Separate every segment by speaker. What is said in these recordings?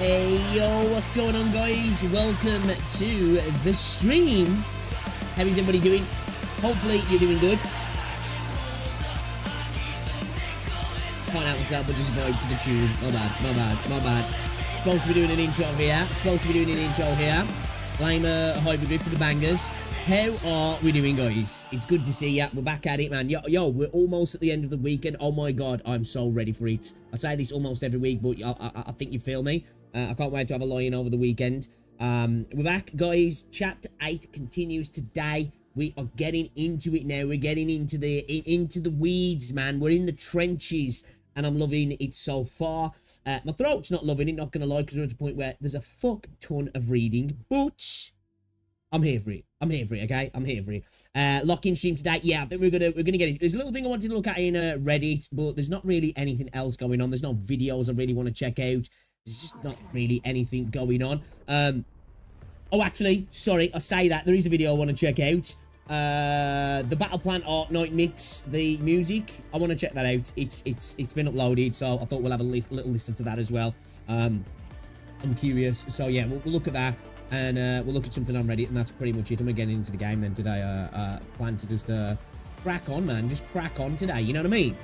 Speaker 1: Hey yo, what's going on guys? Welcome to the stream. How is everybody doing? Hopefully you're doing good. Can't help myself but just vibe to the tune. My bad. Supposed to be doing an intro here. Lame Hypergryph for the bangers. How are we doing, guys? It's good to see ya. We're back at it, man. Yo, we're almost at the end of the weekend. Oh my god, I'm so ready for it. I say this almost every week, but I think you feel me. I can't wait to have a lie-in over the weekend. We're back, guys. Chapter 8 continues today. We are getting into it now. We're getting into the weeds, man. We're in the trenches, and I'm loving it so far. My throat's not loving it, not gonna lie, because we're at the point where there's a fuck ton of reading, but I'm here for it. Okay? I'm here for it. Lock-in stream today. Yeah, I think we're gonna get it. There's a little thing I wanted to look at in Reddit, but there's not really anything else going on. There's no videos I really want to check out. There's just not really anything going on. Oh, actually, sorry, I say that. There is a video I want to check out. The Battle Plan Arknight mix, the music. I want to check that out. It's been uploaded, so I thought we'll have a little listen to that as well. I'm curious. So, yeah, we'll look at that. And we'll look at something on Reddit, and that's pretty much it. I'm getting into the game then today. Plan to just crack on, man. Just crack on today, you know what I mean?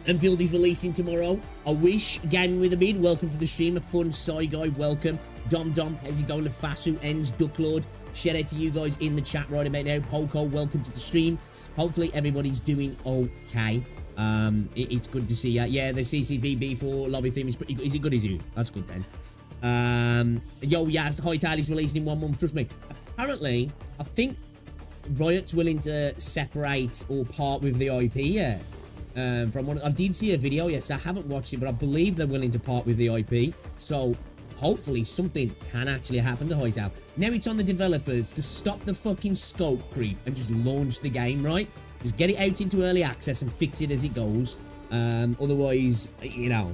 Speaker 1: Enfield is releasing tomorrow. I wish. Gaming with a bid. Welcome to the stream. A fun Psy guy. Welcome. Dom. How's it going? Fasu ends. Ducklord. Shout out to you guys in the chat right about now. Poco, welcome to the stream. Hopefully everybody's doing okay. It's good to see ya. Yeah, the CCVB for lobby theme is pretty good. Is it good as you? That's good then. Yo, Yaz, Hightail is releasing in 1 month. Trust me. Apparently, I think Riot's willing to separate or part with the IP. Yeah. From one, I did see a video. Yes, I haven't watched it, but I believe they're willing to part with the IP. So hopefully something can actually happen to Hightail. Now it's on the developers to stop the fucking scope creep and just launch the game, right? Just get it out into early access and fix it as it goes. Otherwise, you know.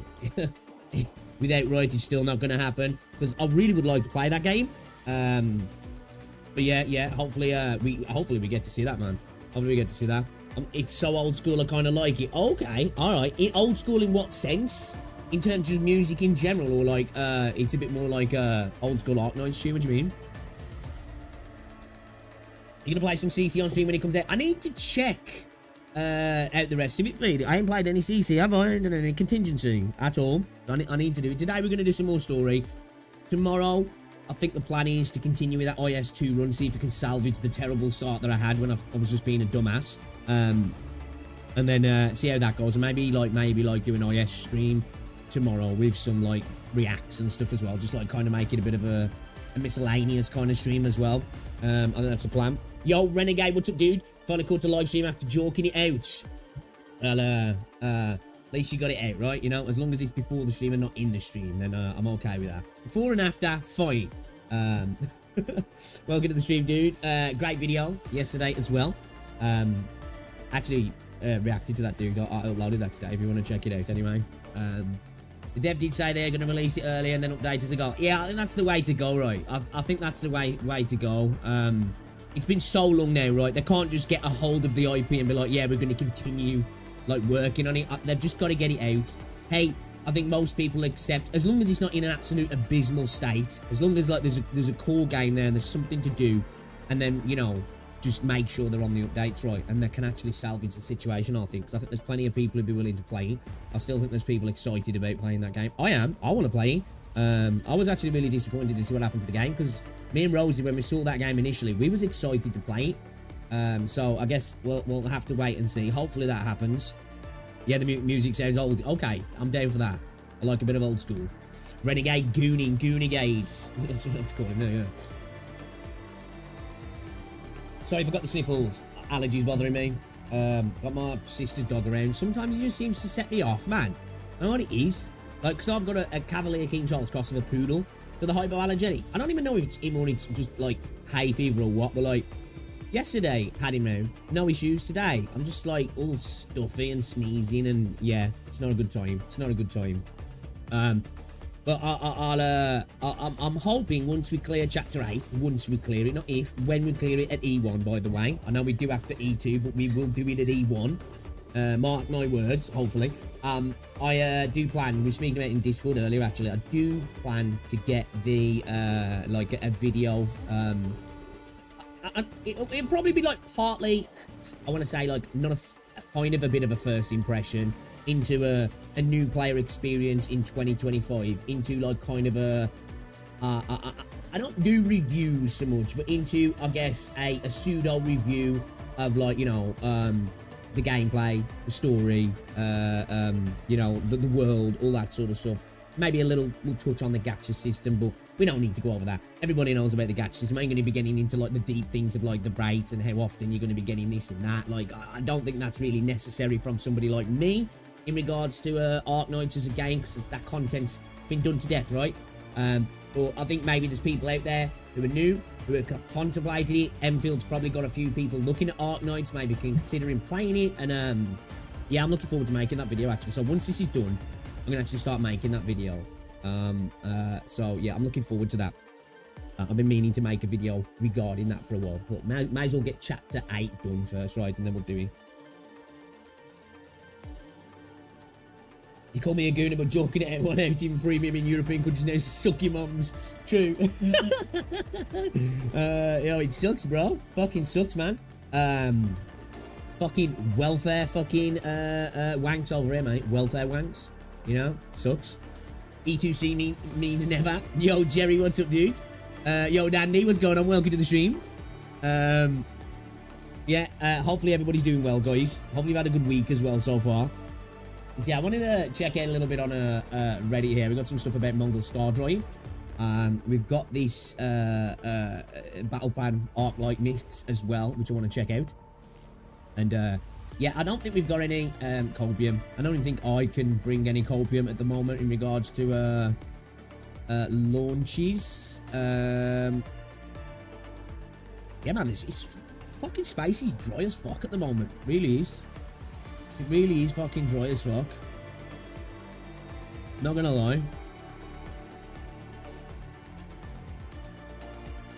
Speaker 1: Without Riot, it's still not going to happen, because I really would like to play that game. But yeah, hopefully we get to see that, man. Hopefully we get to see that. It's so old school, I kind of like it. Okay, all right. Old school in what sense? In terms of music in general, or like it's a bit more like old school Arknights stream? What do you mean? You're gonna play some CC on stream when it comes out? I need to check out the rest of it, please. I ain't played any CC, have I? I ain't done any contingency at all. I need to do it. Today we're going to do some more story. Tomorrow, I think the plan is to continue with that IS2 run, see if we can salvage the terrible start that I had when I was just being a dumbass. And then see how that goes. And maybe like do an IS stream tomorrow with some like reacts and stuff as well. Just like kind of make it a bit of a miscellaneous kind of stream as well. I think that's the plan. Yo, Renegade, what's up, dude? Finally caught the live stream after joking it out. Well, at least you got it out, right? You know, as long as it's before the stream and not in the stream, then I'm okay with that. Before and after, fine. Welcome to the stream, dude. Great video yesterday as well. Actually, reacted to that, dude. I uploaded that today if you want to check it out anyway. The dev did say they're going to release it early and then update as they go. Yeah, I think that's the way to go, right? I think that's the way to go. It's been so long now, right? They can't just get a hold of the IP and be like, yeah, we're going to continue, like, working on it. They've just got to get it out. Hey, I think most people accept, as long as it's not in an absolute abysmal state, as long as, like, there's a core game there and there's something to do, and then, you know, just make sure they're on the updates, right? And they can actually salvage the situation, I think. Because I think there's plenty of people who'd be willing to play it. I still think there's people excited about playing that game. I am. I want to play it. I was actually really disappointed to see what happened to the game, because me and Rosie, when we saw that game initially, we was excited to play it. So I guess we'll have to wait and see. Hopefully that happens. Yeah, the music sounds old. Okay, I'm down for that. I like a bit of old school. Renegade Goonigade. That's what I have to call him now, yeah. Sorry if I got the sniffles. Allergies bothering me. Got my sister's dog around. Sometimes he just seems to set me off, man. I know what it is. Like, because I've got a Cavalier King Charles cross of a poodle for the hypoallergenic. I don't even know if it's him or it's just, like, hay fever or what, but, like, yesterday, had him round. No issues. Today, I'm just, like, all stuffy and sneezing, and, yeah, it's not a good time. It's not a good time. But I'm hoping once we clear Chapter 8, once we clear it, not if, when we clear it at E1, by the way. I know we do after E2, but we will do it at E1. Mark my words, hopefully. I do plan, we were speaking about it in Discord earlier actually, I do plan to get the, like a video, it'll probably be like partly, I want to say like not a kind of a bit of a first impression into a new player experience in 2025, into like kind of a, I don't do reviews so much, but into, I guess, a pseudo review of like, you know, the gameplay, the story, you know, the world, all that sort of stuff. Maybe a little, we'll touch on the gacha system, but we don't need to go over that. Everybody knows about the gacha system. I ain't going to be getting into like the deep things of like the rates and how often you're going to be getting this and that. Like, I don't think that's really necessary from somebody like me in regards to Arknights as a game, because that content's it's been done to death, right? But I think maybe there's people out there who are new, who have contemplated it. Enfield's probably got a few people looking at Arknights, maybe considering playing it. And yeah, I'm looking forward to making that video actually. So once this is done, I'm gonna actually start making that video. So yeah, I'm looking forward to that. I've been meaning to make a video regarding that for a while, but may as well get chapter 8 done first, right? And then we'll do it. You call me a gooner, but joking at everyone out in premium in European countries now, suck your mums. True. Yo, it sucks, bro. Fucking sucks, man. Fucking welfare fucking wanks over here, mate. Welfare wanks. You know, sucks. E2C means never. Yo, Jerry, what's up, dude? Yo, Dandy, what's going on? Welcome to the stream. Yeah, hopefully everybody's doing well, guys. Hopefully you've had a good week as well so far. So yeah, I wanted to check out a little bit on Reddit here. We've got some stuff about Mongol Star Drive. We've got this Battle Plan Arc-like mix as well, which I want to check out. And yeah, I don't think we've got any copium. I don't even think I can bring any copium at the moment in regards to launches. Yeah, man, this fucking space is dry as fuck at the moment. It really is. It really is fucking dry as fuck. Not gonna lie.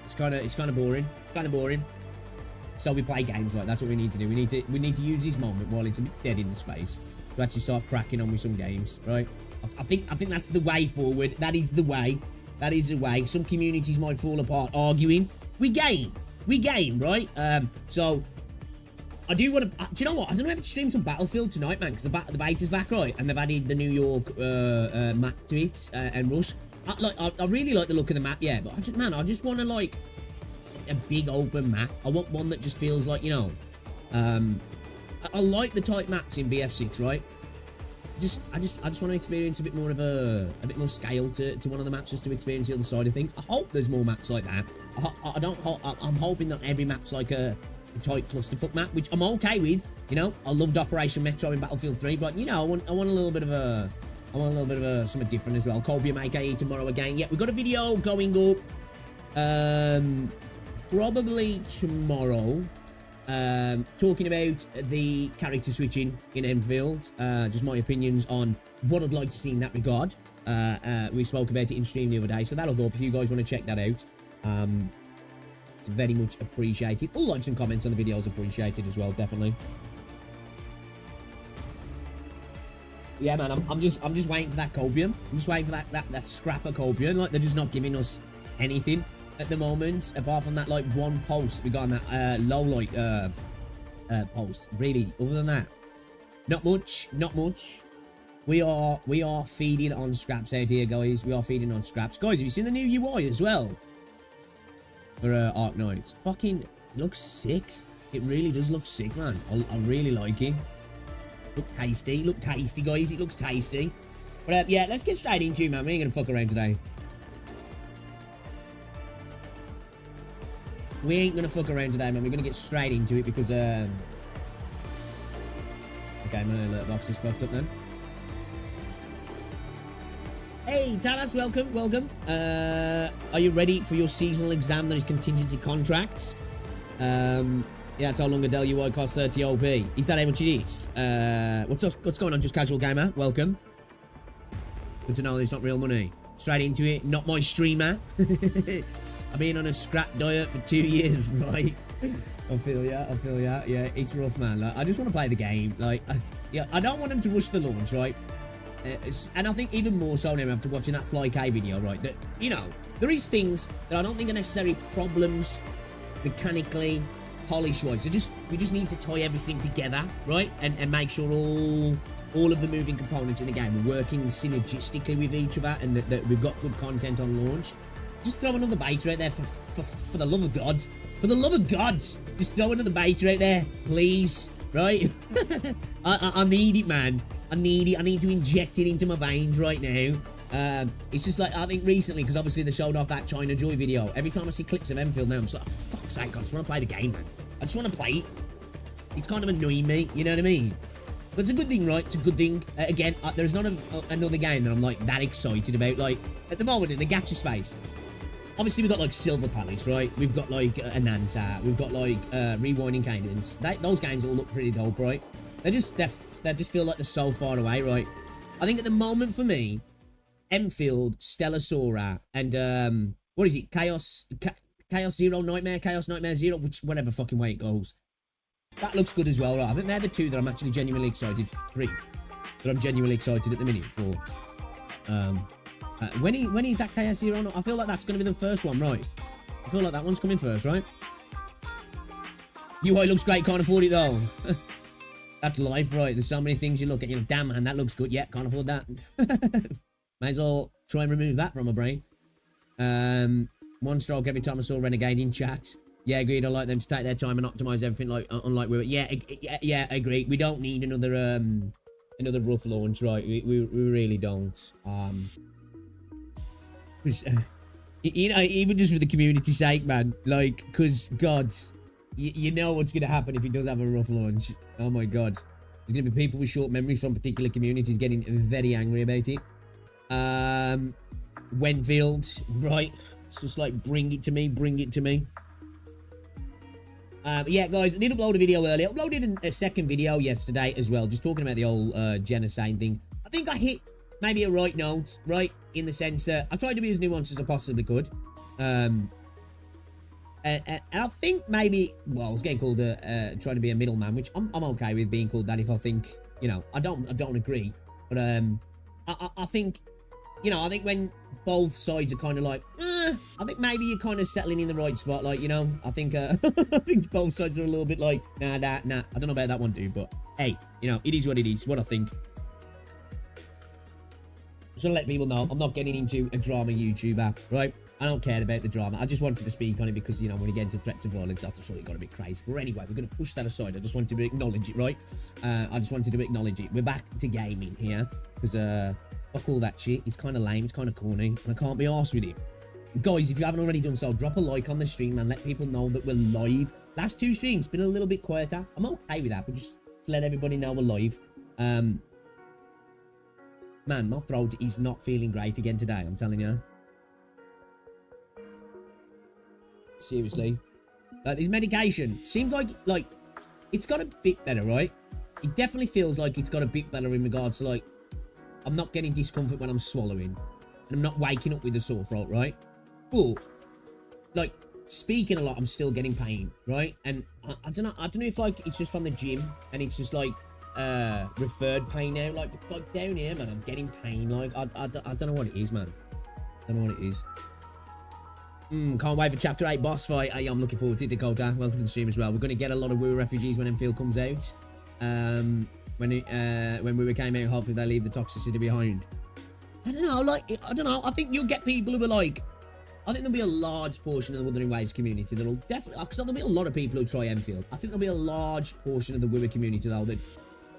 Speaker 1: It's kind of boring. Kind of boring. So we play games, right? That's what we need to do. We need to use this moment while it's a bit dead in the space to actually start cracking on with some games, right? I think that's the way forward. That is the way. That is the way. Some communities might fall apart arguing. We game, right? So I do want to. Do you know what? I don't know if to stream some Battlefield tonight, man, because the beta's back, right? And they've added the New York map to it and Rush. I really like the look of the map, yeah. But I just want to like a big open map. I want one that just feels like, you know, I like the tight maps in BF6, right? I just want to experience a bit more of a bit more scale to one of the maps, just to experience the other side of things. I hope there's more maps like that. I'm hoping that every map's like a tight clusterfuck map, which I'm okay with. You know, I loved Operation Metro in Battlefield 3, but you know, I want a little bit of a something different as well. Colby AKE tomorrow again. Yeah, we've got a video going up probably tomorrow, talking about the character switching in Enfield, just my opinions on what I'd like to see in that regard. We spoke about it in stream the other day, so that'll go up if you guys want to check that out. It's very much appreciated. All likes and comments on the videos appreciated as well, definitely. Yeah, man, I'm just waiting for that copium. I'm just waiting for that scrap of copium. Like, they're just not giving us anything at the moment, apart from that like one post we got on that low light post. Really, other than that, not much. We are feeding on scraps out here, guys. We are feeding on scraps, guys. Have you seen the new UI as well for Arknights? Fucking looks sick. It really does look sick, man. I really like it. Look tasty, guys. It looks tasty. But yeah, let's get straight into it, man. We ain't gonna fuck around today. We ain't gonna fuck around today, man. We're gonna get straight into it because okay, my alert box is fucked up then. Hey, Taras, welcome. Are you ready for your seasonal exam that is contingency contracts? Yeah, that's how long a Dell UI costs 30 OP. Is that how much it is? What's going on, Just Casual Gamer? Welcome. Good to know it's not real money. Straight into it, not my streamer. I've been on a scrap diet for 2 years, right? I feel ya. Yeah, it's rough, man. Like, I just want to play the game. Like, yeah, I don't want them to rush the launch, right? And I think even more so now after watching that Fly K video, right? That, you know, there is things that I don't think are necessarily problems mechanically, polish-wise. We just need to tie everything together, right? And make sure all of the moving components in the game are working synergistically with each other, and that we've got good content on launch. Just throw another beta out there for the love of God. For the love of God, just throw another beta out there, please. Right? I need it, man. I need it. I need to inject it into my veins right now. It's just like, I think recently, because obviously they showed off that China Joy video. Every time I see clips of Enfield now, I'm just like, for fuck's sake, I just want to play the game, man. I just want to play it. It's kind of annoying me, you know what I mean? But it's a good thing, right? It's a good thing. Again, there's not another game that I'm like that excited about. Like, at the moment in the gacha space, obviously we've got like Silver Palace, right? We've got like Ananta. We've got like Rewinding Cadence. Those games all look pretty dope, right? They just feel like they're so far away, right? I think at the moment for me, Enfield, Stellar Sora, and what is it? Chaos Zero Nightmare, Chaos Nightmare Zero, whatever fucking way it goes. That looks good as well, right? I think they're the two that I'm actually genuinely excited for. Three that I'm genuinely excited at the minute for. When is that Chaos Zero? I feel like that's going to be the first one, right? I feel like that one's coming first, right? UI looks great, can't afford it though. That's life, right? There's so many things you look at, you know, damn man, that looks good. Yeah, can't afford that. Might as well try and remove that from my brain. One stroke every time I saw Renegade in chat. Yeah, agreed. I like them to take their time and optimize everything, like unlike we were. Yeah, agreed. We don't need another rough launch, right? We really don't. You know, even just for the community's sake, man. Like, cause God, you know what's gonna happen if he does have a rough launch. Oh my God, there's gonna be people with short memories from particular communities getting very angry about it. Wenfield, right? It's just like, bring it to me, bring it to me. Yeah, guys, I did upload a video earlier. I uploaded a second video yesterday as well, just talking about the old genocide thing. I think I hit maybe a right note, right? In the sense that I tried to be as nuanced as I possibly could. And I think maybe, well, I was getting called trying to be a middleman, which I'm okay with being called that if I think, you know, I don't agree. But I think, you know, I think when both sides are kind of like, I think maybe you're kind of settling in the right spot. Like, you know, I think I think both sides are a little bit like, nah, I don't know about that one, dude. But hey, you know, it is what it is. What I think. Just want to let people know I'm not getting into a drama YouTuber, right? I don't care about the drama. I just wanted to speak on it because, you know, when you get into threats of violence, that's sort of got a bit crazy. But anyway, we're going to push that aside. I just wanted to acknowledge it, right? I just wanted to acknowledge it. We're back to gaming here because fuck all that shit. It's kind of lame. It's kind of corny. And I can't be arsed with it. Guys, if you haven't already done so, drop a like on the stream and let people know that we're live. Last two streams been a little bit quieter. I'm okay with that, but just to let everybody know we're live. Man, my throat is not feeling great again today, I'm telling you. Seriously. This medication seems like it's got a bit better, right? It definitely feels like it's got a bit better in regards to, like, I'm not getting discomfort when I'm swallowing. And I'm not waking up with a sore throat, right? But, like, speaking a lot, I'm still getting pain, right? And I don't know if, like, it's just from the gym and it's just, like, referred pain now. Like down here, man, I'm getting pain. Like, I don't know what it is, man. I don't know what it is. Can't wait for Chapter 8 boss fight. I'm looking forward to it, Dakota. Welcome to the stream as well. We're going to get a lot of Woo refugees when Enfield comes out. When Woo came out, hopefully they leave the toxicity behind. I don't know, like, I don't know. I think you'll get people who are like, I think there'll be a large portion of the Wuthering Waves community that'll definitely, because there'll be a lot of people who try Enfield. I think there'll be a large portion of the Woo community, though, that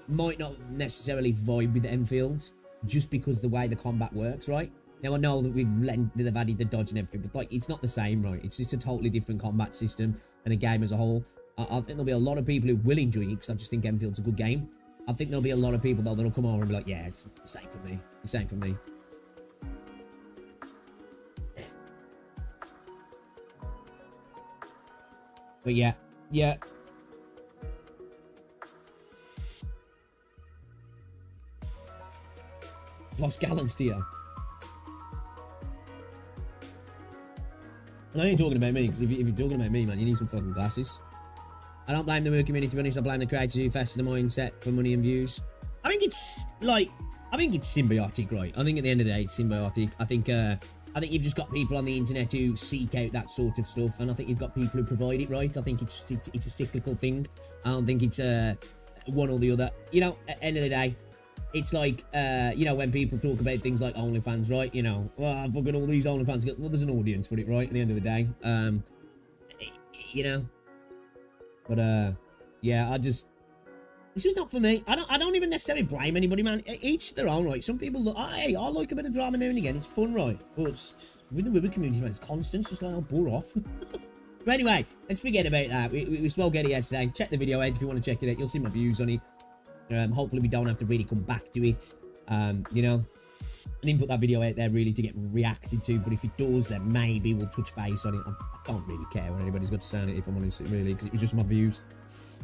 Speaker 1: might not necessarily vibe with Enfield just because the way the combat works, right? Now, I know that they've added the dodge and everything, but, like, it's not the same, right? It's just a totally different combat system and a game as a whole. I think there'll be a lot of people who will enjoy it because I just think Enfield's a good game. I think there'll be a lot of people, though, that'll come over and be like, yeah, it's the same for me. It's the same for me. But yeah. I've lost gallons to you. I know you're talking about me, because if you're talking about me, man, you need some fucking glasses. I don't blame the work community, to be honest. I blame the creators who fester the mindset for money and views. I think it's symbiotic, right? I think at the end of the day, it's symbiotic. I think you've just got people on the internet who seek out that sort of stuff, and I think you've got people who provide it, right? I think it's a cyclical thing. I don't think it's one or the other. You know, at the end of the day, it's like, you know, when people talk about things like OnlyFans, right? You know, well, fucking all these OnlyFans, well, there's an audience for it, right? At the end of the day, you know. But yeah, it's just not for me. I don't even necessarily blame anybody, man. Each their own, right? Some people look, hey, I like a bit of drama now and again. It's fun, right? But with the women community, man, it's constant. It's just like, I'll bore off. But anyway, let's forget about that. We spoke at it yesterday. Check the video out if you want to check it out. You'll see my views on it. Hopefully we don't have to really come back to it. You know, I didn't put that video out there really to get reacted to, but if it does, then maybe we'll touch base on it. I don't really care what anybody's got to say on it, if I'm honest, really, because it was just my views.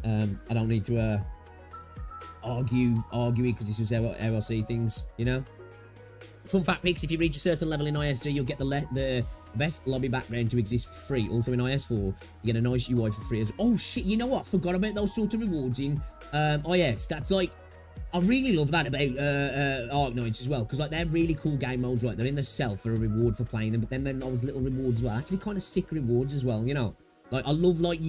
Speaker 1: I don't need to argue it, because it's just how I see things, you know. Fun fact picks: if you reach a certain level in IS3, you'll get the best lobby background to exist for free. Also in IS4, you get a nice UI for free as well. Oh shit, you know what? Forgot about those sort of rewards in IS. That's like, I really love that about Arknights as well, because like they're really cool game modes, right? They're in the cell for a reward for playing them, but then those little rewards as well, actually kind of sick rewards as well, you know. Like I love like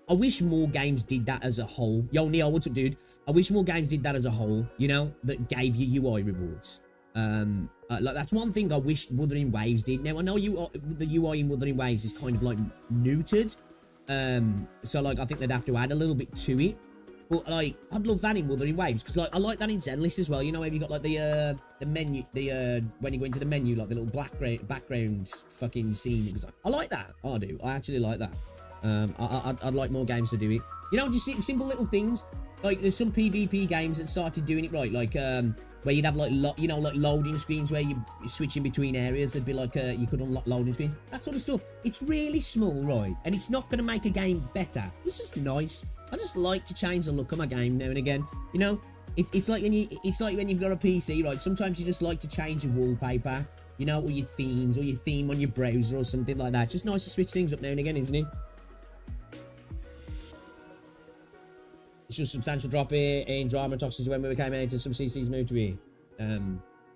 Speaker 1: I wish more games did that as a whole. Yo Neo, what's up, dude? I wish more games did that as a whole, you know, that gave you UI rewards. Like that's one thing I wish Wuthering Waves did. Now I know the UI in Wuthering Waves is kind of like neutered, so like I think they'd have to add a little bit to it. But like, I'd love that in Wuthering Waves, because like I like that in Zenless as well. You know, have you got like the menu, when you go into the menu, like the little background fucking scene. Because I like that. I do. I actually like that. I'd like more games to do it. You know, just simple little things. Like there's some PvP games that started doing it right. Like where you'd have like you know, like loading screens where you're switching between areas. There'd be like you could unlock loading screens. That sort of stuff. It's really small, right? And it's not going to make a game better. It's just nice. I just like to change the look of my game now and again. You know, it's like when you've got a PC, right? Sometimes you just like to change your wallpaper, you know, or your themes, or your theme on your browser or something like that. It's just nice to switch things up now and again, isn't it? It's just a substantial drop here in drama and toxicity when we came out and some CCs moved to here.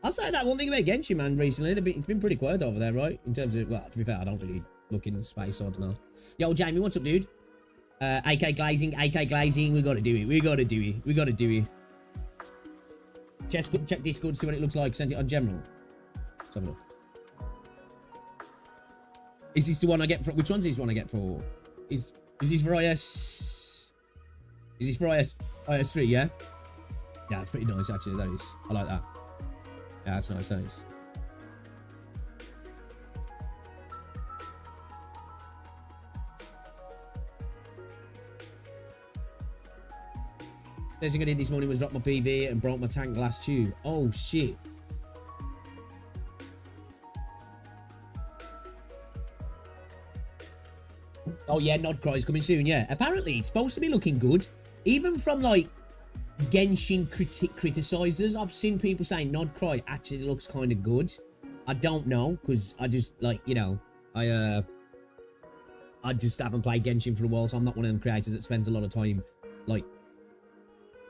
Speaker 1: I'll say that one thing about Genshin, man, recently. It's been pretty quiet over there, right? In terms of, well, to be fair, I don't really look in space, so I don't know. Yo, Jamie, what's up, dude? AK glazing, we gotta do it. Check Discord, see what it looks like, send it on general. Let's have a look. Is this the one I get for, which one's this one I get for? Is this for IS? Is this for IS3, yeah? Yeah, it's pretty nice, actually, that is. I like that. Yeah, that's nice, that is. First thing I did this morning was drop my PV and broke my tank glass tube. Oh, shit. Oh, yeah, Nod Cry's coming soon, yeah. Apparently, it's supposed to be looking good. Even from, like, Genshin criticizers, I've seen people saying Nod Cry actually looks kind of good. I don't know, because I just, like, you know, I just haven't played Genshin for a while, so I'm not one of them creators that spends a lot of time, like,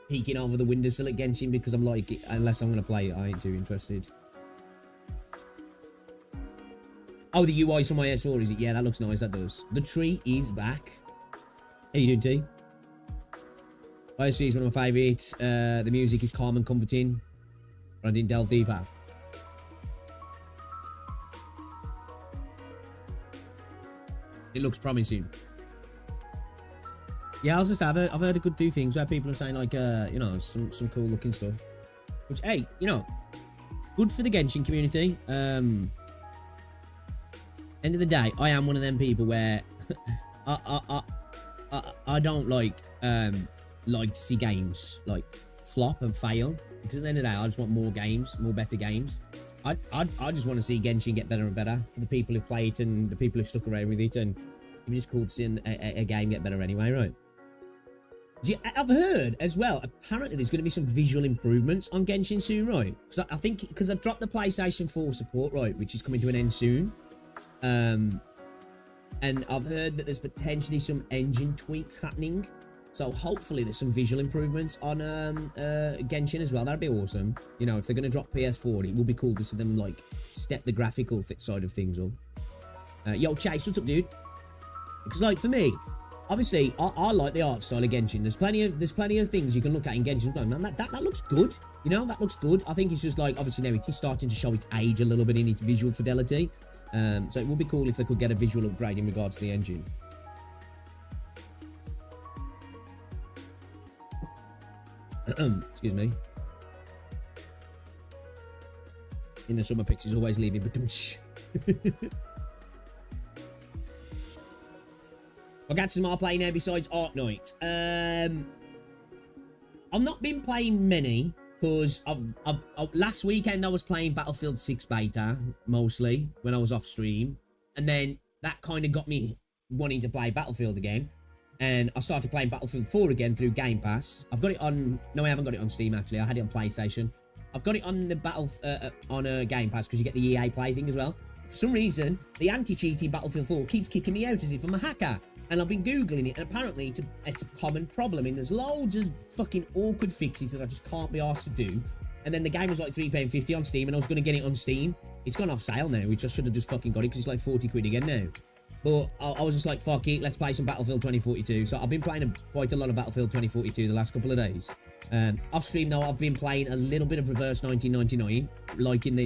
Speaker 1: peeking over the windowsill at Genshin, because I'm like, unless I'm going to play it, I ain't too interested. Oh, the UI from my S4, is it? Yeah, that looks nice, that does. The tree is back. How you doing, T? IS3 is one of my favourites. The music is calm and comforting, but I didn't delve deeper. It looks promising. Yeah, I was gonna say, I've heard a good few things where people are saying, like, you know, some cool looking stuff. Which, hey, you know, good for the Genshin community. End of the day, I am one of them people where I don't like to see games like flop and fail, because at the end of the day, I just want more games, more better games. I just want to see Genshin get better and better for the people who play it and the people who stuck around with it, and it's just cool to see a game get better anyway, right? I've heard as well, apparently there's going to be some visual improvements on Genshin soon, right? Because I think, because I've dropped the PlayStation 4 support, right, which is coming to an end soon. And I've heard that there's potentially some engine tweaks happening. So hopefully there's some visual improvements on Genshin as well. That'd be awesome. You know, if they're going to drop PS4, it would be cool to see them, like, step the graphical side of things up. Yo, Chase, what's up, dude? Because, like, for me, obviously, I like the art style of Genshin. There's plenty of things you can look at in Genshin. Man, that looks good. You know, that looks good. I think it's just, like, obviously now it is starting to show its age a little bit in its visual fidelity. So it would be cool if they could get a visual upgrade in regards to the engine. Excuse me. In the summer pictures, always leaving, but what Gacha am I playing now besides Arknights? I've not been playing many because last weekend I was playing Battlefield 6 beta mostly when I was off stream, and then that kind of got me wanting to play Battlefield again. And I started playing Battlefield 4 again through Game Pass. I've got it on... No, I haven't got it on Steam, actually. I had it on PlayStation. I've got it on the Game Pass because you get the EA Play thing as well. For some reason, the anti-cheating Battlefield 4 keeps kicking me out as if I'm a hacker. And I've been Googling it, and apparently it's a common problem. And there's loads of fucking awkward fixes that I just can't be asked to do. And then the game was like £3.50 on Steam, and I was going to get it on Steam. It's gone off sale now, which I should have just fucking got it because it's like 40 quid again now. But I was just like, fuck it, let's play some Battlefield 2042. So I've been playing quite a lot of Battlefield 2042 the last couple of days. Off stream though, I've been playing a little bit of Reverse 1999, liking the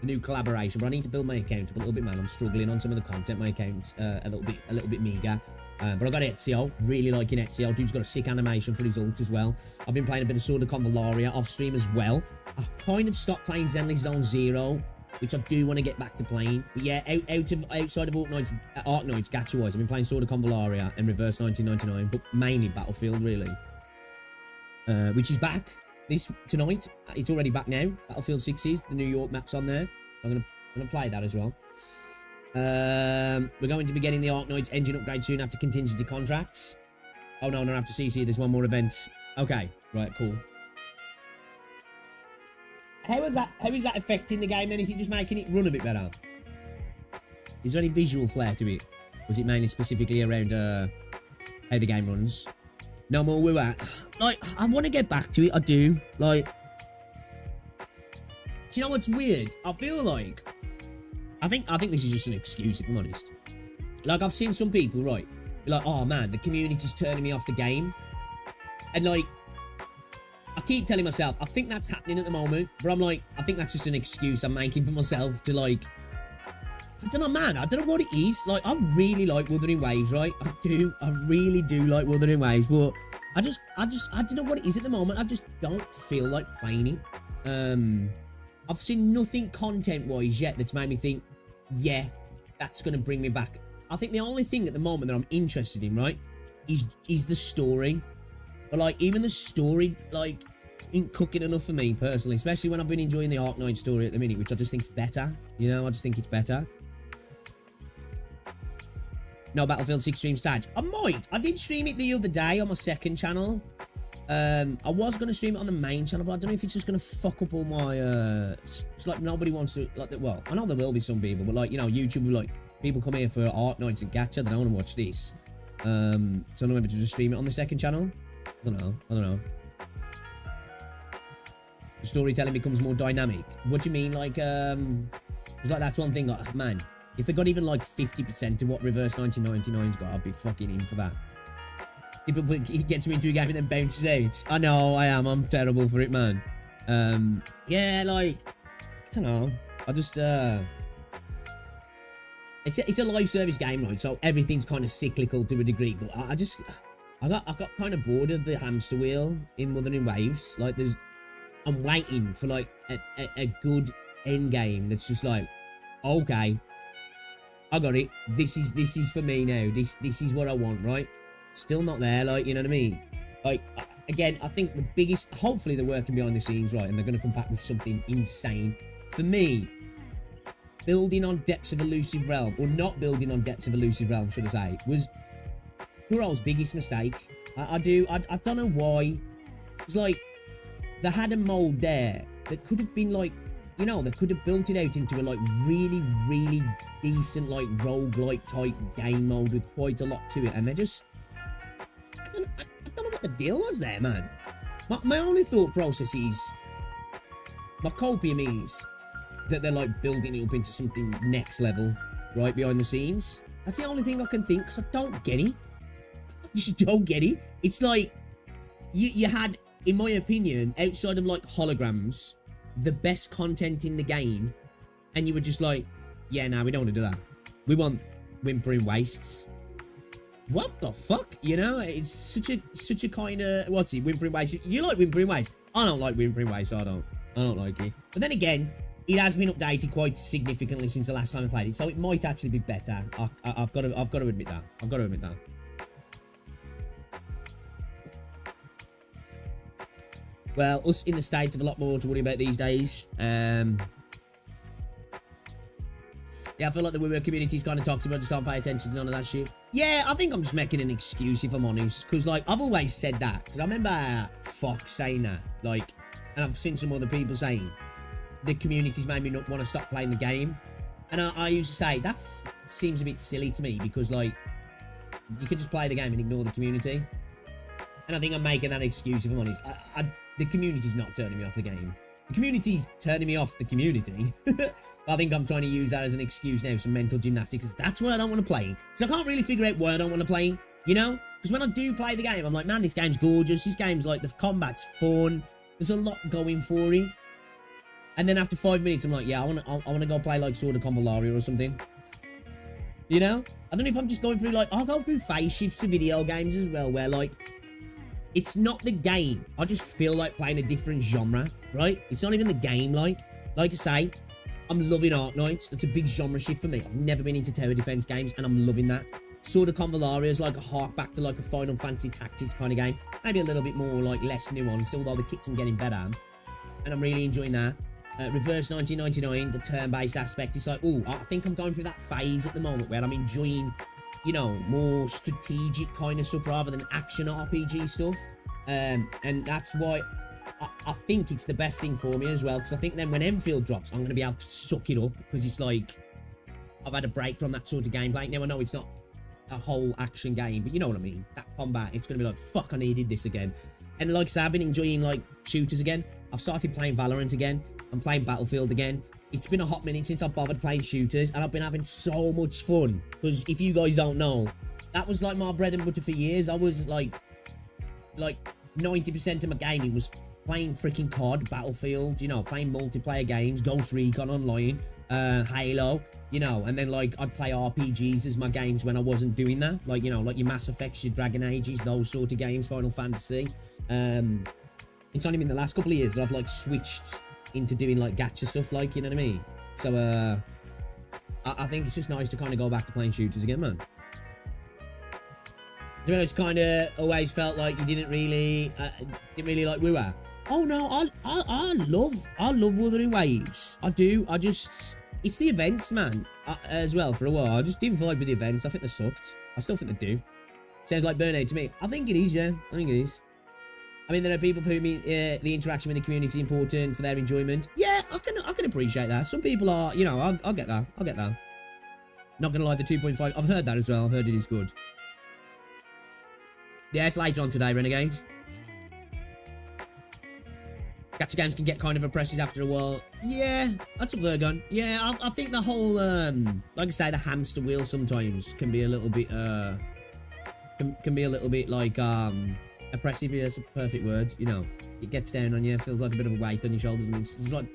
Speaker 1: new collaboration. But I need to build my account up a little bit, man. I'm struggling on some of the content. My account's a little bit meager. But I got Ezio, really liking Ezio. Dude's got a sick animation for his ult as well. I've been playing a bit of Sword of Convalaria off stream as well. I've kind of stopped playing Zenless Zone Zero, which I do want to get back to playing. But yeah, outside of Arknights gacha-wise, I've been playing Sword of Convalaria and Reverse 1999, but mainly Battlefield, really. Which is back tonight. It's already back now. Battlefield 6 is. The New York map's on there. I'm gonna play that as well. We're going to be getting the Arknights engine upgrade soon after contingency contracts. Oh, no, after CC, there's one more event. Okay, right, cool. How is that affecting the game then? Is it just making it run a bit better? Is there any visual flair to it? Was it mainly specifically around how the game runs? No more woo at. Like, I want to get back to it, I do. Like, do you know what's weird? I feel like I think this is just an excuse, if I'm honest. Like, I've seen some people, right, be like, oh man, the community's turning me off the game. And like, I keep telling myself, I think that's happening at the moment, but I'm like, I think that's just an excuse I'm making for myself to, like, I don't know, man, I don't know what it is. Like, I really like Wuthering Waves, right? I really do like Wuthering Waves, but I don't know what it is at the moment. I just don't feel like playing it. I've seen nothing content-wise yet that's made me think, yeah, that's going to bring me back. I think the only thing at the moment that I'm interested in, right, is the story. But, like, even the story, like, ain't cooking enough for me, personally. Especially when I've been enjoying the Arknight story at the minute, which I just think's better. You know, I just think it's better. No Battlefield 6 stream Sag. I might. I did stream it the other day on my second channel. I was going to stream it on the main channel, but I don't know if it's just going to fuck up all my, it's like nobody wants to, like, well, I know there will be some people, but, like, you know, YouTube will, like, people come here for Arknights and Gacha, they don't want to watch this. So I don't know whether to just stream it on the second channel. I don't know. The storytelling becomes more dynamic. What do you mean? Like, it's like that's one thing, like, man, if they got even like 50% of what Reverse 1999's got, I'd be fucking in for that. It gets me into a game and then bounces out. I know, I'm terrible for it, man. Yeah, like, I don't know. I just, it's a live service game, right? So everything's kind of cyclical to a degree, but I got kind of bored of the hamster wheel in Wuthering Waves. Like, I'm waiting for, like, a good end game that's just like, okay, I got it. This is for me now. This is what I want, right? Still not there, like, you know what I mean? Like, again, I think the biggest, hopefully they're working behind the scenes, right, and they're going to come back with something insane. For me, building on Depths of Elusive Realm, or not building on Depths of Elusive Realm, should I say, was Kuro's biggest mistake. I don't know why. It's like, they had a mold there that could have been, like, you know, they could have built it out into a, like, really, really decent, like, roguelike type game mode with quite a lot to it. And they just... I don't know what the deal was there, man. My only thought process is... My copium is that they're, like, building it up into something next level, right, behind the scenes. That's the only thing I can think, because I don't get it. I just don't get it. It's like... You had, in my opinion, outside of, like, holograms... the best content in the game, and you were just like, yeah, no, we don't want to do that. We want whimpering wastes. What the fuck? You know, it's such a kind of, what's it, whimpering wastes? You like whimpering wastes? I don't like whimpering wastes. I don't like it. But then again, it has been updated quite significantly since the last time I played it, so it might actually be better. I've got to admit that. I've got to admit that. Well, us in the States have a lot more to worry about these days. Yeah, I feel like the women community's kind of toxic, but I just don't pay attention to none of that shit. Yeah, I think I'm just making an excuse, if I'm honest. Because, like, I've always said that. Because I remember Fox saying that. Like, and I've seen some other people saying the community's made me not want to stop playing the game. And I used to say, that seems a bit silly to me. Because, like, you could just play the game and ignore the community. And I think I'm making that excuse, if I'm honest. The community's not turning me off the game. The community's turning me off the community. I think I'm trying to use that as an excuse now, some mental gymnastics, because that's why I don't want to play. Because I can't really figure out why I don't want to play, you know? Because when I do play the game, I'm like, man, this game's gorgeous. This game's like, the combat's fun. There's a lot going for it. And then after 5 minutes, I'm like, yeah, I want to go play like Sword of Convalaria or something. You know? I don't know if I'm just going through, like, I'll go through phase shifts for video games as well, where, like, it's not the game. I just feel like playing a different genre, right? It's not even the game, like I say, I'm loving Arknights. That's a big genre shift for me. I've never been into tower defense games, and I'm loving that. Sword of Convalaria is like a hark back to like a Final Fantasy Tactics kind of game. Maybe a little bit more, like, less nuanced, although the kit's getting better. And I'm really enjoying that. Reverse 1999, the turn-based aspect, it's like, oh, I think I'm going through that phase at the moment where I'm enjoying, you know, more strategic kind of stuff rather than action RPG stuff. And that's why I think it's the best thing for me as well, because I think then when Enfield drops, I'm going to be able to suck it up, because it's like, I've had a break from that sort of gameplay. Now, I know it's not a whole action game, but you know what I mean. That combat, it's going to be like, fuck, I needed this again. And like I said, I've been enjoying, like, shooters again. I've started playing Valorant again. I'm playing Battlefield again. It's been a hot minute since I've bothered playing shooters, and I've been having so much fun. Because if you guys don't know, that was like my bread and butter for years. I was like 90% of my gaming was playing freaking COD, Battlefield, you know, playing multiplayer games, Ghost Recon Online, Halo, you know, and then, like, I'd play RPGs as my games when I wasn't doing that. Like, you know, like your Mass Effects, your Dragon Ages, those sort of games, Final Fantasy. It's only been the last couple of years that I've, like, switched into doing, like, gacha stuff, like, you know what I mean? So, I think it's just nice to kind of go back to playing shooters again, man. You know, it's kind of always felt like you didn't really like WoW. Oh no, I love Wuthering Waves. I do. It's the events, man, as well. For a while, I just didn't vibe with the events. I think they sucked. I still think they do. Sounds like Burnout to me. I think it is, yeah. I think it is. I mean, there are people for whom the interaction with the community is important for their enjoyment. Yeah, I can appreciate that. Some people are, you know, I'll get that. I'll get that. Not gonna lie, the 2.5. I've heard that as well. I've heard it is good. Yeah, it's later on today, Renegade. Gacha games can get kind of oppressive after a while. Yeah, that's what they're going. Yeah, I think the whole, like I say, the hamster wheel sometimes can be a little bit, can be a little bit like, oppressive. Yeah, that's a perfect word. You know, it gets down on you, feels like a bit of a weight on your shoulders. And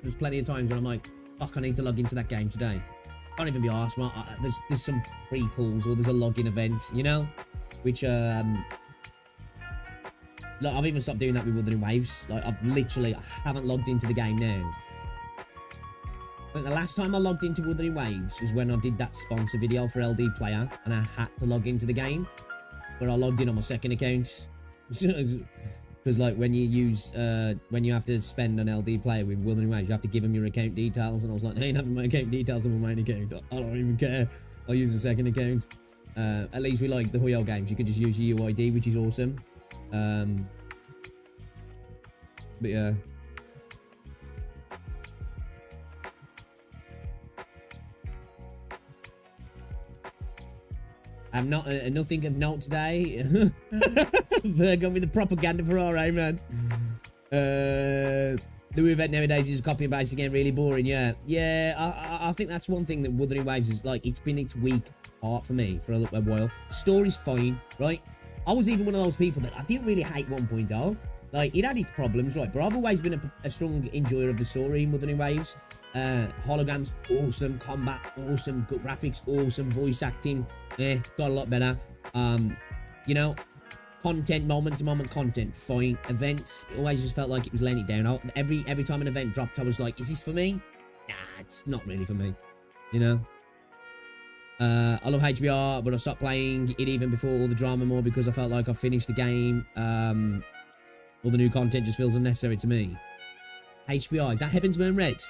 Speaker 1: there's plenty of times when I'm like, fuck, I need to log into that game today. Can't even be arsed. There's some free pulls or there's a login event, you know, which, look, I've even stopped doing that with Wuthering Waves. Like, I haven't logged into the game now. I think the last time I logged into Wuthering Waves was when I did that sponsor video for LD Player, and I had to log into the game, but I logged in on my second account. Because, like, when you have to spend an LD Player with Wuthering Waves, you have to give them your account details, and I was like, they ain't having my account details on my main account. I don't even care. I'll use a second account. At least with, like, the Huyo games, you can just use your UID, which is awesome. But yeah. I'm not nothing of note today. Virgo with the propaganda for RA, man. The event nowadays is copy and paste again, really boring. Yeah, I think that's one thing that Wuthering Waves is like. It's been its weak part for me for a while. Story's fine, right? I was even one of those people that I didn't really hate 1.0. Like, it had its problems, right? But I've always been a strong enjoyer of the story in Wuthering Waves. Holograms, awesome. Combat, awesome. Good graphics, awesome. Voice acting, got a lot better. You know, content, moment-to-moment content, fine. Events, it always just felt like it was laying it down. Every time an event dropped, I was like, is this for me? Nah, it's not really for me, you know? I love HBR, but I stopped playing it even before all the drama more because I felt like I finished the game. All the new content just feels unnecessary to me. HBR, is that Heaven's Burn Red?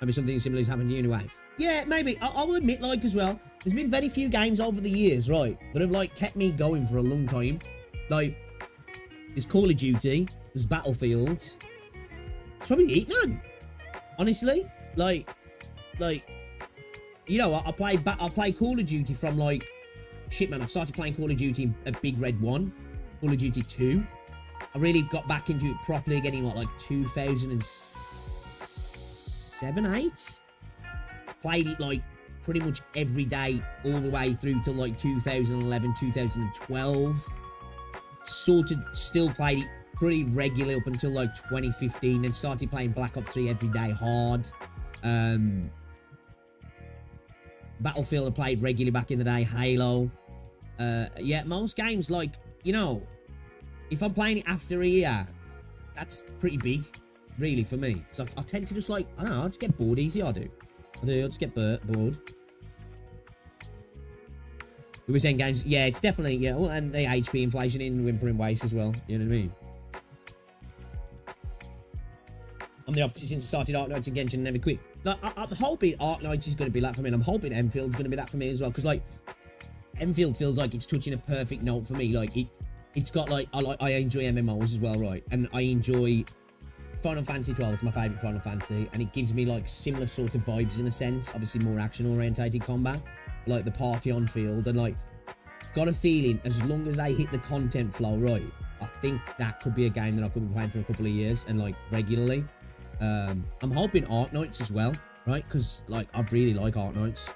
Speaker 1: Maybe something similar has happened to you anyway. Yeah, maybe. I'll admit, like, as well, there's been very few games over the years, right, that have, like, kept me going for a long time. Like, there's Call of Duty, there's Battlefield. It's probably it, man. Honestly, like, you know, I played Call of Duty from, like, shit, man. I started playing Call of Duty at Big Red 1, Call of Duty 2. I really got back into it properly again in, what, like 2007, 8? Played it, like, pretty much every day all the way through to, like, 2011, 2012. Sort of still played it pretty regularly up until, like, 2015. Then started playing Black Ops 3 every day hard. Battlefield I played regularly back in the day. Halo. Yeah, most games, like, you know, if I'm playing it after a year, that's pretty big, really, for me. So I tend to just, like, I don't know, I just get bored easy, I just get bored. We were saying games, yeah, it's definitely, yeah, well, and the HP inflation in Whimpering Waste as well, you know what I mean? I'm the opposite since I started Arknights and Genshin and never quit. Like, I'm hoping Arknights is going to be that for me, and I'm hoping Enfield's going to be that for me as well, because, like, Enfield feels like it's touching a perfect note for me. Like, it's got, like, I enjoy MMOs as well, right? And I enjoy Final Fantasy 12. It's my favourite Final Fantasy, and it gives me, like, similar sort of vibes in a sense. Obviously, more action-orientated combat, like the party on field, and, like, I've got a feeling as long as I hit the content flow right, I think that could be a game that I could be playing for a couple of years and, like, regularly. I'm hoping Arknights as well, right? Because, like, I really like Arknights,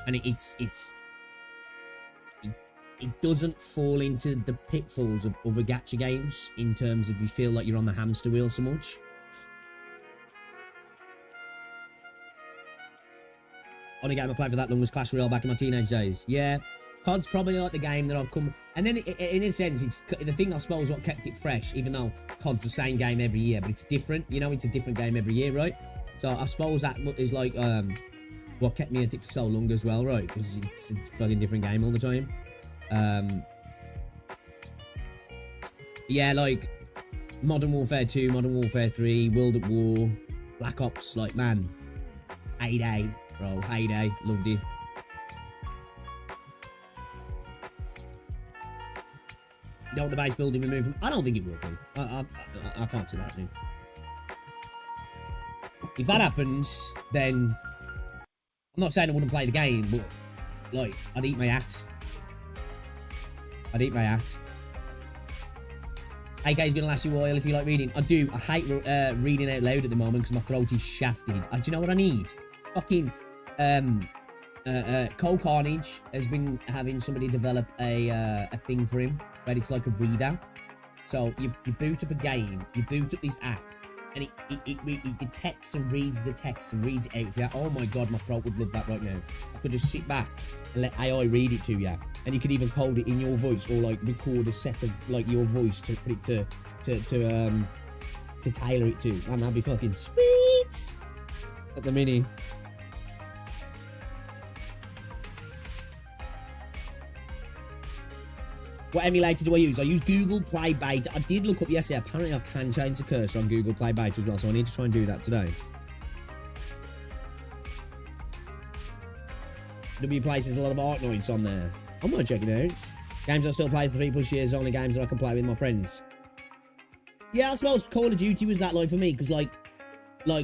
Speaker 1: and it doesn't fall into the pitfalls of other gacha games in terms of you feel like you're on the hamster wheel so much. Only game I played for that long was Clash Royale back in my teenage days. Yeah, COD's probably like the game that I've come... And then, in a sense, it's the thing, I suppose, what kept it fresh, even though COD's the same game every year, but it's different. You know, it's a different game every year, right? So I suppose that is like what kept me at it for so long as well, right? Because it's a fucking different game all the time. Yeah, like Modern Warfare 2, Modern Warfare 3, World at War, Black Ops, like, man, heyday, bro, heyday, loved it. You don't want the base building removed from... I don't think it will be. I can't see that happening. If that happens, then I'm not saying I wouldn't play the game, but, like, I'd eat my hat. I'd eat my hat. AK is going to last you a while if you like reading. I do. I hate reading out loud at the moment because my throat is shafted. Do you know what I need? Fucking Cole Carnage has been having somebody develop a thing for him, but it's like a reader. So you boot up a game, you boot up this app, and it detects and reads the text and reads it out for you. Oh my god, my throat would love that right now. I could just sit back and let AI read it to you, and you could even code it in your voice or like record a set of like your voice to put it to tailor it to. Man, that'd be fucking sweet. At the mini. What emulator do I use? I use Google Play Beta. I did look up yesterday. Apparently, I can change the cursor on Google Play Beta as well, so I need to try and do that today. W places a lot of Arknights on there. I might check it out. Games I still play for 3+ years, only games that I can play with my friends. Yeah, I suppose Call of Duty was that, like, for me, because, like,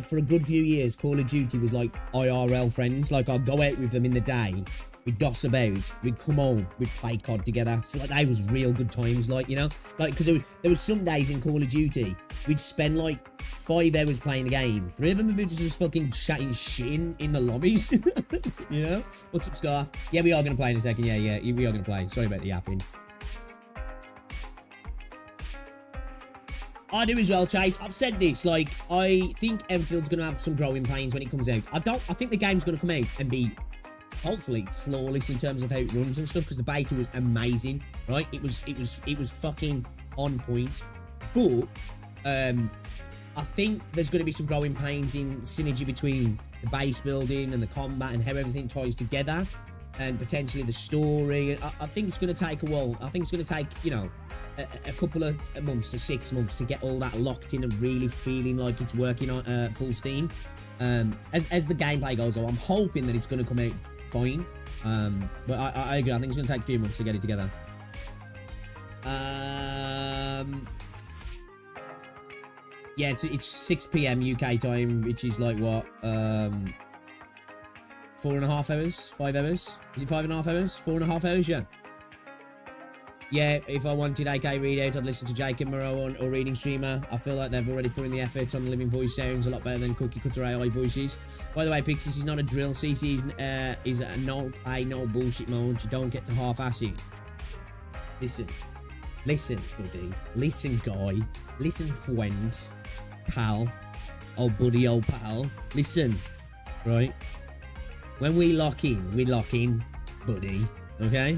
Speaker 1: for a good few years, Call of Duty was, like, IRL friends. Like, I'd go out with them in the day, we'd doss about, we'd come home, we'd play COD together. So like, that was real good times, like, you know? Like, because there was some days in Call of Duty, we'd spend like 5 hours playing the game. 3 of them would be just fucking chatting shit in the lobbies. You know? What's up, Scarf? Yeah, we are going to play in a second. Yeah, we are going to play. Sorry about the yapping. I do as well, Chase. I've said this, like, I think Enfield's going to have some growing pains when it comes out. I think the game's going to come out and be, hopefully, flawless in terms of how it runs and stuff, because the beta was amazing, right? It was fucking on point. But, I think there's going to be some growing pains in synergy between the base building and the combat and how everything ties together, and potentially the story. I think it's going to take a while. I think it's going to take, you know, a couple of months to 6 months to get all that locked in and really feeling like it's working on full steam. As the gameplay goes on, I'm hoping that it's going to come out fine. But I agree. I think it's going to take a few months to get it together. Yeah, it's 6 PM UK time, which is like what, 4.5 hours, 5 hours. Is it 5.5 hours? 4.5 hours, yeah. Yeah, if I wanted AK readout, I'd listen to Jake and Moreau or Reading Streamer. I feel like they've already put in the effort on the living voice sounds a lot better than cookie cutter AI voices. By the way, Pix, this is not a drill. CC is a no bullshit mode. You don't get to half-ass it. Listen, buddy. Listen, guy. Listen, friend. Pal. Old buddy, old pal. Listen, right? When we lock in, buddy. Okay?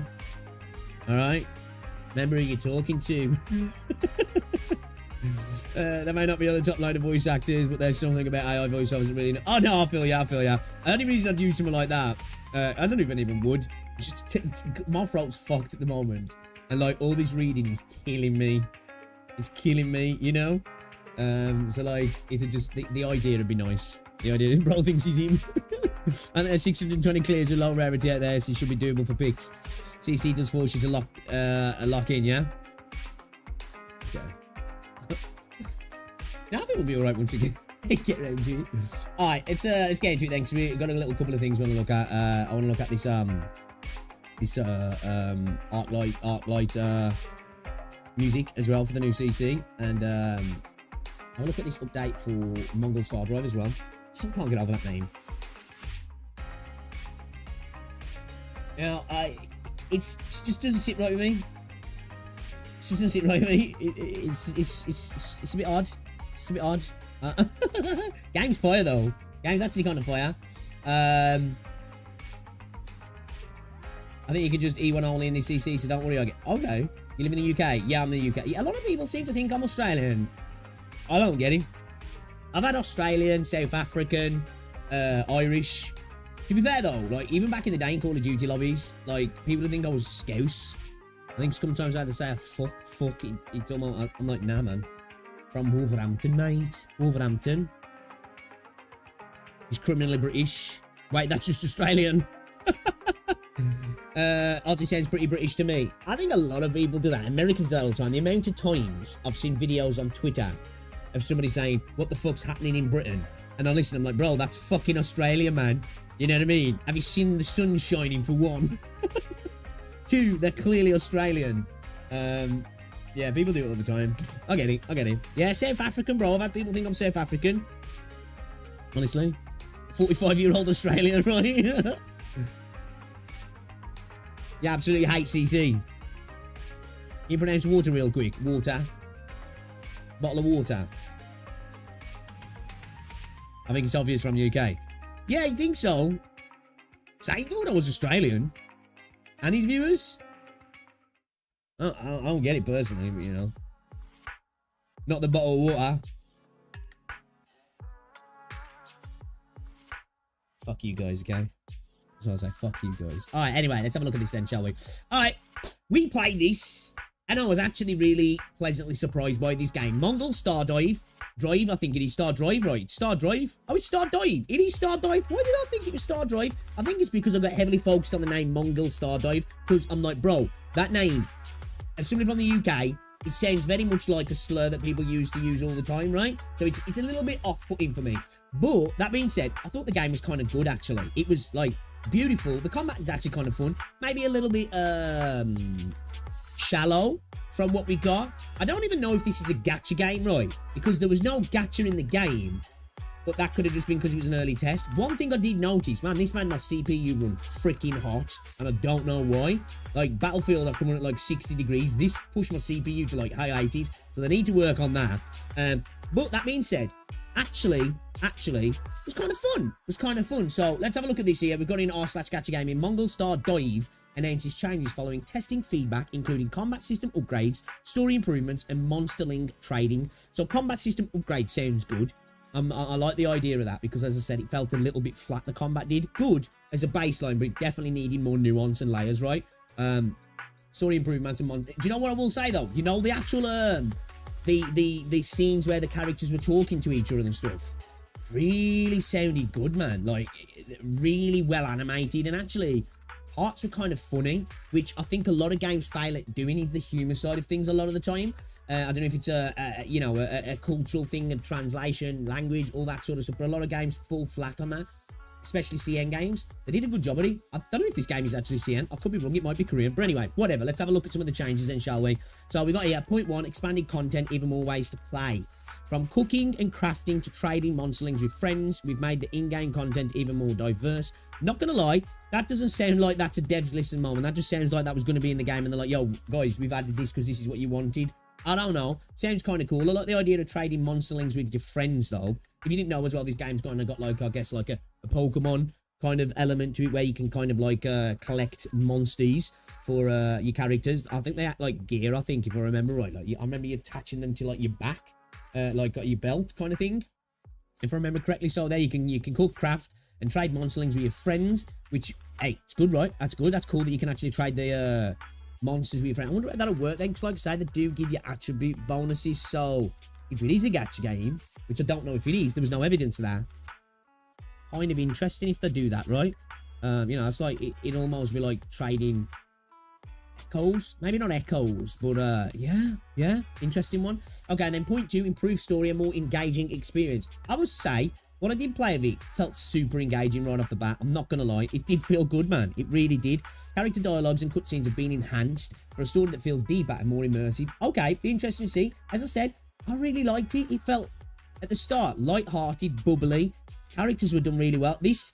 Speaker 1: Alright? Remember who you're talking to. They may not be on the top line of voice actors, but there's something about AI voiceovers that really know. Oh no, I feel ya. The only reason I'd use someone like that, I don't even would. It's just my throat's fucked at the moment, and like all this reading is killing me. It's killing me, you know. So like, it'd just the idea would be nice. The idea, bro thinks he's in. And there's 620 clears with low rarity out there, so it should be doable for picks. CC does force you to lock in, yeah? Okay. Now I think we'll be alright once we get around to it. Alright, let's get into it then, because we've got a little couple of things we want to look at. I want to look at this Arknight music as well for the new CC, and I'll look at this update for Mongol Star Drive as well. Still can't get over that name. You know, it just doesn't sit right with me. It just doesn't sit right with me. It's a bit odd. It's a bit odd. Game's fire though. Game's actually kind of fire. I think you could just E1 only in the CC, so don't worry. Okay. You live in the UK? Yeah, I'm in the UK. A lot of people seem to think I'm Australian. I don't get it. I've had Australian, South African, Irish. To be fair though, like even back in the day in Call of Duty lobbies, like people would think I was Scouse. I think sometimes I had to say fuck. It's almost, I'm like, nah man. From Wolverhampton, mate. Wolverhampton. He's criminally British. Wait, that's just Australian. Aussie sounds pretty British to me. I think a lot of people do that. Americans do that all the time. The amount of times I've seen videos on Twitter of somebody saying, what the fuck's happening in Britain? And I listen, I'm like, bro, that's fucking Australia, man. You know what I mean? Have you seen the sun shining, for one? 2, they're clearly Australian. Yeah, people do it all the time. I get it. Yeah, South African, bro. I've had people think I'm South African. Honestly. 45-year-old Australian, right? Yeah, absolutely hate CC. You pronounce water real quick. Water. Bottle of water. I think it's obvious from the UK. Yeah, you think so? So he thought I was Australian. And his viewers? I don't get it personally, but you know. Not the bottle of water. Fuck you guys, okay? So I was like, fuck you guys. Alright, anyway, let's have a look at this then, shall we? Alright, we played this, and I was actually really pleasantly surprised by this game. Mongol Star Drive, I think it is Star Drive, right? Star Drive? Oh, it's Star Dive. It is Star Dive. Why did I think it was Star Drive? I think it's because I got heavily focused on the name Mongol Star Dive, because I'm like, bro, that name, as somebody from the UK, it sounds very much like a slur that people used to use all the time, right? So it's a little bit off-putting for me. But, that being said, I thought the game was kind of good, actually. It was, like, beautiful. The combat is actually kind of fun. Maybe a little bit shallow from what we got. I don't even know if this is a gacha game, right? Because there was no gacha in the game. But that could have just been because it was an early test. One thing I did notice, man, this made my CPU run freaking hot. And I don't know why. Like, Battlefield, I can run at like 60 degrees. This pushed my CPU to like high 80s. So they need to work on that. But that being said, actually, it was kind of fun. It was kind of fun. So let's have a look at this here. We've got in r/gacha gaming. Mongol Star Dive announces changes following testing feedback, including combat system upgrades, story improvements, and monsterling trading. So combat system upgrade sounds good. I like the idea of that because, as I said, it felt a little bit flat. The combat did good as a baseline, but it definitely needed more nuance and layers, right? Story improvements and do you know what I will say though? You know, the actual the scenes where the characters were talking to each other and stuff really sounded good, man. Like, really well animated, and actually parts were kind of funny, which I think a lot of games fail at doing, is the humor side of things a lot of the time. I don't know if it's a cultural thing, a translation, language, all that sort of stuff, but a lot of games fall flat on that, especially CN games. They did a good job of it. I don't know if this game is actually CN. I could be wrong. It might be Korean. But anyway, whatever. Let's have a look at some of the changes then, shall we? So we got here, point 1, expanded content, even more ways to play. From cooking and crafting to trading monsterlings with friends, we've made the in-game content even more diverse. Not going to lie, that doesn't sound like that's a devs listen moment. That just sounds like that was going to be in the game and they're like, yo, guys, we've added this because this is what you wanted. I don't know. Sounds kind of cool. I like the idea of trading monsterlings with your friends, though. If you didn't know as well, this game's kind of got, like, I guess, like a Pokemon kind of element to it where you can kind of, like, collect monsters for your characters. I think they act like gear, I think, if I remember right. Like, I remember you attaching them to, like, your back, like, your belt kind of thing, if I remember correctly. So there you can cook, craft, and trade monsterlings with your friends, which, hey, it's good, right? That's good. That's cool that you can actually trade the monsters with your friends. I wonder if that'll work then, because like I say, they do give you attribute bonuses. So if it is a gacha game, which I don't know if it is, there was no evidence of that, kind of interesting if they do that, right? You know, it's like it'd almost be like trading echoes, maybe not echoes, but yeah, interesting one. Okay, and then point 2, improve story, a more engaging experience. I would say what I did play of it felt super engaging right off the bat. I'm not going to lie. It did feel good, man. It really did. Character dialogues and cutscenes have been enhanced for a story that feels deeper and more immersive. Okay, be interesting to see. As I said, I really liked it. It felt, at the start, light-hearted, bubbly. Characters were done really well. This,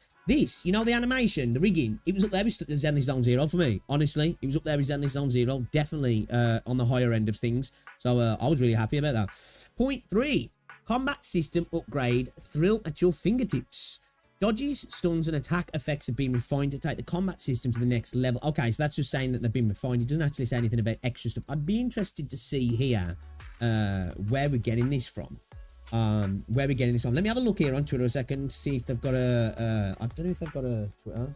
Speaker 1: you know, the animation, the rigging, it was up there with Zenless Zone Zero for me. Honestly, it was up there with Zenless Zone Zero. Definitely on the higher end of things. So I was really happy about that. Point 3. Combat system upgrade, thrill at your fingertips. Dodges, stuns, and attack effects have been refined to take the combat system to the next level. Okay, so that's just saying that they've been refined. It doesn't actually say anything about extra stuff. I'd be interested to see here where we're getting this from. Let me have a look here on Twitter a second, see if they've got a, I don't know if they've got a Twitter.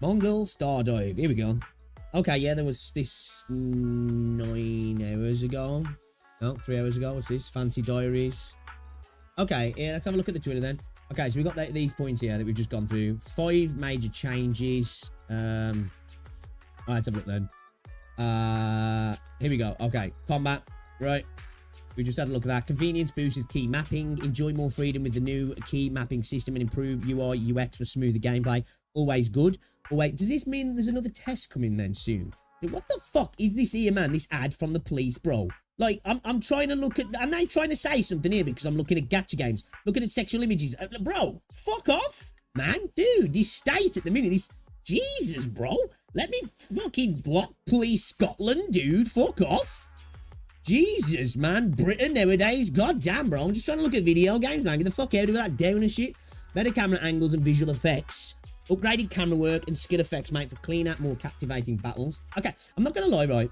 Speaker 1: Mongol Star Dive. Here we go. Okay, yeah, there was this 9 hours ago. No, 3 hours ago. What's this? Fancy Diaries. Okay, yeah, let's have a look at the Twitter then. Okay, so we've got these points here that we've just gone through. 5 major changes. Alright, let's have a look then. Here we go. Okay, combat. Right. We just had a look at that. Convenience boosted key mapping. Enjoy more freedom with the new key mapping system and improve UI, UX for smoother gameplay. Always good. Oh, wait, does this mean there's another test coming then soon? What the fuck is this here, man? This ad from the police, bro. Like, I'm trying to look at... Am I trying to say something here because I'm looking at gacha games? Looking at sexual images. Bro, fuck off, man. Dude, this state at the minute is... Jesus, bro. Let me fucking block Police Scotland, dude. Fuck off. Jesus, man. Britain nowadays. God damn, bro. I'm just trying to look at video games, man. Get the fuck out of that down and shit. Better camera angles and visual effects. Upgraded camera work and skill effects make for cleaner, more captivating battles. Okay, I'm not going to lie, right?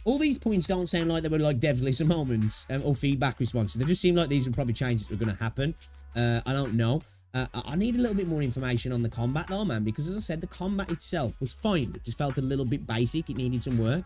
Speaker 1: All these points don't sound like they were like devs listen moments or feedback responses. They just seem like these are probably changes that are going to happen. I don't know. I need a little bit more information on the combat though, man, because as I said, the combat itself was fine. It just felt a little bit basic. It needed some work.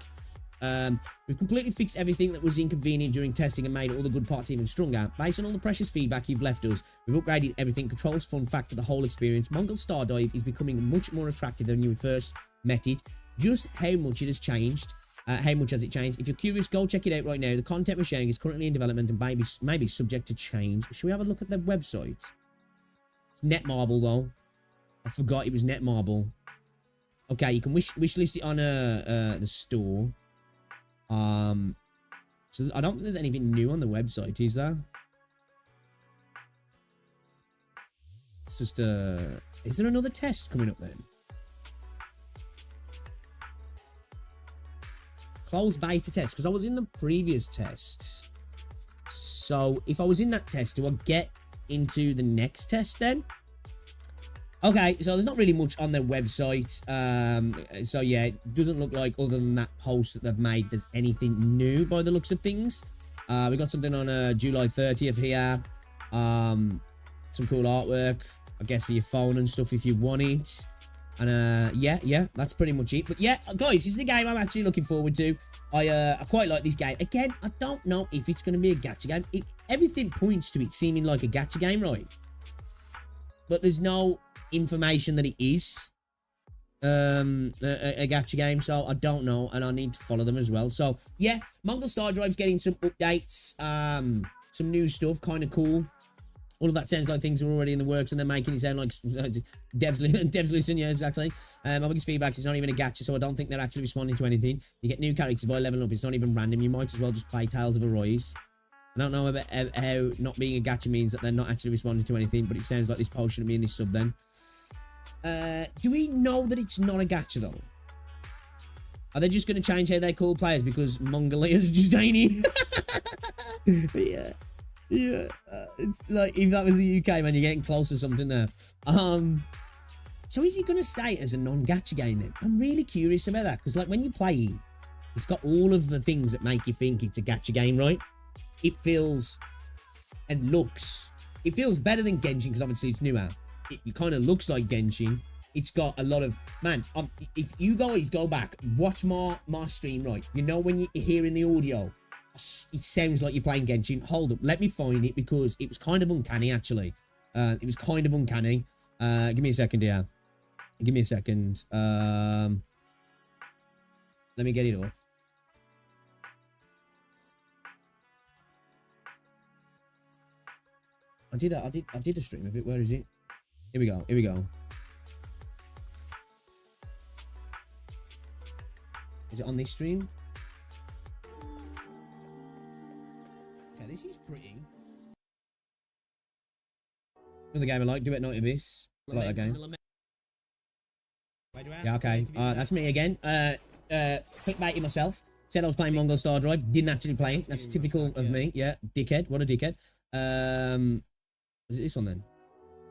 Speaker 1: We've completely fixed everything that was inconvenient during testing and made all the good parts even stronger. Based on all the precious feedback you've left us, we've upgraded everything. Controls, fun factor, the whole experience. Mongol Star Dive is becoming much more attractive than when you first met it. Just how much it has changed How much has it changed? If you're curious, go check it out right now. The content we're sharing is currently in development and maybe subject to change. Should we have a look at their website? It's Netmarble though. I forgot it was Netmarble. Okay, you can wish list it on the store. So I don't think there's anything new on the website, is there? It's just is there another test coming up then? Closed beta test, because I was in the previous test. So if I was in that test, do I get into the next test then? Okay, so there's not really much on their website. So yeah, it doesn't look like, other than that post that they've made, there's anything new by the looks of things. We got something on July 30th here. Some cool artwork, I guess, for your phone and stuff if you want it. And yeah, that's pretty much it. But yeah, guys, this is the game I'm actually looking forward to. I quite like this game. Again, I don't know if it's going to be a gacha game. Everything points to it seeming like a gacha game, right? But there's no information that it is a gacha game, so I don't know, and I need to follow them as well. So yeah, Mongol Star Drive's getting some updates, some new stuff, kind of cool. All of that sounds like things are already in the works, and they're making it sound like devs listen. Yeah, exactly. My biggest feedback is it's not even a gacha, so I don't think they're actually responding to anything. You get new characters by leveling up. It's not even random. You might as well just play Tales of Arise. I don't know about how not being a gacha means that they're not actually responding to anything, but it sounds like this post shouldn't be in this sub then. Do we know that it's not a gacha though? Are they just going to change how they call players because Mongolia's just ain't it? Yeah. It's like, if that was the UK, man, you're getting close to something there. So is it going to stay as a non-gacha game then? I'm really curious about that, because like when you play it, it's got all of the things that make you think it's a gacha game, right? It feels and looks, it feels better than Genshin, because obviously it's newer. It kind of looks like Genshin. It's got a lot of, man, if you guys go back, watch my stream, right? You know when you're hearing the audio, it sounds like you're playing Genshin. Hold up, let me find it, because it was kind of uncanny, actually. It was kind of uncanny. Give me a second here. Give me a second. Let me get it up. I did a stream of it. Where is it? Here we go. Here we go. Is it on this stream? Okay, this is pretty. Another game I like. Do It Night Abyss. I like that game. Yeah, okay. That's me again. Clickbaiting myself. Said I was playing Mongol Star Drive. Didn't actually play it. That's typical of me. Yeah, dickhead. What a dickhead. Is it this one then?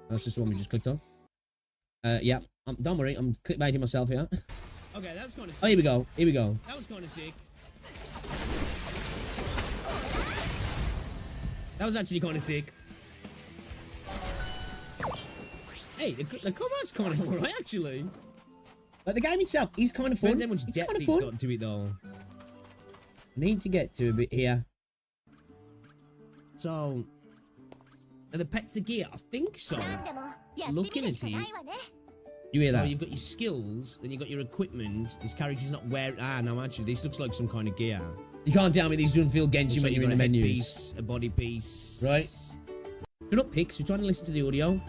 Speaker 1: That's just the one we just clicked on. Yeah. Don't worry. I'm clickbaiting myself here. Okay, that's kind of sick. Oh, here we go. Here we go. That was kind of sick. That was actually kind of sick. Hey, the combat's kind of alright, actually. Like, the game itself is kind of fun. Depends how much depth it's got to it, though. Need to get to a bit here. So, are the pets the gear? I think so. Looking at it. You hear that? So you've got your skills, then you've got your equipment. This character's not wearing... Ah, no, actually, this looks like some kind of gear. You can't tell me these don't feel Genshin when you're in the menus. Piece, a body piece. Right. We're not pics, we're trying to listen to the audio.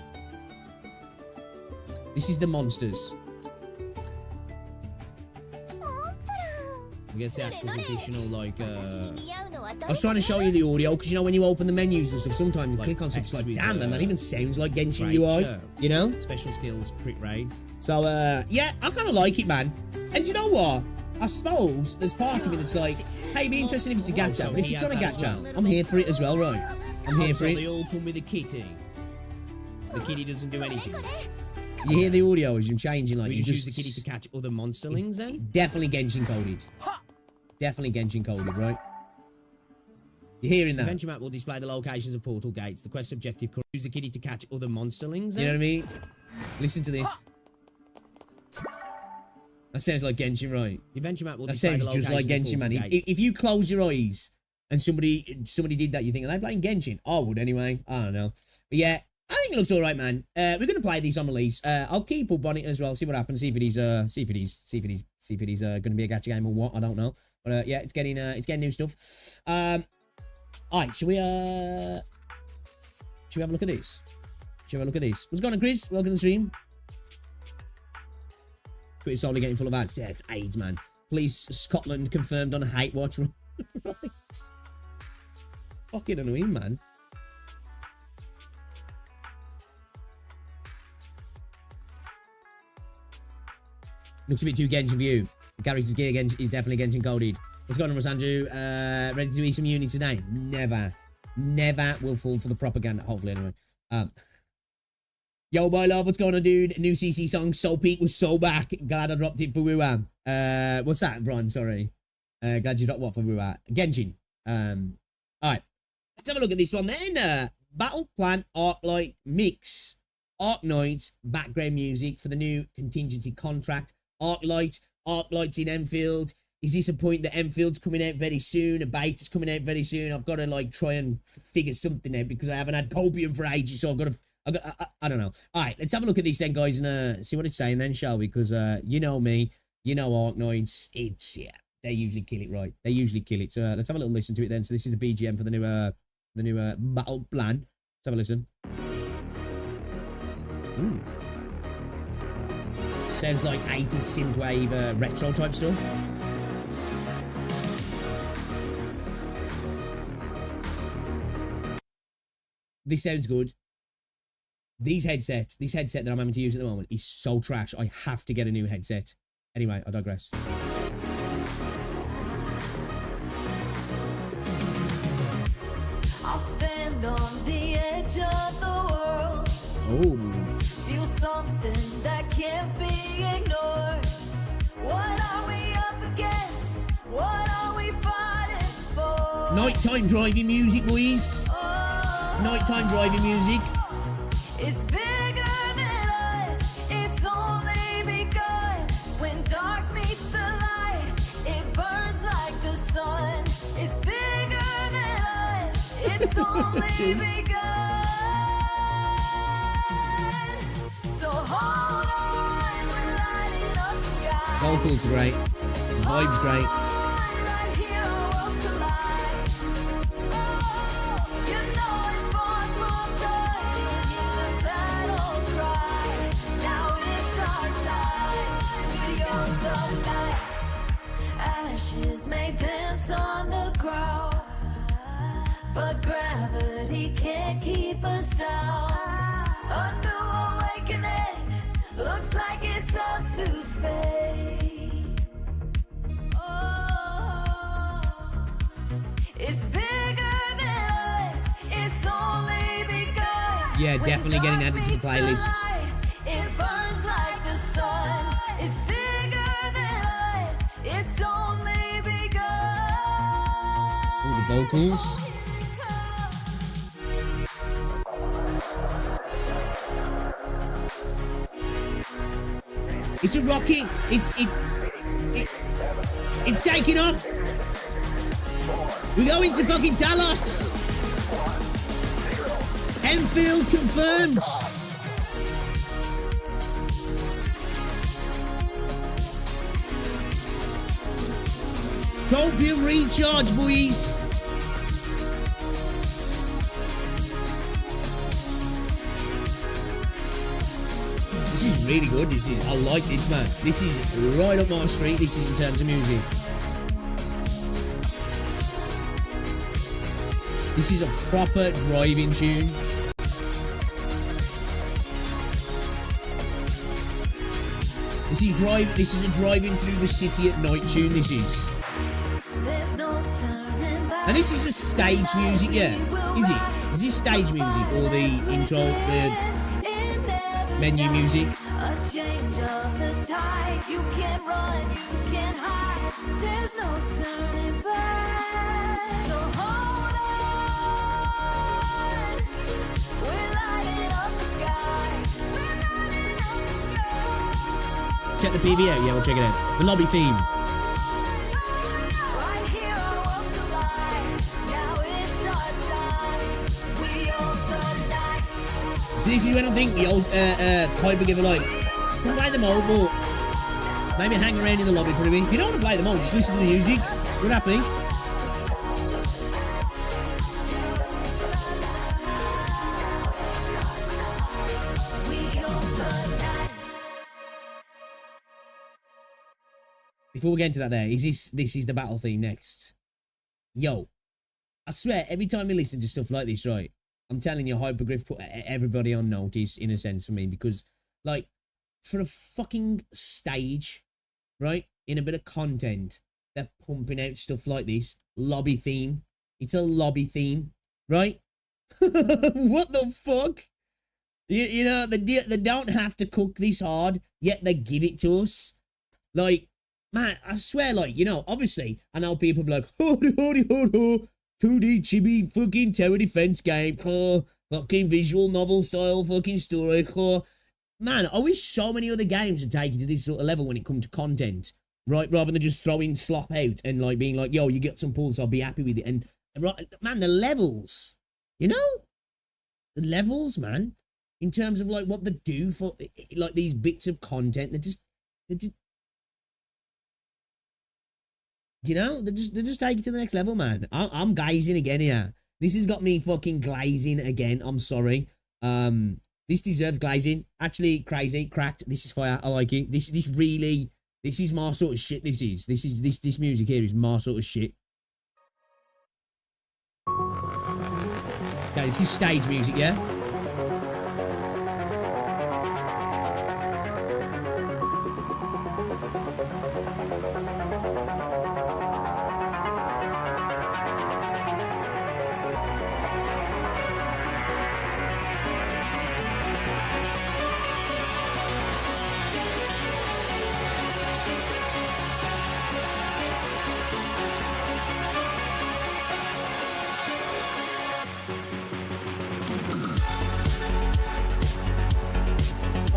Speaker 1: This is the monsters. I guess the actors additional, like, I was trying to show you the audio, because, you know, when you open the menus and stuff, sometimes you like click on stuff, it's like, damn, man, that even sounds like Genshin UI, you know? Special skills, crit rate. So, yeah, I kind of like it, man. And you know what? I suppose there's part of me that's like, hey, it'd be interesting if it's a gacha. But if it's not a gacha, I'm here for it as well, right? I'm here for it. They all come with a kitty. The kitty doesn't do anything. You hear the audio as you're changing, like, you just use the kitty to catch other monsterlings then? Definitely Genshin coded. Definitely Genshin coded, right? You're hearing that? The adventure map will display the locations of portal gates. The quest objective could use the kitty to catch other monsterlings. You know what I mean? Listen to this. That sounds like Genshin, right? The adventure map will display the locations just like Genshin, man. If you close your eyes and somebody did that, you think, are they playing Genshin? I would anyway. I don't know. But yeah, I think it looks all right, man. We're gonna play these on release. I'll keep up on it as well. See what happens. See if it is gonna be a gacha game or what. I don't know. But yeah, it's getting new stuff. All right, should we have a look at this? What's going on, Chris? Welcome to the stream. Chris only getting full of ads. Yeah, it's AIDS, man. Police Scotland confirmed on a hate watch. Right. Fucking annoying, man. Looks a bit too Genshin view. The character's gear is definitely Genshin coded. What's going on, Rosanju? Ready to eat some uni today? Never will fall for the propaganda. Hopefully, anyway. Yo, my love, what's going on, dude? New CC song, So Peak was so back. Glad I dropped it for Wuan. What's that, Bron? Sorry. Glad you dropped what for Wuan? Genshin. Alright. Let's have a look at this one then. Battle Plan Arknight Mix. Arknights background music for the new contingency contract. Arknights in Enfield. Is this a point that Enfield's coming out very soon? A beta's coming out very soon. I've got to like try and figure something out because I haven't had copium for ages, so I've got to. I don't know. All right, let's have a look at this then, guys, and see what it's saying then, shall we? Because you know me, you know Arknights. It's they usually kill it, right? They usually kill it. So let's have a little listen to it then. So this is the BGM for the new battle plan. Let's have a listen. Sounds like 80s synthwave retro type stuff. This sounds good. This headset that I'm having to use at the moment is so trash. I have to get a new headset. Anyway, I digress.
Speaker 2: I'll stand on the edge of the world.
Speaker 1: Oh.
Speaker 2: Feel something that can't be ignored. What are we up against? What are we fighting for?
Speaker 1: Nighttime driving music, boys. It's nighttime driving music.
Speaker 2: It's bigger than us. It's only begun. When dark meets the light, it burns like the sun. It's bigger than us. It's only begun. So hold on, we're lighting up the sky.
Speaker 1: Vocals great. Vibes great.
Speaker 2: Right here, our worlds collide. Oh, you know it's far from done. Hear the battle cry. Now it's our time. We own the night. Ashes may dance on the ground, but gravity can't keep us down. A new awakening looks like it's up to fade. Oh, it's bigger than us. It's only begun.
Speaker 1: Yeah, definitely getting added to the playlist.
Speaker 2: It burns like the sun. It's bigger than us. It's only begun.
Speaker 1: All the vocals. It's a rocket. It's taking off. We're going to fucking Talos. Enfield confirmed. Copium recharge, boys. This is really good. I like this, man. This is right up my street. This is in terms of music. This is a proper driving tune. This is a driving through the city at night tune. This is. And this is just stage music, yeah. Is it? Is this stage music or the intro, the menu music?
Speaker 2: A change of the tides. You can't run, you can't hide. There's no turning back. So hold on. We're lighting up the sky. We're lighting up the sky.
Speaker 1: Check the PV out, yeah, we'll check it out. The lobby theme.
Speaker 2: Right here, our worlds collide. Now it's our time. We own the night.
Speaker 1: It's this is when I think the old Hypergryph are like, come play the mobile. Maybe hang around in the lobby for a bit. If you don't want to play them all, just listen to the music. We're happy. Before we get into that there, this is the battle theme next. Yo, I swear, every time you listen to stuff like this, right, I'm telling you, Hypergryph put everybody on notice, in a sense, for me, because, like, for a fucking stage, right, in a bit of content, they're pumping out stuff like this. Lobby theme. It's a lobby theme, right? What the fuck? You know, they don't have to cook this hard, yet they give it to us. Like, man, I swear, like, you know, obviously, I know people be like, ho, 2D chibi fucking tower defense game, fucking visual novel style fucking story, man, I wish so many other games would take it to this sort of level when it comes to content, right? Rather than just throwing slop out and, like, being like, yo, you get some pulls, I'll be happy with it. And, right, man, the levels, you know? The levels, man, in terms of, like, what they do for, like, these bits of content, they're just you know, they just take it to the next level, man. I'm glazing again here. This has got me fucking glazing again. I'm sorry. This deserves glazing. Actually, crazy, cracked. This is fire. I like it. This is my sort of shit. This music here is my sort of shit. Okay, this is stage music, yeah?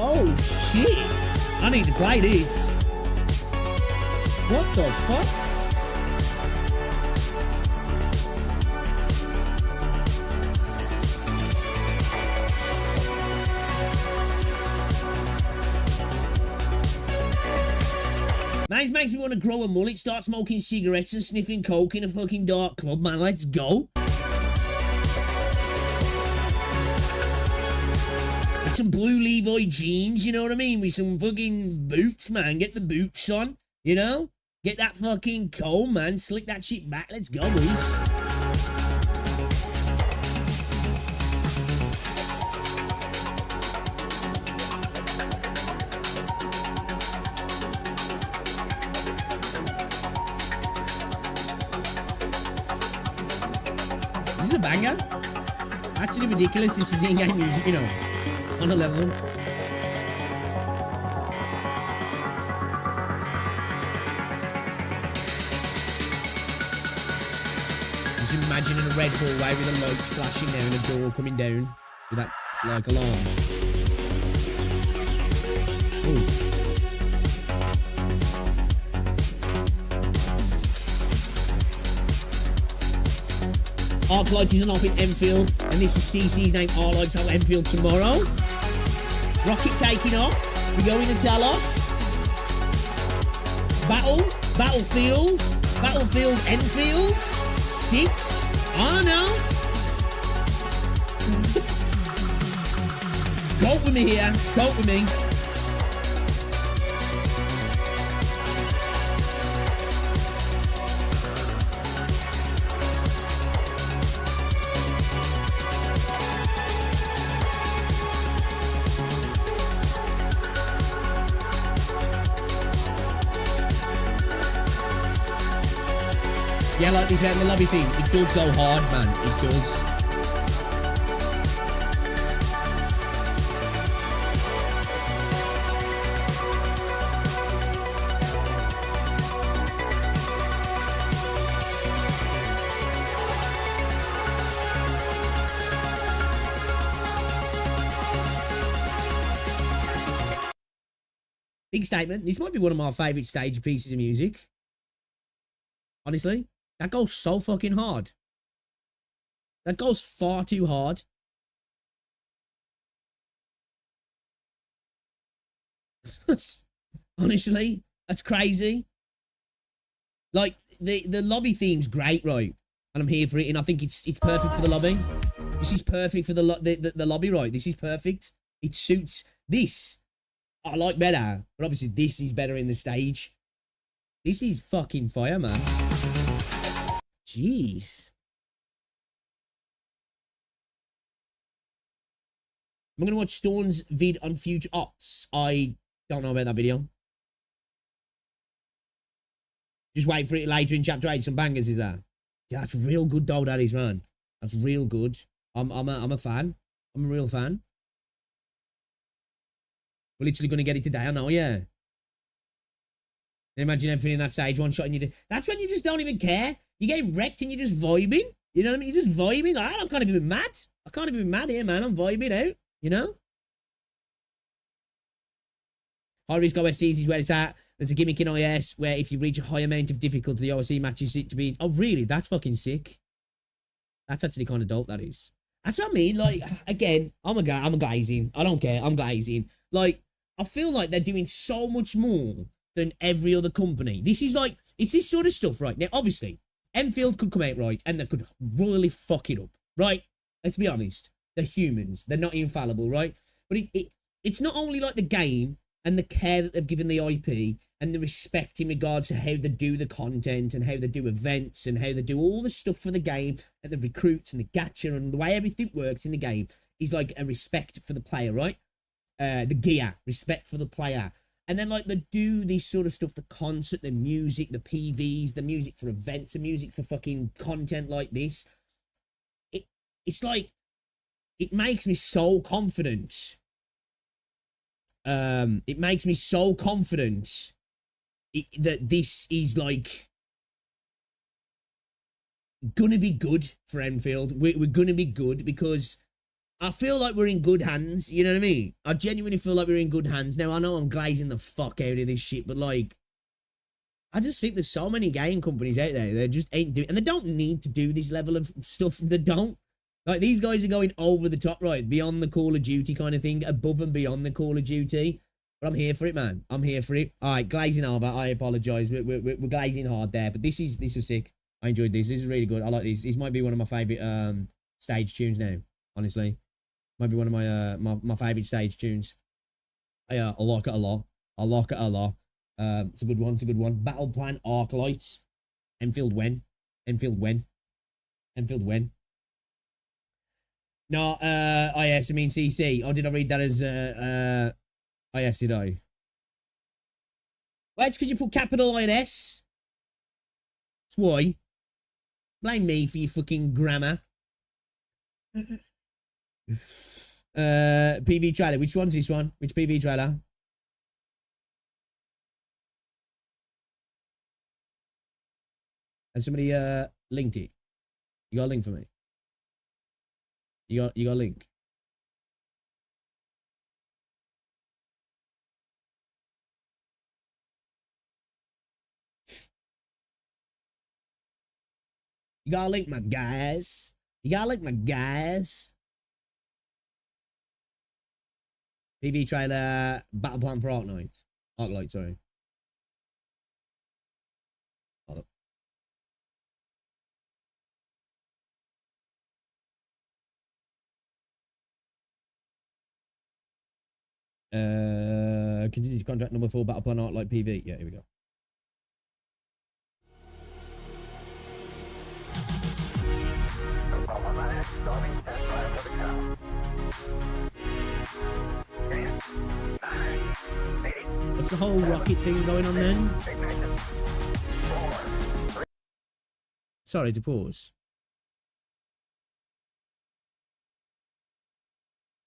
Speaker 1: Oh shit! I need to play this. What the fuck? Man, it makes me want to grow a mullet, start smoking cigarettes and sniffing coke in a fucking dark club, man. Let's go. Some blue Levi jeans, you know what I mean? With some fucking boots, man. Get the boots on, you know? Get that fucking comb, man. Slick that shit back. Let's go, boys. This is a banger. Actually ridiculous. This is in-game music, you know. On a level. Just imagining a red hallway with the lights flashing there and a door coming down with that, like, alarm. Ooh. Arknights is an op in Enfield, and this is CC's name. Arknights at Enfield tomorrow. Rocket taking off. We're going to Talos. Battlefield Enfield. 6. I don't know. Cope with me here. Cope with me. Yeah, like this about the lobby thing. It does go hard, man. It does. Big statement. This might be one of my favourite stage pieces of music. Honestly. That goes so fucking hard. That goes far too hard. Honestly, that's crazy. Like, the lobby theme's great, right? And I'm here for it, and I think it's perfect for the lobby. This is perfect for the lobby, right? This is perfect. It suits this. I like better, but obviously this is better in the stage. This is fucking fire, man. Jeez. I'm gonna watch Storn's vid on Future Ops. I don't know about that video. Just wait for it later in chapter 8. Some bangers is that. Yeah, that's real good though, that is, man. That's real good. I'm a fan. I'm a real fan. We're literally gonna get it today, I know, yeah. Imagine everything in that stage, one shot and you that's when you just don't even care. You get wrecked and you're just vibing. You know what I mean? You're just vibing. I can't even be mad. I can't even be mad here, man. I'm vibing out, you know? High risk OSCs is where it's at. There's a gimmick in IS where if you reach a high amount of difficulty, the OSC matches it to be... Oh, really? That's fucking sick. That's actually kind of dope, that is. That's what I mean. Like, again, I'm glazing. I don't care. I'm glazing. Like, I feel like they're doing so much more than every other company. This is like... It's this sort of stuff, right? Now, obviously, Enfield could come out right and they could royally fuck it up, right? Let's be honest. They're humans. They're not infallible, right? But it's not only like the game and the care that they've given the IP and the respect in regards to how they do the content and how they do events and how they do all the stuff for the game and the recruits and the gacha and the way everything works in the game is like a respect for the player, right? The gear, respect for the player. And then like they do this sort of stuff, the concert, the music, the PVs, the music for events, the music for fucking content like this. It's like, it makes me so confident. It makes me so confident that this is like gonna be good for Enfield. We're gonna be good because I feel like we're in good hands. You know what I mean? I genuinely feel like we're in good hands. Now, I know I'm glazing the fuck out of this shit, but like, I just think there's so many game companies out there that just ain't doing, and they don't need to do this level of stuff. They don't. Like, these guys are going over the top, right? Beyond the Call of Duty kind of thing. Above and beyond the Call of Duty. But I'm here for it, man. I'm here for it. All right, glazing over. I apologise. We're glazing hard there. But this was sick. I enjoyed this. This is really good. I like this. This might be one of my favourite stage tunes now, honestly. Might be one of my my favourite stage tunes. I like it a lot. I like it a lot. It's a good one. It's a good one. Battle Plan Arknights. Enfield when? Enfield when? Enfield when? No, IS, I mean CC. Or did I read that as, IS, did I? Well, it's because you put capital INS. That's why. Blame me for your fucking grammar. PV trailer. Which one's this one? Which PV trailer? Has somebody, linked it? You got a link for me? You got a link? You got a link, my guys? You got a link, my guys? PV trailer, Battle Plan for Arknights. Arknights, sorry. Hold up. Continue to contract number 4, Battle Plan Arknight PV. Yeah, here we go. What's the whole rocket thing going on then? Sorry to pause.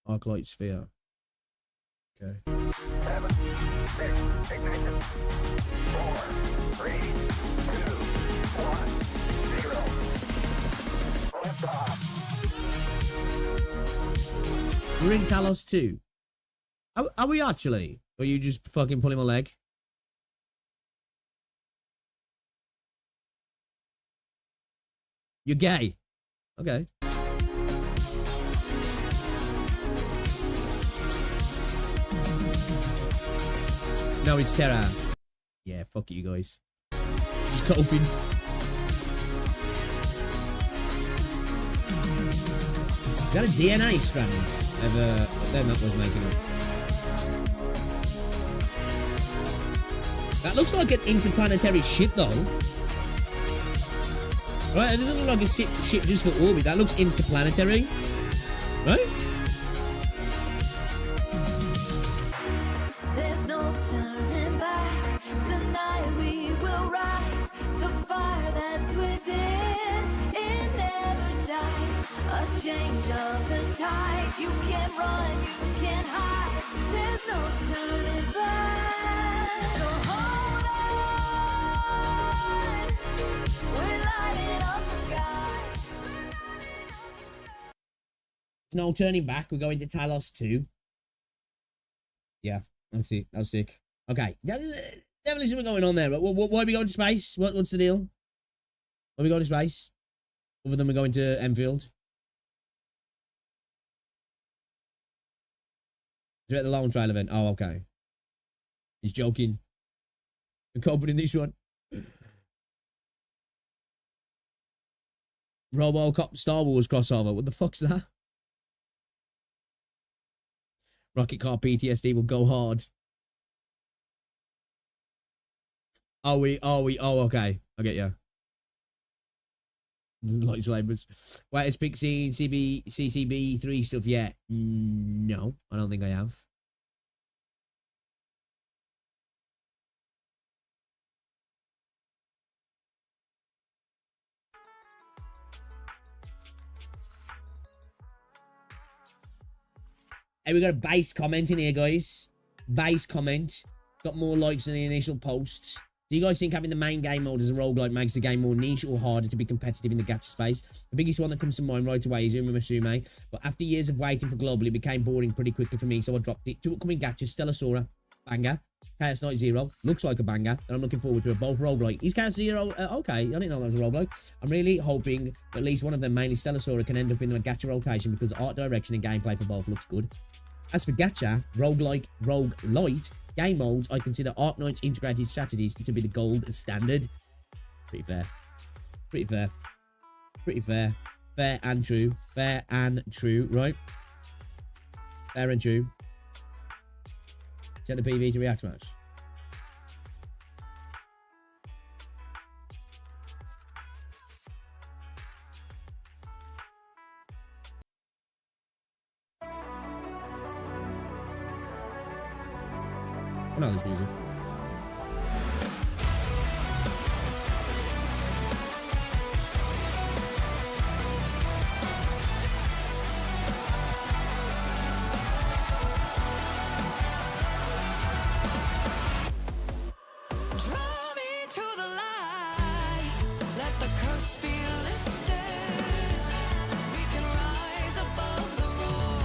Speaker 1: Arclight sphere. Okay.
Speaker 3: 7, 6, ignition. 4, 3, 2, 1, 0. Liftoff.
Speaker 1: We're in Talos 2. Are we actually? Or are you just fucking pulling my leg? You're gay. Okay. No, it's Terra. Yeah, fuck you guys. Just coping. Is that a DNA strand? Then that was making it. That looks like an interplanetary ship, though. Right, it doesn't look like a ship just for orbit. That looks interplanetary. Right?
Speaker 2: There's no turning back. Tonight we will rise. The fire that's within, it never dies. A change of the tides. You can't run, you can't hide. There's no turning back. So hold on. We're lighting up the sky.
Speaker 1: There's no turning back. We're going to Talos 2. Yeah, that's it. That's sick. Okay. Definitely something going on there. But why are we going to space? What's the deal? Why are we going to space? Other than we're going to Enfield. Is it the Long Trail event? Oh, okay. He's joking. I'm coping this one. RoboCop Star Wars crossover. What the fuck's that? Rocket Car PTSD will go hard. Oh, okay. I get you. Lightsabers. Wait, has Pick seen CCB 3 stuff yet? No, I don't think I have. Hey, we got a base comment in here, guys. Base comment. Got more likes than the initial post. Do you guys think having the main game mode as a roguelike makes the game more niche or harder to be competitive in the gacha space? The biggest one that comes to mind right away is Uma Musume, but after years of waiting for global, it became boring pretty quickly for me, so I dropped it. Two upcoming gachas, Stellasora, banger. Chaos Knight Zero, looks like a banger, and I'm looking forward to it. Both roguelike. Is Chaos Zero, okay, I didn't know that was a roguelike. I'm really hoping at least one of them, mainly Stellasora, can end up in a gacha rotation because the art direction and gameplay for both looks good. As for gacha, roguelike, roguelite, game modes, I consider Arknights integrated strategies to be the gold standard. Pretty fair. Pretty fair. Pretty fair. Fair and true. Fair and true, right? Fair and true. Set the PV to react match. I know this music.
Speaker 2: Draw me to the light. Let the curse be lifted. We can rise above the roar.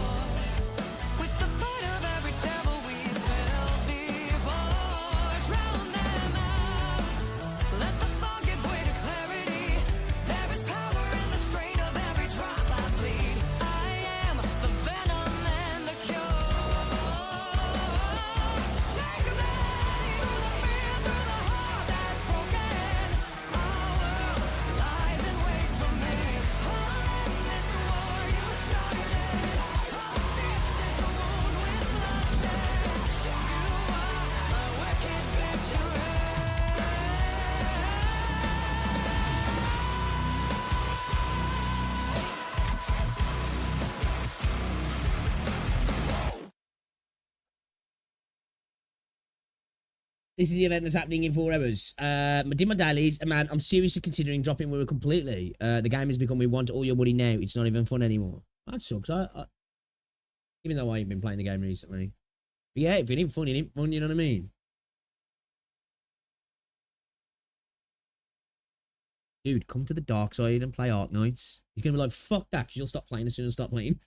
Speaker 2: With the bite of every devil we felt before. Drown them out. Let the fog give way to clarity. There is power in the strain of every drop I bleed. I am the venom and the cure. Take me through the fear, through the heart that's broken. Our world lies in wait for me. I'll end this war, you started it. I'll stitch this wound with bloodshed. You are my wicked victory.
Speaker 1: This is the event that's happening in 4 hours. I did my dailies, and man, I'm seriously considering dropping Woo completely. The game has become we want all your money now. It's not even fun anymore. That sucks. Even though I ain't been playing the game recently. But yeah, if it ain't fun, it ain't fun, you know what I mean? Dude, come to the dark side and play Arknights. He's gonna be like, fuck that, because you'll stop playing as soon as I stop playing.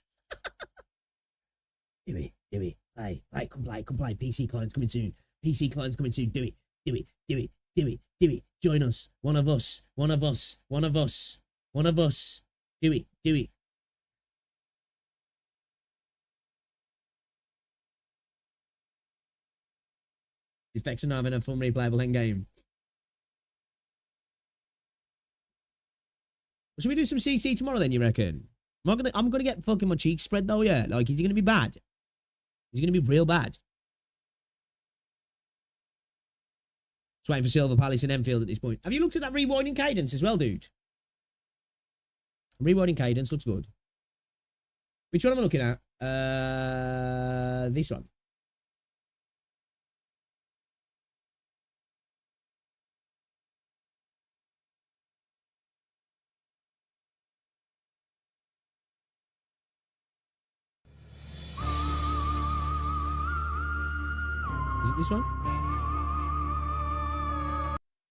Speaker 1: Do it, play, come play. PC client's coming soon. PC client's coming soon. Do it. Join us. One of us. Do it. The effects are not having a fun replayable end game. Should we do some CC tomorrow then, you reckon? I'm gonna get fucking my cheeks spread though, yeah. Like, is he gonna be bad? Is he gonna be real bad? Just waiting for Silver Palace and Enfield at this point. Have you looked at that rewinding cadence as well, dude? Rewinding cadence looks good. Which one am I looking at? This one. Is it this one?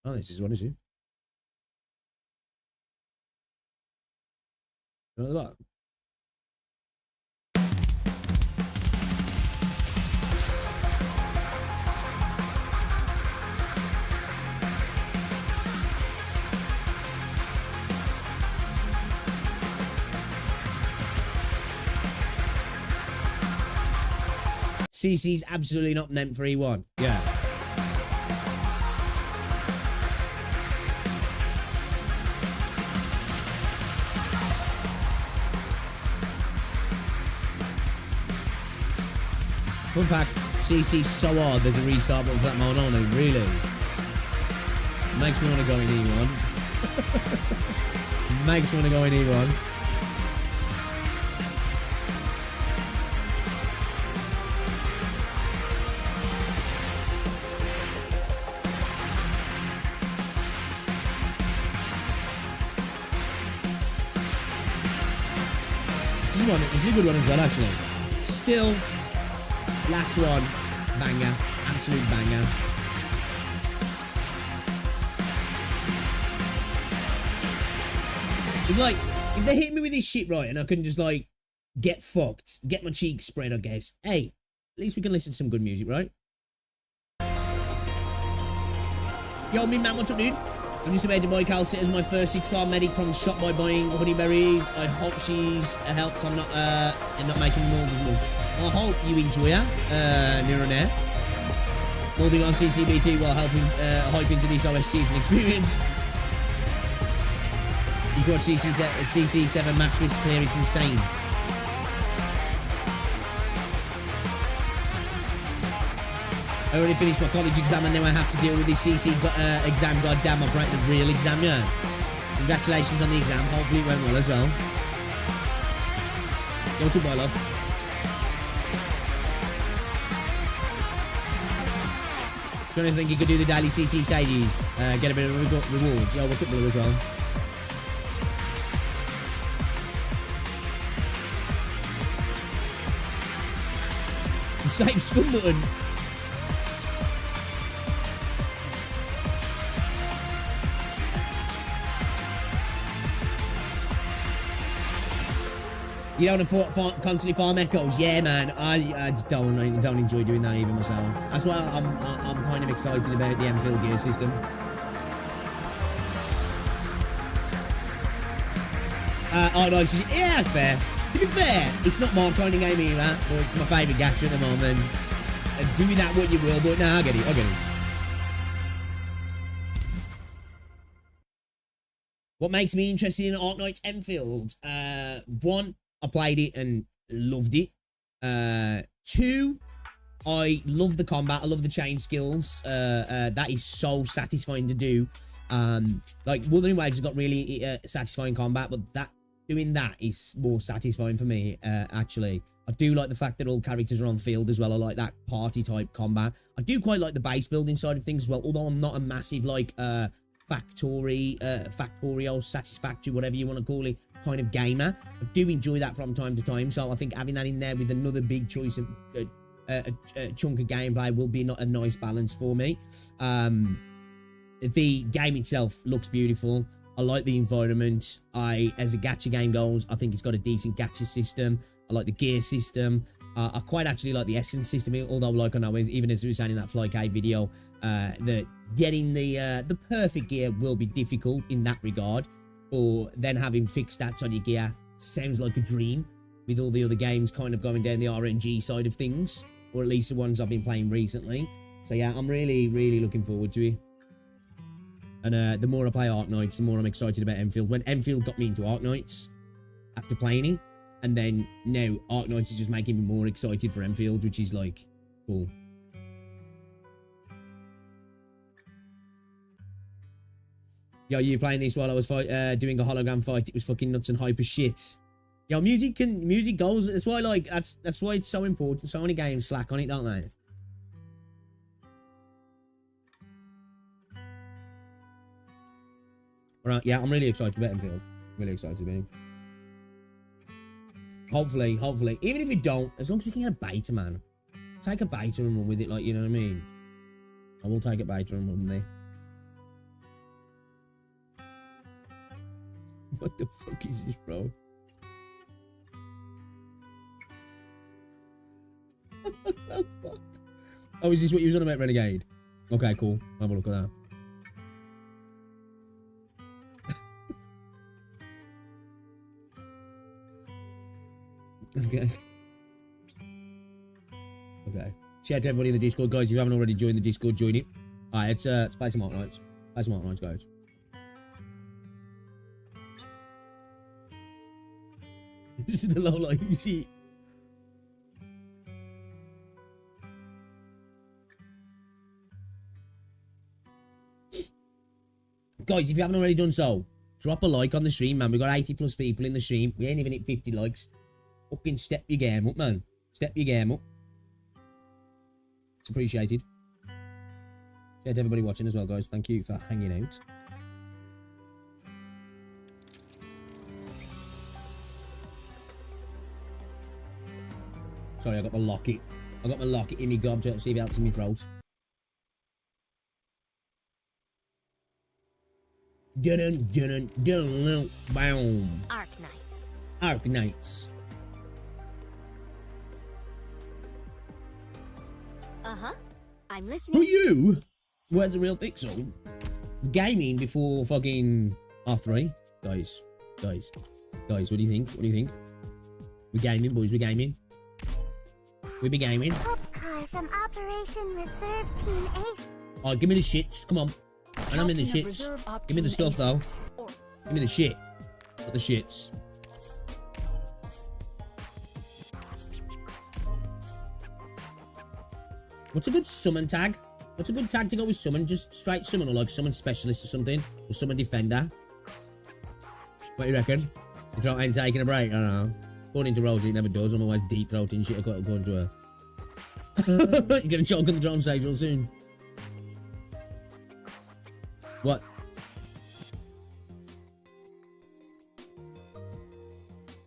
Speaker 1: Oh, this is one, is it? At the bottom. CC's absolutely not meant for E1. Yeah. Fun fact, CC's so hard there's a restart button for that mode only, really. Makes me want to go in E1. Makes me want to go in E1. This is a good one as well, actually. Still, last one, banger, absolute banger. It's like, if they hit me with this shit right and I can just like get fucked, get my cheeks spread, I guess. Hey, at least we can listen to some good music, right? Yo, me man, what's up, dude? I'm just about to buy Calcit as my first 6-star medic from the shop by buying honeyberries. I hope she's helps. I'm not making mold as much. I hope you enjoy her, near and there. Molding on CCBT while helping hype into these OSGs and experience. You got CC7 mattress clear, it's insane. I already finished my college exam and now I have to deal with this CC exam. Goddamn, I broke the real exam, yeah. Congratulations on the exam. Hopefully it went well as well. Yo, what's up, my love? Do you think you could do the daily CC stages? Get a bit of rewards. Yo, what's up, Blue, as well? Same scum button. You don't want to constantly farm echoes? Yeah, man. I just don't enjoy doing that even myself. That's why I'm kind of excited about the Enfield gear system. Oh, no, yeah, that's fair. To be fair, it's not my kind of game either, but it's my favourite gacha at the moment. Do with that what you will, but no, I get it. What makes me interested in Arknights Enfield? One, I played it and loved it. Two, I love the combat. I love the chain skills. That is so satisfying to do. Like Wuthering Waves has got really satisfying combat, but doing that is more satisfying for me, actually. I do like the fact that all characters are on field as well. I like that party type combat. I do quite like the base building side of things as well, although I'm not a massive like factorial, satisfactory, whatever you want to call it, kind of gamer. I do enjoy that from time to time, so I think having that in there with another big choice of chunk of gameplay will be not a nice balance for me. The game itself looks beautiful. I like the environment. As a gacha game goes, I think it's got a decent gacha system. I like the gear system. I quite actually like the essence system, although like I know, even as we were saying in that Flyk video, that getting the perfect gear will be difficult in that regard, or then having fixed stats on your gear sounds like a dream, with all the other games kind of going down the RNG side of things, or at least the ones I've been playing recently. So yeah, I'm really, really looking forward to it. And the more I play Arknights, the more I'm excited about Enfield. When Enfield got me into Arknights after playing it, and then now Arknights is just making me more excited for Enfield, which is like cool. Yo, you playing this while I was doing a hologram fight? It was fucking nuts and hyper shit. Yo, music goes. That's why that's why it's so important. So many games slack on it, don't they? Right, yeah, I'm really excited about Enfield. Really excited about him. Hopefully, even if you don't, as long as we can get a beta, man. Take a beta and run with it, like, you know what I mean? I will take a beta and run there. What the fuck is this, bro? What the fuck? Oh, is this what you was on about, Renegade? Okay, cool. Have a look at that. Okay. Okay. Shout out to everybody in the Discord, guys. If you haven't already joined the Discord, join it. Alright, let's play some Arknights. Play some Arknights, guys. This is the low light, you see. Guys, if you haven't already done so, drop a like on the stream, man. We got 80 plus people in the stream. We ain't even hit 50 likes. Fucking step your game up, man. Step your game up. It's appreciated. Shout out to everybody watching as well, guys. Thank you for hanging out. Sorry, I got my locket. I got my locket in my gob to see if it helps in my throat. Dun dun dun boom.
Speaker 2: Arknights.
Speaker 1: Arknights.
Speaker 2: Uh-huh. I'm
Speaker 1: Who
Speaker 2: listening.
Speaker 1: you? Where's the real pixel? Gaming before fucking R3? Guys, what do you think? What do you think? We gaming, boys, we gaming. We be gaming.
Speaker 4: Popcar from Operation Reserve Team 8.
Speaker 1: Oh, give me the shits, come on. And I'm in the shits. Give me the stuff though. Give me the shit. Not the shits. What's a good summon tag? What's a good tag to go with summon? Just straight summon or like summon specialist or something? Or summon defender? What do you reckon? Your throat ain't taking a break? I don't know. Going into Rosie, it never does. I'm always deep throating shit. I've got to go into her. You're gonna choke on the drone stage real soon. What?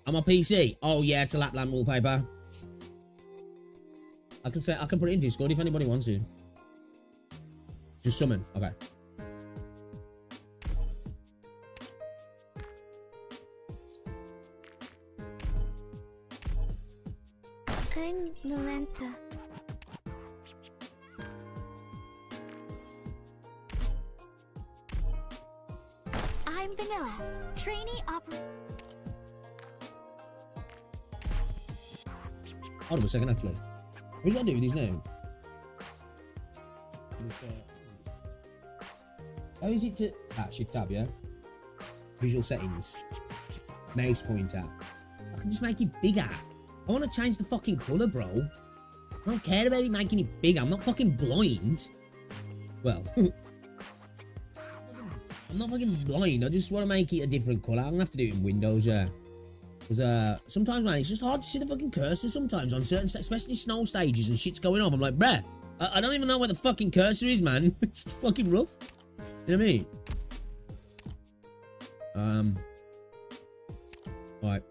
Speaker 1: On my PC? Oh yeah, it's a Lapland wallpaper. I can put it in Discord if anybody wants to. Just summon. Okay.
Speaker 4: I'm Nolenta. I'm Vanilla. Trainee operator.
Speaker 1: Hold on a second, actually. What should I do with these now? Just, how is it to... Shift tab, yeah? Visual settings. Mouse pointer. I can just make it bigger. I want to change the fucking colour, bro. I don't care about it making it bigger. I'm not fucking blind. Well... I'm not fucking blind. I just want to make it a different colour. I'm going to have to do it in Windows, yeah. Because sometimes, man, it's just hard to see the fucking cursor sometimes on certain, especially snow stages and shit's going on. I'm like, bruh, I don't even know where the fucking cursor is, man. It's fucking rough. You know what I mean? Right.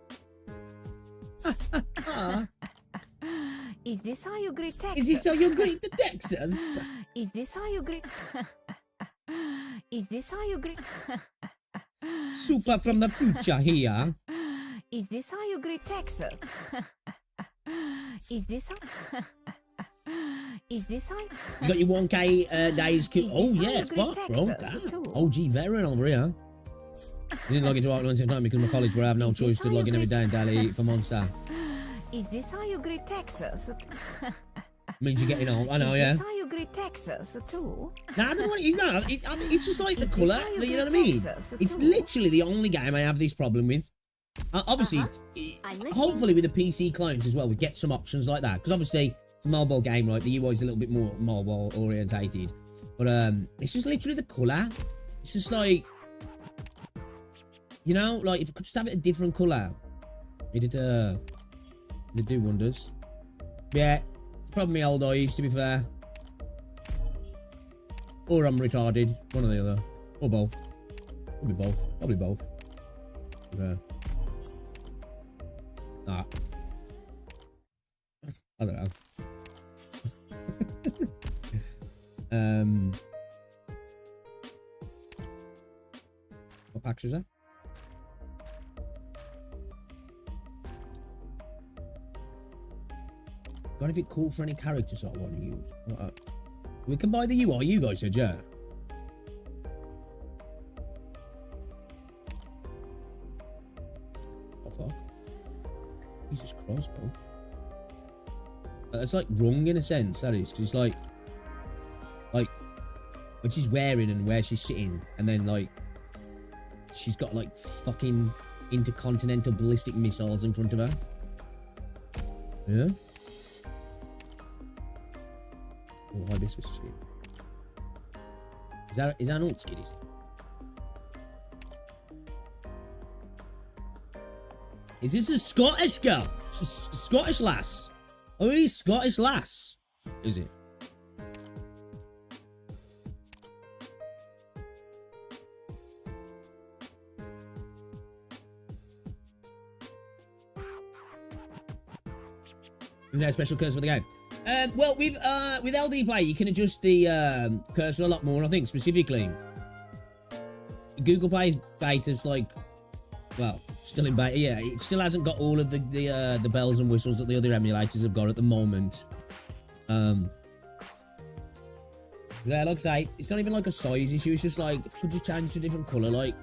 Speaker 2: Is this how you greet Texas?
Speaker 1: Is this how you greet the Texas?
Speaker 2: Is this how you greet? Is this how you greet?
Speaker 1: Super from the future here.
Speaker 2: Is this how you greet Texas? Is this how? Is this how?
Speaker 1: You got your 1K days.
Speaker 2: Is
Speaker 1: Oh
Speaker 2: this how
Speaker 1: yeah,
Speaker 2: you greet
Speaker 1: fuck, bro.
Speaker 2: Texas
Speaker 1: Damn.
Speaker 2: too?
Speaker 1: OG veteran over here. I didn't log into Arknights at the same time because my college where I have no
Speaker 2: Is this
Speaker 1: choice to
Speaker 2: how
Speaker 1: log
Speaker 2: you
Speaker 1: in every
Speaker 2: greet-
Speaker 1: day and daily for Monster.
Speaker 2: Is this how you greet Texas?
Speaker 1: Means you're getting old. I know,
Speaker 2: Is
Speaker 1: yeah.
Speaker 2: this how you
Speaker 5: angry Texas too?
Speaker 1: Nah, I don't know what it is, man. I mean, it's just like the
Speaker 5: Is
Speaker 1: colour,
Speaker 5: this
Speaker 1: you know what I mean?
Speaker 5: Texas
Speaker 1: It's
Speaker 5: too?
Speaker 1: literally the only game I have this problem with. Obviously,
Speaker 4: I'm listening.
Speaker 1: hopefully with the PC clones as well, we get some options like that. Because obviously, it's a mobile game, right? The UI is a little bit more mobile orientated. But it's just literally the colour. It's just like, you know, like if you could just have it a different colour, it'd do wonders. Yeah, it's probably my old eyes, to be fair. Or I'm retarded, one or the other, or both. Probably both. Probably both. Yeah. Nah. I don't know. What packs is that? Got anything cool for any characters I want to use? We can buy the UI, you guys said, yeah. What the fuck? Jesus Christ, bro. It's like wrong in a sense, that is, because it's like what she's wearing and where she's sitting, and then like she's got like fucking intercontinental ballistic missiles in front of her. Yeah. Oh, hibiscus skin. Is that an old skin, is it? Is this a Scottish girl? She's a Scottish lass. Oh, he's Scottish lass. Is it? Is there a special cursor for the game? Well, with LD Play, you can adjust the cursor a lot more, I think, specifically. Google Play beta's like, well, still in beta, yeah. It still hasn't got all of the bells and whistles that the other emulators have got at the moment. Yeah, like I say, it's not even like a size issue, it's just like, if you could just change to a different colour, like,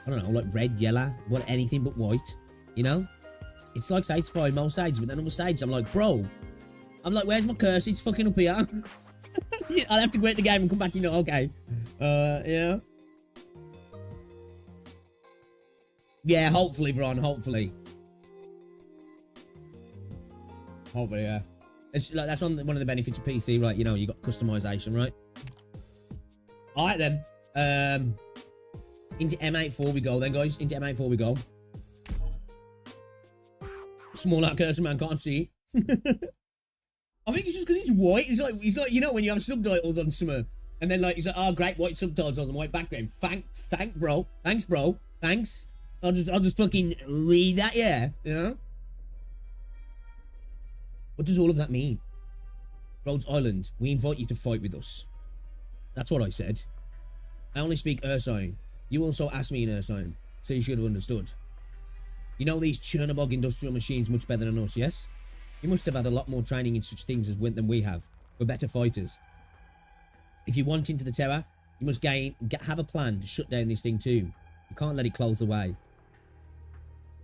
Speaker 1: I don't know, like red, yellow, what, anything but white, you know? It's like, say, it's fine most stages, but then other stages, I'm like, bro, where's my cursor? It's fucking up here. I'll have to quit the game and come back, you know, okay. Yeah. Yeah, hopefully, Vron, hopefully. Hopefully, yeah. It's like, that's one of the benefits of PC, right? You know, you got customization, right? Alright then. Into M84 we go then, guys. Into M84 we go. Small out cursor, man, can't see. I think it's just because he's white. He's like, you know, when you have subtitles on summer, and then like he's like, oh, great white subtitles on the white background. Thanks, bro. Thanks. I'll just fucking read that, yeah. You know? What does all of that mean? Rhodes Island, we invite you to fight with us. That's what I said. I only speak Ursine. You also asked me in Ursine, so you should have understood. You know these Chernobog industrial machines much better than us, yes? You must have had a lot more training in such things than we have. We're better fighters. If you want into the tower, you must have a plan to shut down this thing too. You can't let it close the way.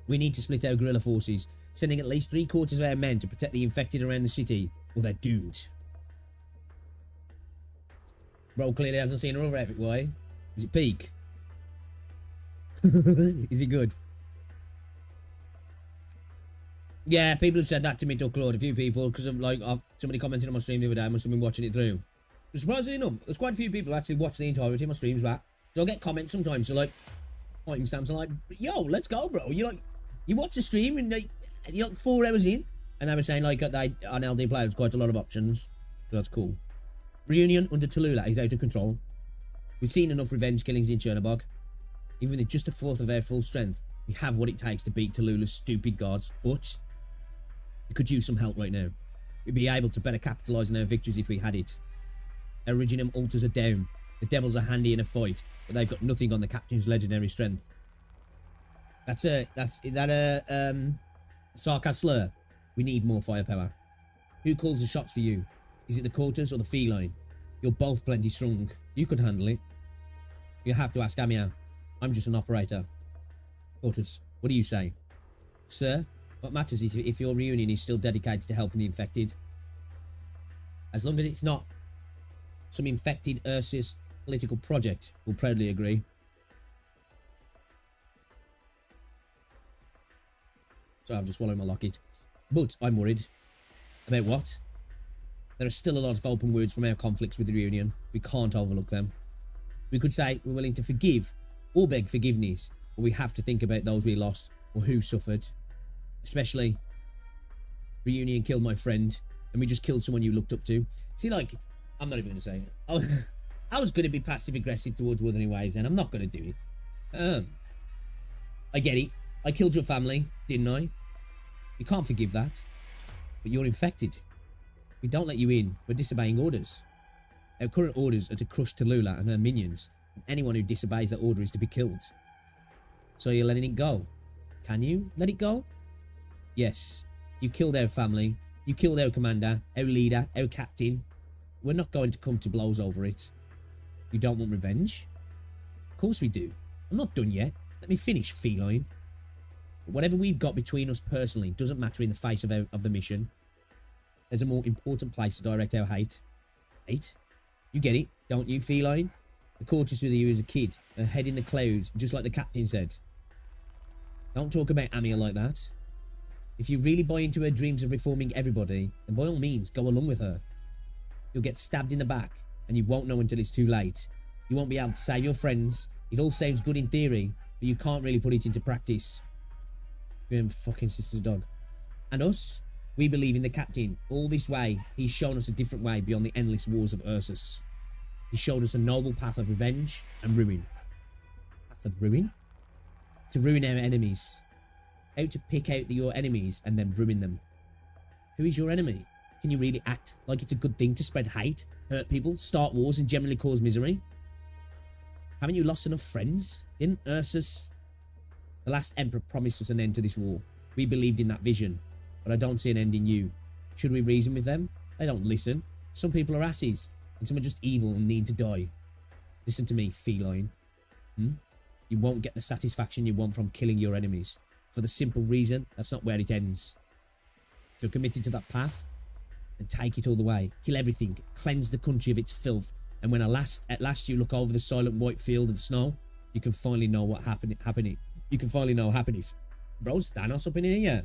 Speaker 1: We need to split our guerrilla forces, sending at least 3/4 of our men to protect the infected around the city, or they're doomed. Bro clearly hasn't seen her other epic, why? Is it peak? Is it good? Yeah, people have said that to me, to Claude, a few people, because of like, somebody commented on my stream the other day, I must have been watching it through. But surprisingly enough, there's quite a few people who actually watch the entirety of my streams back. So I'll get comments sometimes, so like, timestamps are like, yo, let's go, bro. You watch the stream and like, you're like 4 hours in, and they were saying like, on LD Play, there's quite a lot of options. So that's cool. Reunion under Tallulah is out of control. We've seen enough revenge killings in Chernobog. Even with just 1/4 of our full strength, we have what it takes to beat Tallulah's stupid gods, but we could use some help right now. We'd be able to better capitalise on our victories if we had it. Our Originum altars are down. The devils are handy in a fight, but they've got nothing on the captain's legendary strength. Is that a sarcasm slur? We need more firepower. Who calls the shots for you? Is it the Quarters or the Feline? You're both plenty strong. You could handle it. You have to ask Amiel. I'm just an operator. Quarters, what do you say? Sir, what matters is if your reunion is still dedicated to helping the infected. As long as it's not Some infected Ursus political project will proudly agree. So I'm just swallowing my locket. But I'm worried. About what? There are still a lot of open wounds from our conflicts with the Reunion. We can't overlook them. We could say we're willing to forgive or beg forgiveness, but we have to think about those we lost or who suffered. Especially, Reunion killed my friend, and we just killed someone you looked up to. See, like, I'm not even going to say it. I was going to be passive-aggressive towards Wuthering Waves, and I'm not going to do it. I get it. I killed your family, didn't I? You can't forgive that. But you're infected. We don't let you in. We're disobeying orders. Our current orders are to crush Tallulah and her minions. And anyone who disobeys that order is to be killed. So you're letting it go. Can you let it go? Yes. You killed our family. You killed our commander, our leader, our captain. We're not going to come to blows over it. You don't want revenge? Of course we do. I'm not done yet. Let me finish, feline. But whatever we've got between us personally doesn't matter in the face of the mission. There's a more important place to direct our hate. Hate? You get it, don't you, feline? The courteous with you as a kid, her head in the clouds, just like the captain said. Don't talk about Amia like that. If you really buy into her dreams of reforming everybody, then by all means, go along with her. You'll get stabbed in the back, and you won't know until it's too late. You won't be able to save your friends. It all sounds good in theory, but you can't really put it into practice. You're fucking sister's dog. And us? We believe in the captain. All this way, he's shown us a different way beyond the endless wars of Ursus. He showed us a noble path of revenge and ruin. Path of ruin? To ruin our enemies. How to pick out your enemies and then ruin them. Who is your enemy? Can you really act like it's a good thing to spread hate, hurt people, start wars and generally cause misery? Haven't you lost enough friends? Didn't Ursus? The last emperor promised us an end to this war. We believed in that vision. But I don't see an end in you. Should we reason with them? They don't listen. Some people are asses, and some are just evil and need to die. Listen to me, feline. You won't get the satisfaction you want from killing your enemies, for the simple reason that's not where it ends. If you're committed to that path, then take it all the way. Kill everything. Cleanse the country of its filth. And when at last you look over the silent white field of snow, you can finally know what happening. You can finally know happiness. Bro's Thanos up in here, yeah.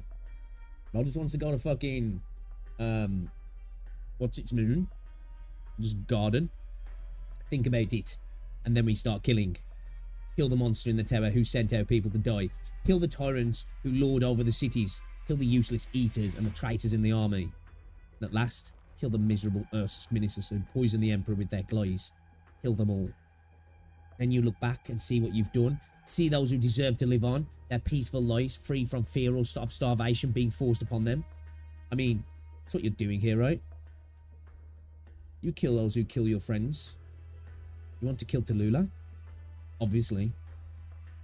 Speaker 1: Bro just wants to go to fucking, what's its moon? Just garden. Think about it. And then we start killing. Kill the monster in the tower who sent our people to die. Kill the tyrants who lord over the cities. Kill the useless eaters and the traitors in the army. And at last, kill the miserable Ursus ministers who poison the emperor with their lies. Kill them all. Then you look back and see what you've done. See those who deserve to live on, their peaceful lives, free from fear or of starvation being forced upon them. I mean, that's what you're doing here, right? You kill those who kill your friends. You want to kill Tallulah? Obviously.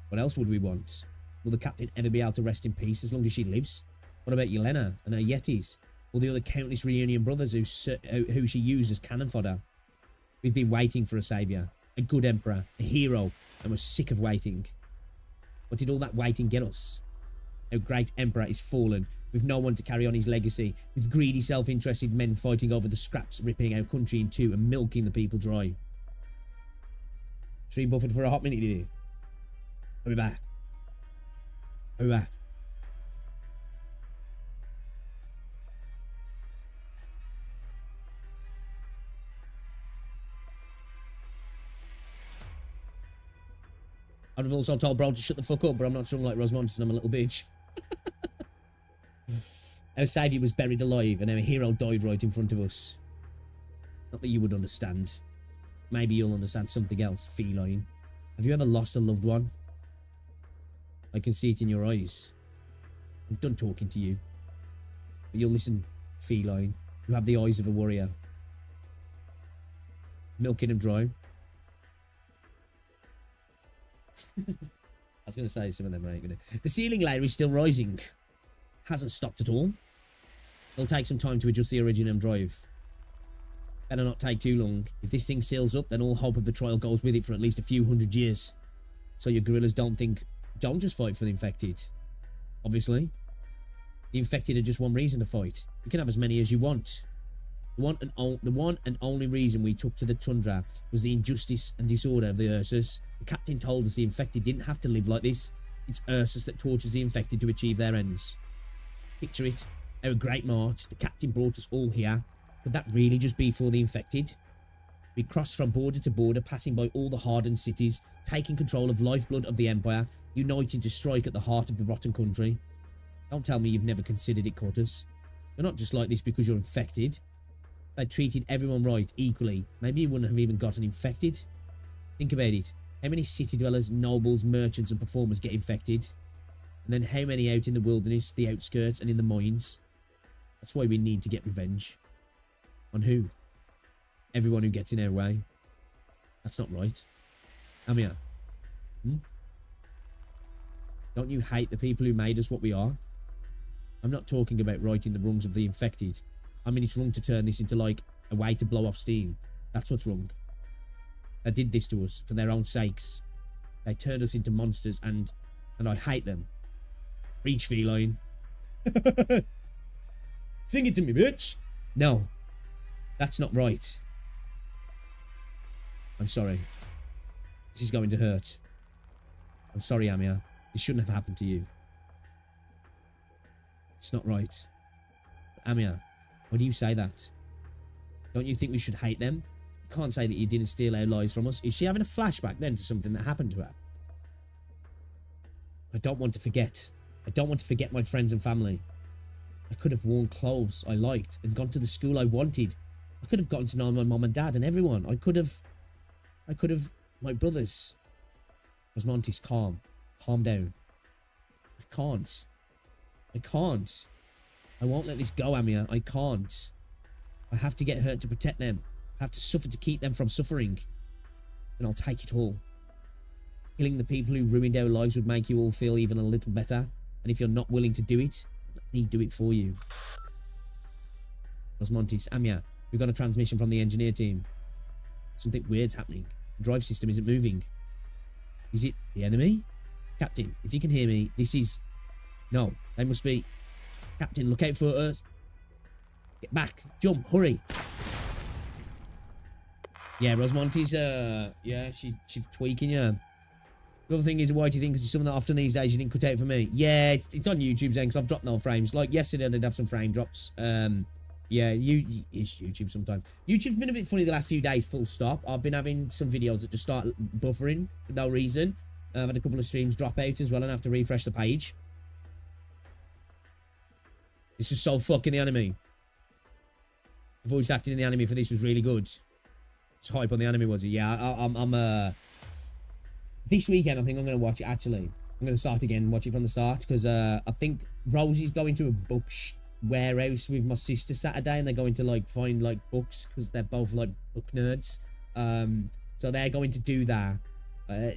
Speaker 1: What else would we want? Will the captain ever be able to rest in peace as long as she lives? What about Yelena and her Yetis? Or the other countless Reunion brothers who she used as cannon fodder? We've been waiting for a saviour, a good emperor, a hero, and we're sick of waiting. What did all that waiting get us? Our great emperor is fallen, with no one to carry on his legacy, with greedy, self-interested men fighting over the scraps, ripping our country in two and milking the people dry. Stream buffered for a hot minute, did he? I'll be back. I'll be back. I'd have also told bro to shut the fuck up, but I'm not strong like Rosmontis and I'm a little bitch. Our saviour was buried alive and our hero died right in front of us. Not that you would understand. Maybe you'll understand something else, feline. Have you ever lost a loved one? I can see it in your eyes. I'm done talking to you. But you'll listen, feline. You have the eyes of a warrior. Milking them dry. I was going to say some of them ain't going to. The ceiling layer is still rising. Hasn't stopped at all. It'll take some time to adjust the Originum drive. Better not take too long. If this thing seals up, then all hope of the trial goes with it for at least a few 100 years. So your guerrillas don't just fight for the infected. Obviously. The infected are just one reason to fight. You can have as many as you want. The one and only reason we took to the tundra was the injustice and disorder of the Ursus. The captain told us the infected didn't have to live like this. It's Ursus that tortures the infected to achieve their ends. Picture it. Our great march. The captain brought us all here. Could that really just be for the infected? We crossed from border to border, passing by all the hardened cities, taking control of lifeblood of the Empire, uniting to strike at the heart of the rotten country. Don't tell me you've never considered it, Cortus. You're not just like this because you're infected. If they treated everyone right, equally, maybe you wouldn't have even gotten infected. Think about it. How many city dwellers, nobles, merchants and performers get infected? And then how many out in the wilderness, the outskirts and in the mines? That's why we need to get revenge. On who? Everyone who gets in our way. That's not right. Amir. Don't you hate the people who made us what we are? I'm not talking about righting the wrongs of the infected. I mean, it's wrong to turn this into, like, a way to blow off steam. That's what's wrong. They did this to us for their own sakes. They turned us into monsters and I hate them. Preach, feline. Sing it to me, bitch. No. That's not right. I'm sorry. This is going to hurt. I'm sorry, Amir. This shouldn't have happened to you. It's not right. But Amir, why do you say that? Don't you think we should hate them? You can't say that you didn't steal our lives from us. Is she having a flashback then to something that happened to her? I don't want to forget. I don't want to forget my friends and family. I could have worn clothes I liked and gone to the school I wanted. I could have gotten to know my mom and dad and everyone. I could have, my brothers. Osmontis, calm. Calm down. I can't. I won't let this go, Amir. I can't. I have to get hurt to protect them. I have to suffer to keep them from suffering. And I'll take it all. Killing the people who ruined our lives would make you all feel even a little better. And if you're not willing to do it, let me do it for you. Osmontis, Amir, we've got a transmission from the engineer team. Something weird's happening. The drive system isn't moving. Is it the enemy? Captain, if you can hear me, this is... No, they must be... Captain, look out for us. Get back. Jump. Hurry. Yeah, Rosmonti's, yeah, she's tweaking you. The other thing is, why do you think? Because it's something that often these days you didn't cut out for me. Yeah, it's on YouTube, Zen, because I've dropped no frames. Like, yesterday I did have some frame drops. Yeah, it's YouTube sometimes. YouTube's been a bit funny the last few days, full stop. I've been having some videos that just start buffering for no reason. I've had a couple of streams drop out as well and have to refresh the page. This is so fucking the anime. The voice acting in the anime for this was really good. It's hype on the anime, was it? Yeah, I'm this weekend I think I'm going to watch it, actually. I'm going to start again and watch it from the start, because I think Rosie's going to a book warehouse with my sister Saturday, and they're going to, like, find, like, books, because they're both, like, book nerds. So they're going to do that.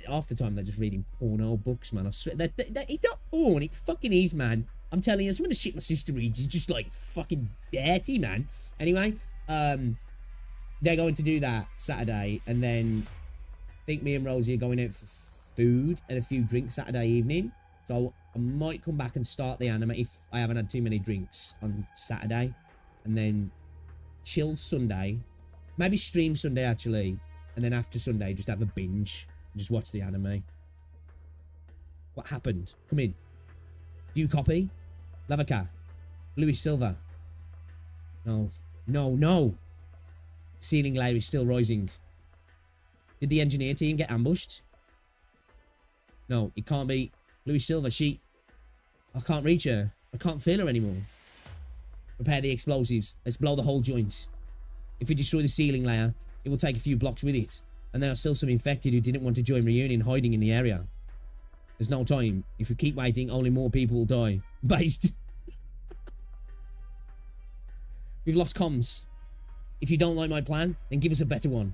Speaker 1: Half the time they're just reading porno books, man. I swear, it's not porn, it fucking is, man. I'm telling you, some of the shit my sister reads is just, like, fucking dirty, man. Anyway, they're going to do that Saturday, and then I think me and Rosie are going out for food and a few drinks Saturday evening. So I might come back and start the anime if I haven't had too many drinks on Saturday, and then chill Sunday, maybe stream Sunday actually, and then after Sunday just have a binge and just watch the anime. What happened? Come in. Do you copy? Lavaca. Louis Silver. No. No, no. Ceiling layer is still rising. Did the engineer team get ambushed? No, it can't be. Louis Silver, I can't reach her. I can't feel her anymore. Prepare the explosives. Let's blow the whole joint. If we destroy the ceiling layer, it will take a few blocks with it. And there are still some infected who didn't want to join reunion hiding in the area. There's no time. If we keep waiting, only more people will die. Based. We've lost comms. If you don't like my plan, then give us a better one.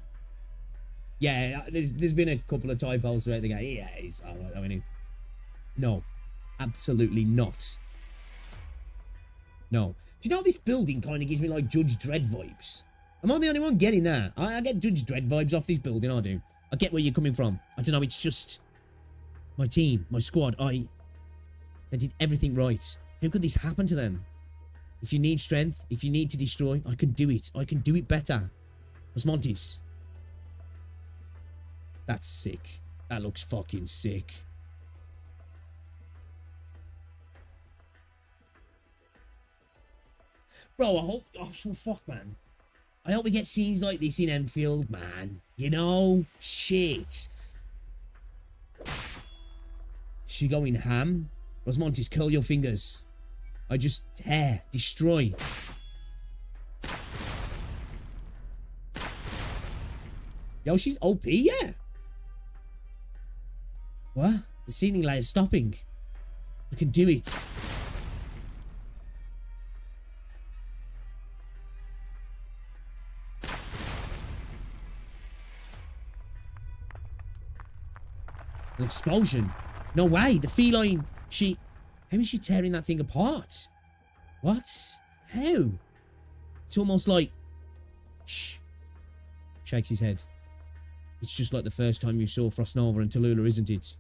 Speaker 1: Yeah, there's been a couple of typos throughout the game. Yeah, it's alright. I mean, no, absolutely not. No. Do you know this building kind of gives me like Judge Dredd vibes? Am I the only one getting that? I get Judge Dredd vibes off this building, I do. I get where you're coming from. I don't know, it's just... My team, my squad, they did everything right. How could this happen to them? If you need strength, if you need to destroy, I can do it. I can do it better. Osmontis. That's sick. That looks fucking sick. Bro, I hope... Oh, so fuck, man. I hope we get scenes like this in Enfield, man. You know? Shit. She going ham? Osmontis, curl your fingers. I just tear, destroy. Yo, she's OP, yeah. What? The ceiling layer's stopping. I can do it. An explosion. No way. The feline. How is she tearing that thing apart? What? How? It's almost like... Shh. Shakes his head. It's just like the first time you saw Frostnova and Tallulah, isn't it?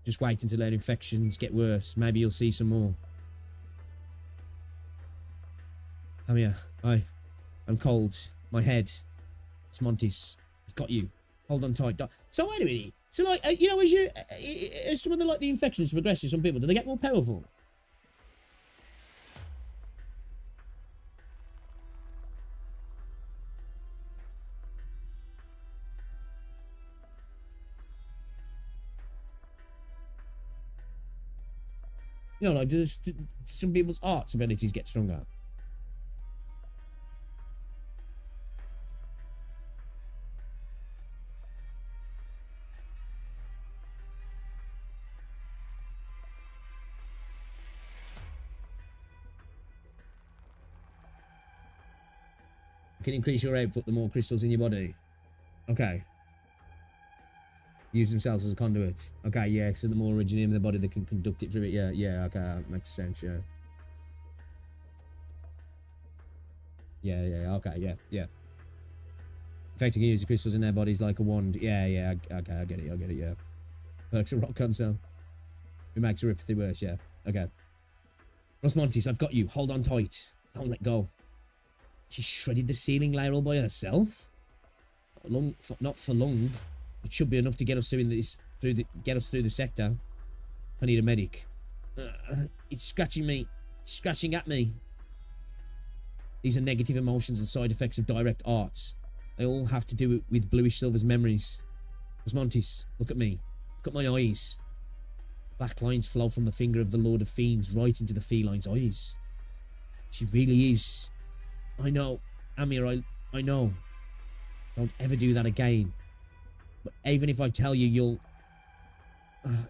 Speaker 1: Just wait until their infections get worse. Maybe you'll see some more. Come here. I'm cold. My head. It's Montis. I've got you. Hold on tight. So wait a minute. So like, you know, as some of the infections progress to some people, do they get more powerful? You know, like, do some people's arts abilities get stronger? Can increase your output the more crystals in your body. Okay. Use themselves as a conduit. Okay, yeah, so the more originium in the body they can conduct it through it. Yeah, okay, makes sense, yeah. Yeah, okay, yeah. Affecting use the crystals in their bodies like a wand. Yeah, okay, I get it, yeah. Perks a rock console. It makes your empathy worse, yeah. Okay. Osmontis, I've got you. Hold on tight. Don't let go. She shredded the ceiling layer all by herself? Not for long. It should be enough to get us through the sector. I need a medic. It's scratching me. It's scratching at me. These are negative emotions and side effects of direct arts. They all have to do with Bluish Silver's memories. Osmontis, look at me. Look at my eyes. Black lines flow from the finger of the Lord of Fiends right into the feline's eyes. She really is. I know. Amir, I know. Don't ever do that again. But even if I tell you, you'll...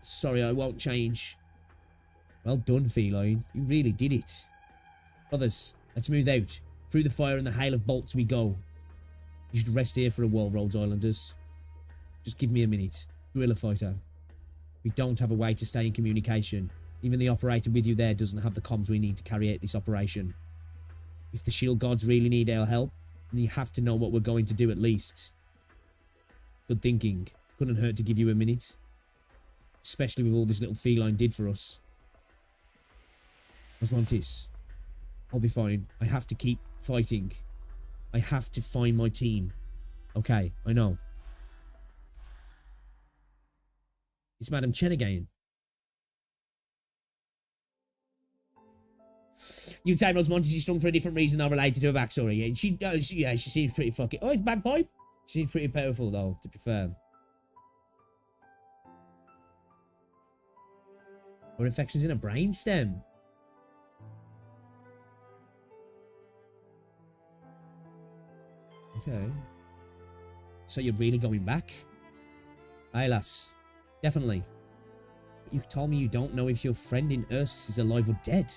Speaker 1: sorry, I won't change. Well done, feline. You really did it. Brothers, let's move out. Through the fire and the hail of bolts we go. You should rest here for a while, Rhodes Islanders. Just give me a minute. Guerrilla fighter. We don't have a way to stay in communication. Even the operator with you there doesn't have the comms we need to carry out this operation. If the shield gods really need our help, then you have to know what we're going to do at least. Good thinking. Couldn't hurt to give you a minute. Especially with all this little feline did for us. Osmontis, I'll be fine. I have to keep fighting. I have to find my team. Okay, I know. It's Madam Chen again. You'd say Osmontis is strong for a different reason not related to her backstory. She seems pretty fucking... Oh, it's Bagpipe? She seems pretty powerful, though, to be fair. Or infections in a brainstem. Okay. So you're really going back? Aye, lass. Definitely. But you told me you don't know if your friend in Ursus is alive or dead.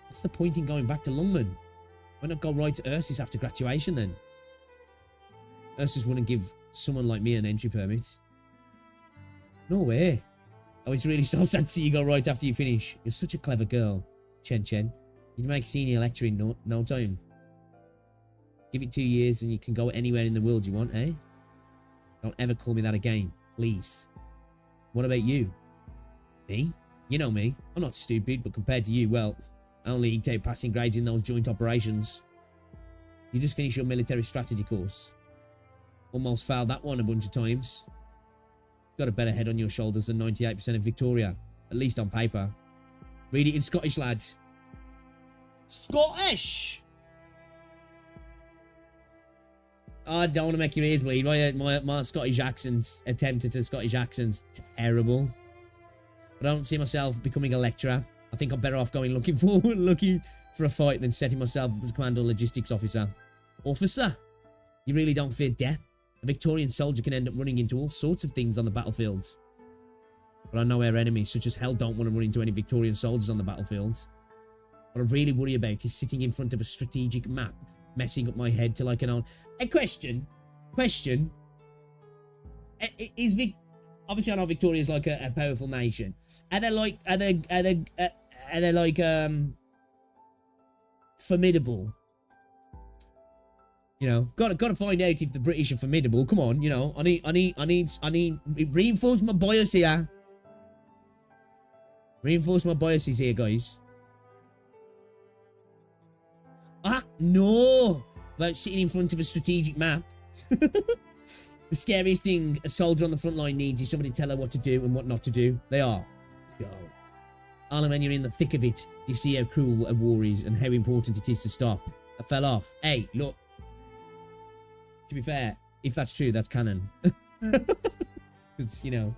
Speaker 1: What's the point in going back to Lungman? Why not go right to Ursus after graduation then? Ursus wouldn't give someone like me an entry permit. No way. Oh, it's really so sad to see you go right after you finish. You're such a clever girl, Chen. You'd make senior lecturer in no time. Give it 2 years and you can go anywhere in the world you want, eh? Don't ever call me that again, please. What about you? Me? You know me. I'm not stupid, but compared to you, well, Only eked out passing grades in those joint operations. You just finished your military strategy course. Almost failed that one a bunch of times. Got a better head on your shoulders than 98% of Victoria. At least on paper. Read it in Scottish, lad. Scottish! I don't want to make your ears bleed. My Scottish accent, attempt at a Scottish accent's terrible. But I don't see myself becoming a lecturer. I think I'm better off going looking for a fight than setting myself up as a commando logistics officer. Officer? You really don't fear death? A Victorian soldier can end up running into all sorts of things on the battlefield. But I know our enemies, such as hell, don't want to run into any Victorian soldiers on the battlefield. What I really worry about is sitting in front of a strategic map, messing up my head till I can own. A question. Is Vic? Obviously, I know Victoria's like a powerful nation. Are they like formidable? You know, gotta find out if the British are formidable. Come on, you know, I need reinforce my bias here. Reinforce my biases here, guys. Ah, no! About sitting in front of a strategic map. The scariest thing a soldier on the front line needs is somebody to tell her what to do and what not to do. They are. Yo. Only when you're in the thick of it, you see how cruel a war is and how important it is to stop. I fell off. Hey, look. To be fair, if that's true, that's canon. Because, you know,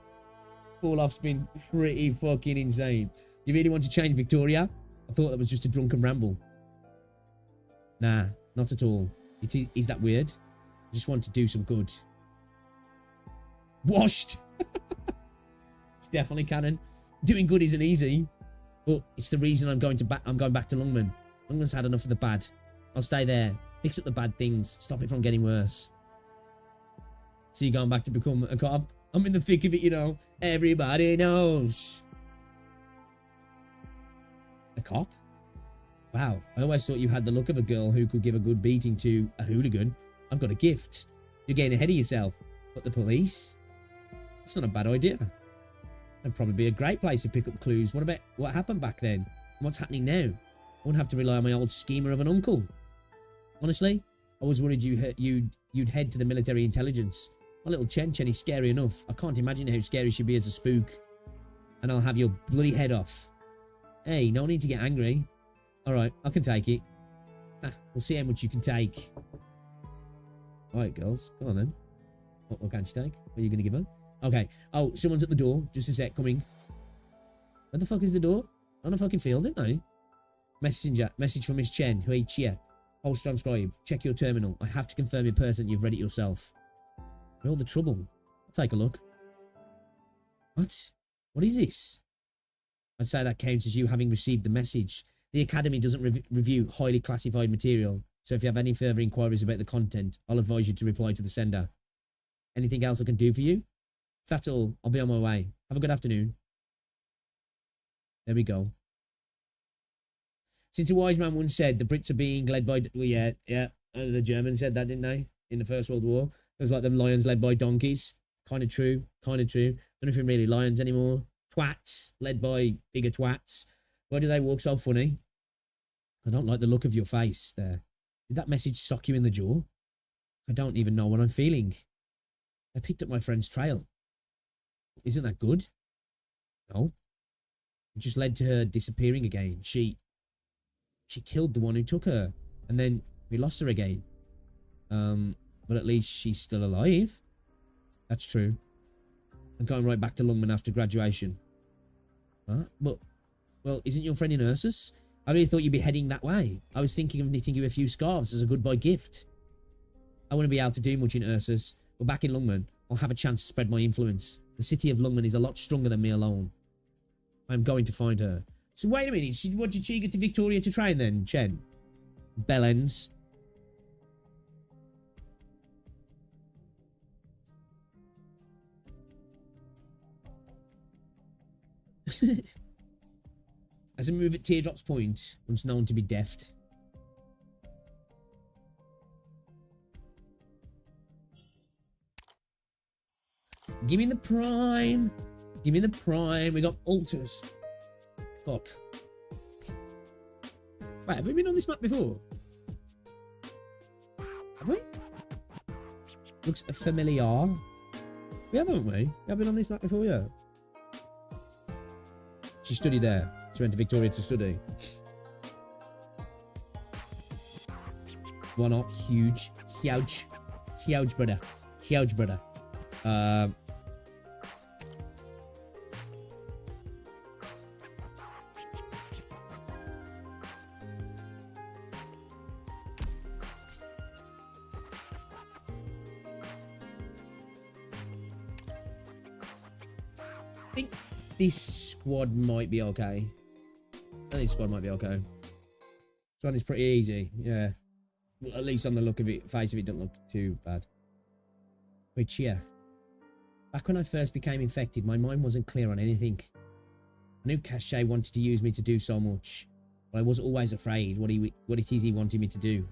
Speaker 1: fall off's been pretty fucking insane. You really want to change Victoria? I thought that was just a drunken ramble. Nah, not at all. Is that weird? I just want to do some good. Washed! It's definitely canon. Doing good isn't easy. But it's the reason I'm going back to Lungman. Lungman's had enough of the bad. I'll stay there. Fix up the bad things. Stop it from getting worse. So you're going back to become a cop? I'm in the thick of it, you know. Everybody knows. A cop? Wow, I always thought you had the look of a girl who could give a good beating to a hooligan. I've got a gift. You're getting ahead of yourself. But the police? That's not a bad idea. That'd probably be a great place to pick up clues. What about what happened back then? What's happening now? I wouldn't have to rely on my old schemer of an uncle. Honestly, I was worried you'd head to the military intelligence. My little Chen's scary enough. I can't imagine how scary she'd be as a spook. And I'll have your bloody head off. Hey, no need to get angry. Alright, I can take it. We'll see how much you can take. Alright, girls. Come on then. What can she take? What are you going to give her? Okay. Oh, someone's at the door. Just a sec. Coming. Where the fuck is the door? On a fucking field, didn't I? Messenger. Message from Miss Chen. Hui Chia. Hold transcribe. Check your terminal. I have to confirm in person you've read it yourself. Where all the trouble? I'll take a look. What? What is this? I'd say that counts as you having received the message. The Academy doesn't review highly classified material, so if you have any further inquiries about the content, I'll advise you to reply to the sender. Anything else I can do for you? If that's all, I'll be on my way. Have a good afternoon. There we go. Since a wise man once said the Brits are being led by... Well, yeah. The Germans said that, didn't they? In the First World War. It was like them lions led by donkeys. Kind of true. Don't know if they're really lions anymore. Twats. Led by bigger twats. Why do they walk so funny? I don't like the look of your face there. Did that message sock you in the jaw? I don't even know what I'm feeling. I picked up my friend's trail. Isn't that good? No. It just led to her disappearing again. She killed the one who took her. And then we lost her again. But at least she's still alive. That's true. I'm going right back to Lungman after graduation. Huh? But, well, isn't your friend in Ursus? I really thought you'd be heading that way. I was thinking of knitting you a few scarves as a goodbye gift. I wouldn't be able to do much in Ursus, but back in Lungman, I'll have a chance to spread my influence. The city of Lungman is a lot stronger than me alone. I'm going to find her. So wait a minute, what did she get to Victoria to train then, Chen? Bellends. As a move at Teardrop's Point, once known to be deft. Give me the prime. Give me the prime. We got altars. Fuck. Wait, have we been on this map before? Have we? Looks familiar. We haven't we? We have been on this map before, yeah. She studied there. She went to Victoria to study. One up, huge, brother. Huge, brother. I think this squad might be okay. I think this squad might be okay. This one is pretty easy, yeah. Well, at least on the look of it, face of it, don't look too bad. Which, yeah. Back when I first became infected, my mind wasn't clear on anything. I knew Cache wanted to use me to do so much, but I was always afraid what it is he wanted me to do.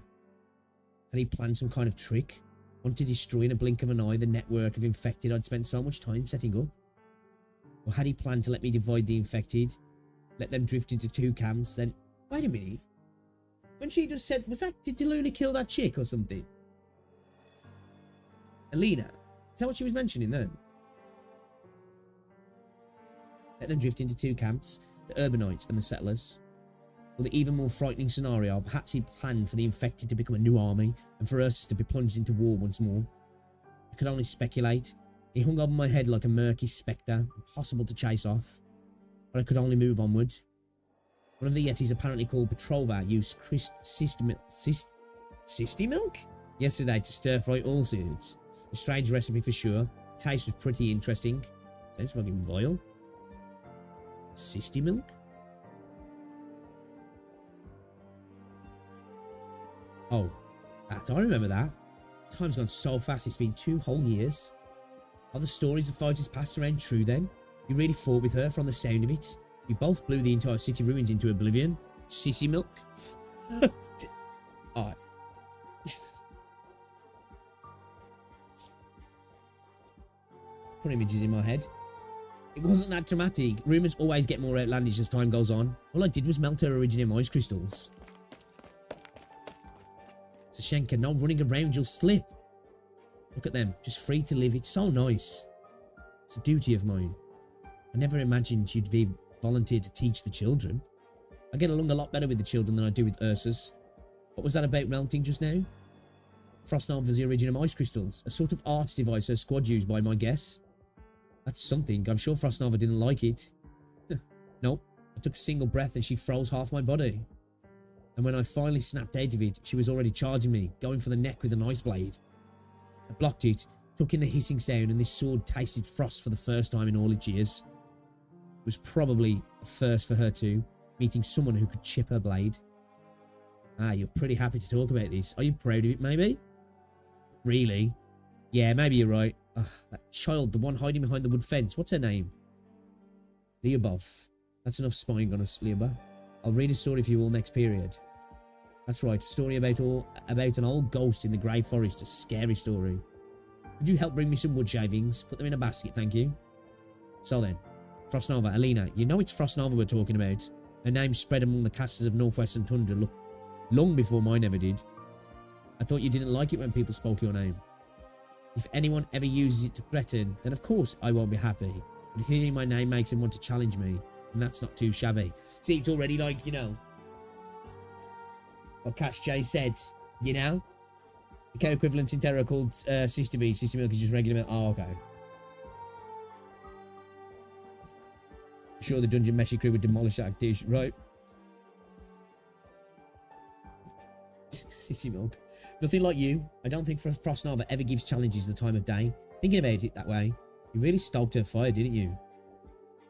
Speaker 1: Had he planned some kind of trick? Want to destroy in a blink of an eye the network of infected I'd spent so much time setting up? Or had he planned to let me divide the infected, let them drift into two camps, then... Wait a minute. When she just said, did Deluna kill that chick or something? Alina? Is that what she was mentioning then? Let them drift into two camps, the Urbanites and the settlers. Or the even more frightening scenario, perhaps he planned for the infected to become a new army and for Ursus to be plunged into war once more. I could only speculate. He hung over my head like a murky spectre, impossible to chase off. But I could only move onward. One of the Yetis, apparently called Petrova, used Sisti milk yesterday to stir-fry all foods. A strange recipe for sure. The taste was pretty interesting. Sounds fucking vile. Sisti milk? Oh, I remember that. Time's gone so fast, it's been 2 whole years. Are the stories the fighters passed around true then? You really fought with her from the sound of it? You both blew the entire city ruins into oblivion? Sissy milk? Alright. Put images in my head. It wasn't that dramatic. Rumours always get more outlandish as time goes on. All I did was melt her Originium ice crystals. Sashenka, no running around, you'll slip. Look at them, just free to live. It's so nice. It's a duty of mine. I never imagined you'd be volunteered to teach the children. I get along a lot better with the children than I do with Ursus. What was that about melting just now? Frostnova's Originium ice crystals, a sort of arts device her squad used by my guess. That's something. I'm sure Frostnova didn't like it. Nope. I took a single breath and she froze half my body. And when I finally snapped out of it, she was already charging me, going for the neck with an ice blade. I blocked it, took in the hissing sound, and this sword tasted frost for the first time in all its years. It was probably a first for her too, meeting someone who could chip her blade. Ah, you're pretty happy to talk about this. Are you proud of it, maybe? Really? Yeah, maybe you're right. That child, the one hiding behind the wood fence. What's her name? Lyubov. That's enough spying on us, Lyubov. I'll read a story for you all next period. That's right, a story about an old ghost in the grey forest, a scary story. Could you help bring me some wood shavings? Put them in a basket, thank you. So then, Frostnova, Alina, you know it's Frostnova we're talking about. Her name spread among the casters of northwestern tundra long before mine ever did. I thought you didn't like it when people spoke your name. If anyone ever uses it to threaten, then of course I won't be happy. But hearing my name makes him want to challenge me, and that's not too shabby. See, it's already like, you know, what Cash J said, you know? The co equivalent in Terra called Sister B. Sister Milk is just regular milk. Oh, okay. Sure, the Dungeon Meshy crew would demolish that dish, right? Sissy Milk. Nothing like you. I don't think Frostnova ever gives challenges the time of day. Thinking about it that way, you really stoked her fire, didn't you?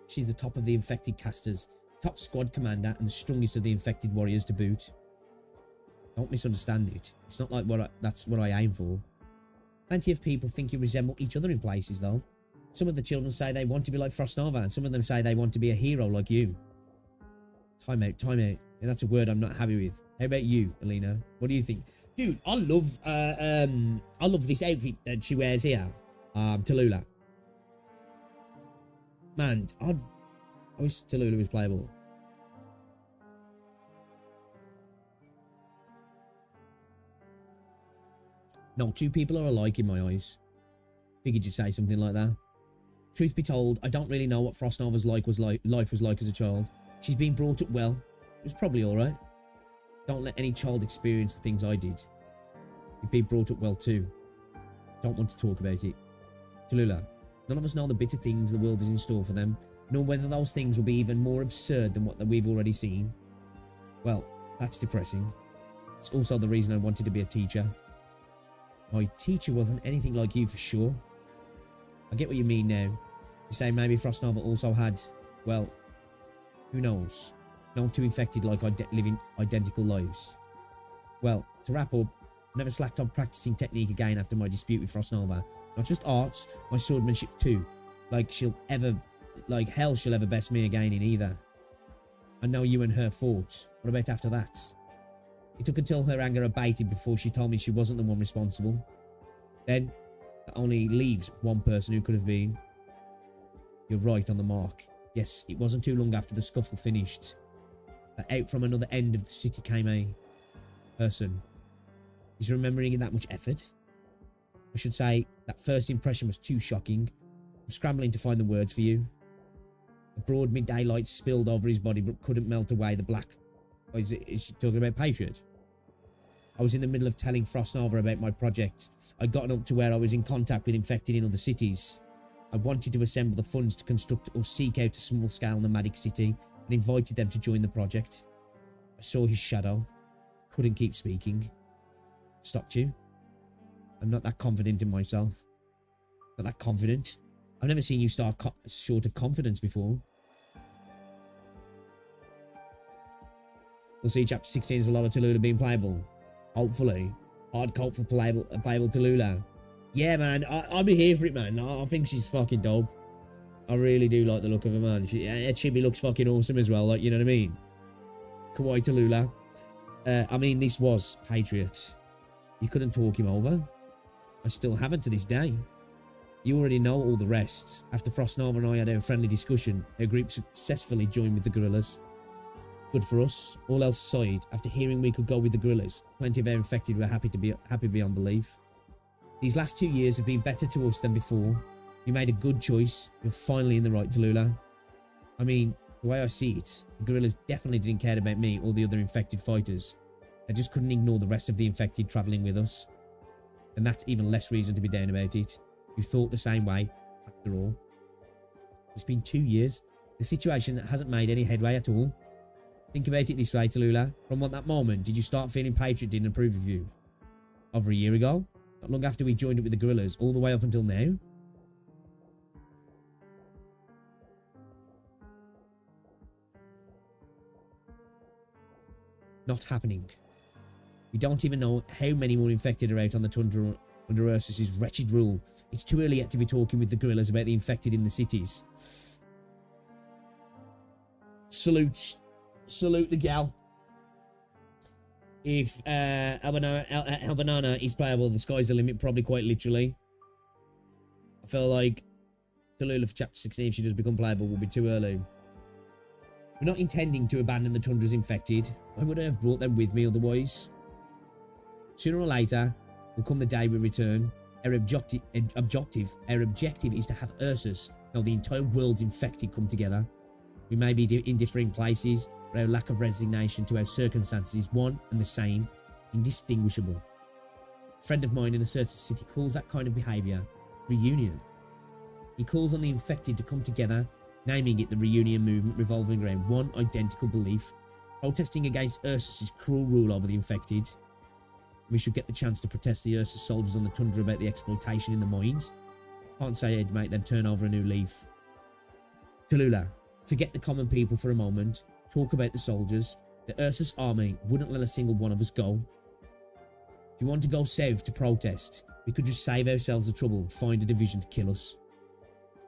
Speaker 1: She's the top of the infected casters, top squad commander, and the strongest of the infected warriors to boot. Don't misunderstand it. It's not like that's what I aim for. Plenty of people think you resemble each other in places, though. Some of the children say they want to be like Frostnova, and some of them say they want to be a hero like you. Time out, time out. Yeah, that's a word I'm not happy with. How about you, Alina? What do you think? Dude, I love this outfit that she wears here. Tallulah. Man, I wish Tallulah was playable. No, two people are alike in my eyes. Figured you'd say something like that. Truth be told, I don't really know what Frostnova's life was like as a child. She's been brought up well. It was probably alright. Don't let any child experience the things I did. You've been brought up well too. Don't want to talk about it. Tallulah, none of us know the bitter things the world is in store for them, nor whether those things will be even more absurd than what we've already seen. Well, that's depressing. It's also the reason I wanted to be a teacher. My teacher wasn't anything like you for sure. I get what you mean now. You say maybe Frostnova also had, well, who knows? No two infected like living identical lives. Well, to wrap up, I never slacked on practicing technique again after my dispute with Frostnova. Not just arts, my swordmanship too. Like hell she'll ever best me again in either. I know you and her fought. What about after that? It took until her anger abated before she told me she wasn't the one responsible. Then, that only leaves one person who could have been. You're right on the mark. Yes, it wasn't too long after the scuffle finished that out from another end of the city came a person. Is remembering in that much effort? I should say, that first impression was too shocking. I'm scrambling to find the words for you. The broad midday light spilled over his body but couldn't melt away the black. Oh, is she talking about Patriot? I was in the middle of telling Frostnova about my project. I'd gotten up to where I was in contact with infected in other cities. I wanted to assemble the funds to construct or seek out a small-scale nomadic city and invited them to join the project. I saw his shadow. Couldn't keep speaking. Stopped you. I'm not that confident in myself. Not that confident. I've never seen you start short of confidence before. We'll see chapter 16 is a lot of Tallulah being playable. Hopefully. Hard cult for playable Tallulah. Yeah, man. I'll be here for it, man. I think she's fucking dope. I really do like the look of her, man. Her chibi looks fucking awesome as well. Like, you know what I mean? Kawaii Tallulah. I mean, this was Patriot. You couldn't talk him over. I still haven't to this day. You already know all the rest. After Frostnova and I had our friendly discussion, our group successfully joined with the guerrillas. Good for us. All else aside, after hearing we could go with the guerrillas, plenty of our infected were happy beyond belief. These last 2 years have been better to us than before. You made a good choice. You're finally in the right, Tallulah. I mean, the way I see it, the guerrillas definitely didn't care about me or the other infected fighters. They just couldn't ignore the rest of the infected travelling with us. And that's even less reason to be down about it. You thought the same way, after all. It's been 2 years. The situation hasn't made any headway at all. Think about it this way, Tallulah. From that moment, did you start feeling Patriot didn't approve of you? Over a year ago? Not long after we joined up with the guerrillas, all the way up until now? Not happening. We don't even know how many more infected are out on the tundra under Ursus's wretched rule. It's too early yet to be talking with the guerrillas about the infected in the cities. Salute the gal. If Albanana is playable, the sky's the limit, probably quite literally. I feel like Tallulah for chapter 16, if she does become playable, will be too early. We're not intending to abandon the tundra's infected. Why would I have brought them with me otherwise? Sooner or later will come the day we return. Our objective is to have Ursus, now the entire world's infected, come together. We may be in differing places, but our lack of resignation to our circumstances is one and the same, indistinguishable. A friend of mine in a certain city calls that kind of behaviour reunion. He calls on the infected to come together, naming it the reunion movement, revolving around one identical belief, protesting against Ursus's cruel rule over the infected. We should get the chance to protest the Ursus soldiers on the tundra about the exploitation in the mines. Can't say I'd make them turn over a new leaf. Tallulah, forget the common people for a moment. Talk about the soldiers. The Ursus army wouldn't let a single one of us go. If you want to go south to protest, we could just save ourselves the trouble and find a division to kill us.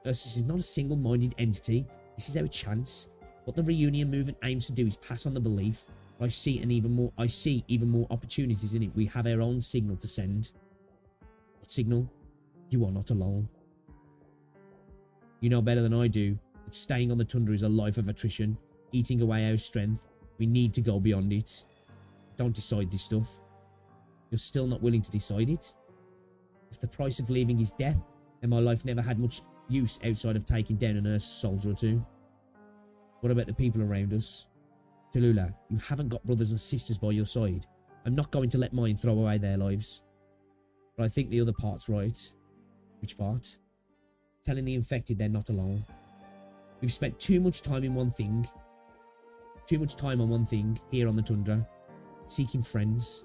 Speaker 1: Ursus is not a single-minded entity. This is our chance. What the reunion movement aims to do is pass on the belief. I see even more opportunities in it. We have our own signal to send. What signal? You are not alone. You know better than I do that staying on the tundra is a life of attrition, eating away our strength. We need to go beyond it. Don't decide this stuff. You're still not willing to decide it? If the price of leaving is death, then my life never had much use outside of taking down an Ursa soldier or two. What about the people around us? Tallulah, you haven't got brothers and sisters by your side. I'm not going to let mine throw away their lives. But I think the other part's right. Which part? Telling the infected they're not alone. We've spent too much time in one thing. Too much time on one thing here on the tundra. Seeking friends.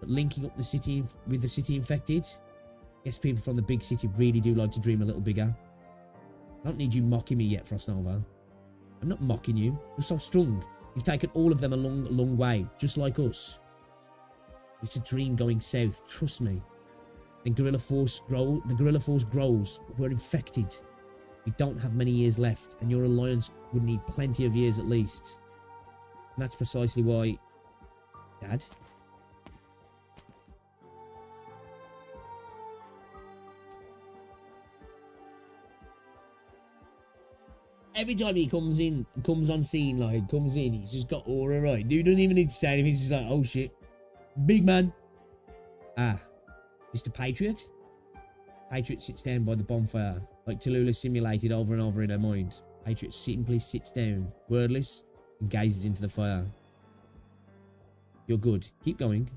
Speaker 1: But linking up the city with the city infected? Guess people from the big city really do like to dream a little bigger. I don't need you mocking me yet, Frostnova. I'm not mocking you. You're so strong. You've taken all of them a long way, just like us. It's a dream going south, trust me. Then the guerrilla force grows, but we're infected. We don't have many years left, and your alliance would need plenty of years at least. And that's precisely why... Dad? Every time he comes on scene, like, he's just got aura, right? Dude doesn't even need to say anything, he's just like, oh shit. Big man. Ah. Mr. Patriot? Patriot sits down by the bonfire, like Tallulah simulated over and over in her mind. Patriot simply sits down, wordless, and gazes into the fire. You're good. Keep going.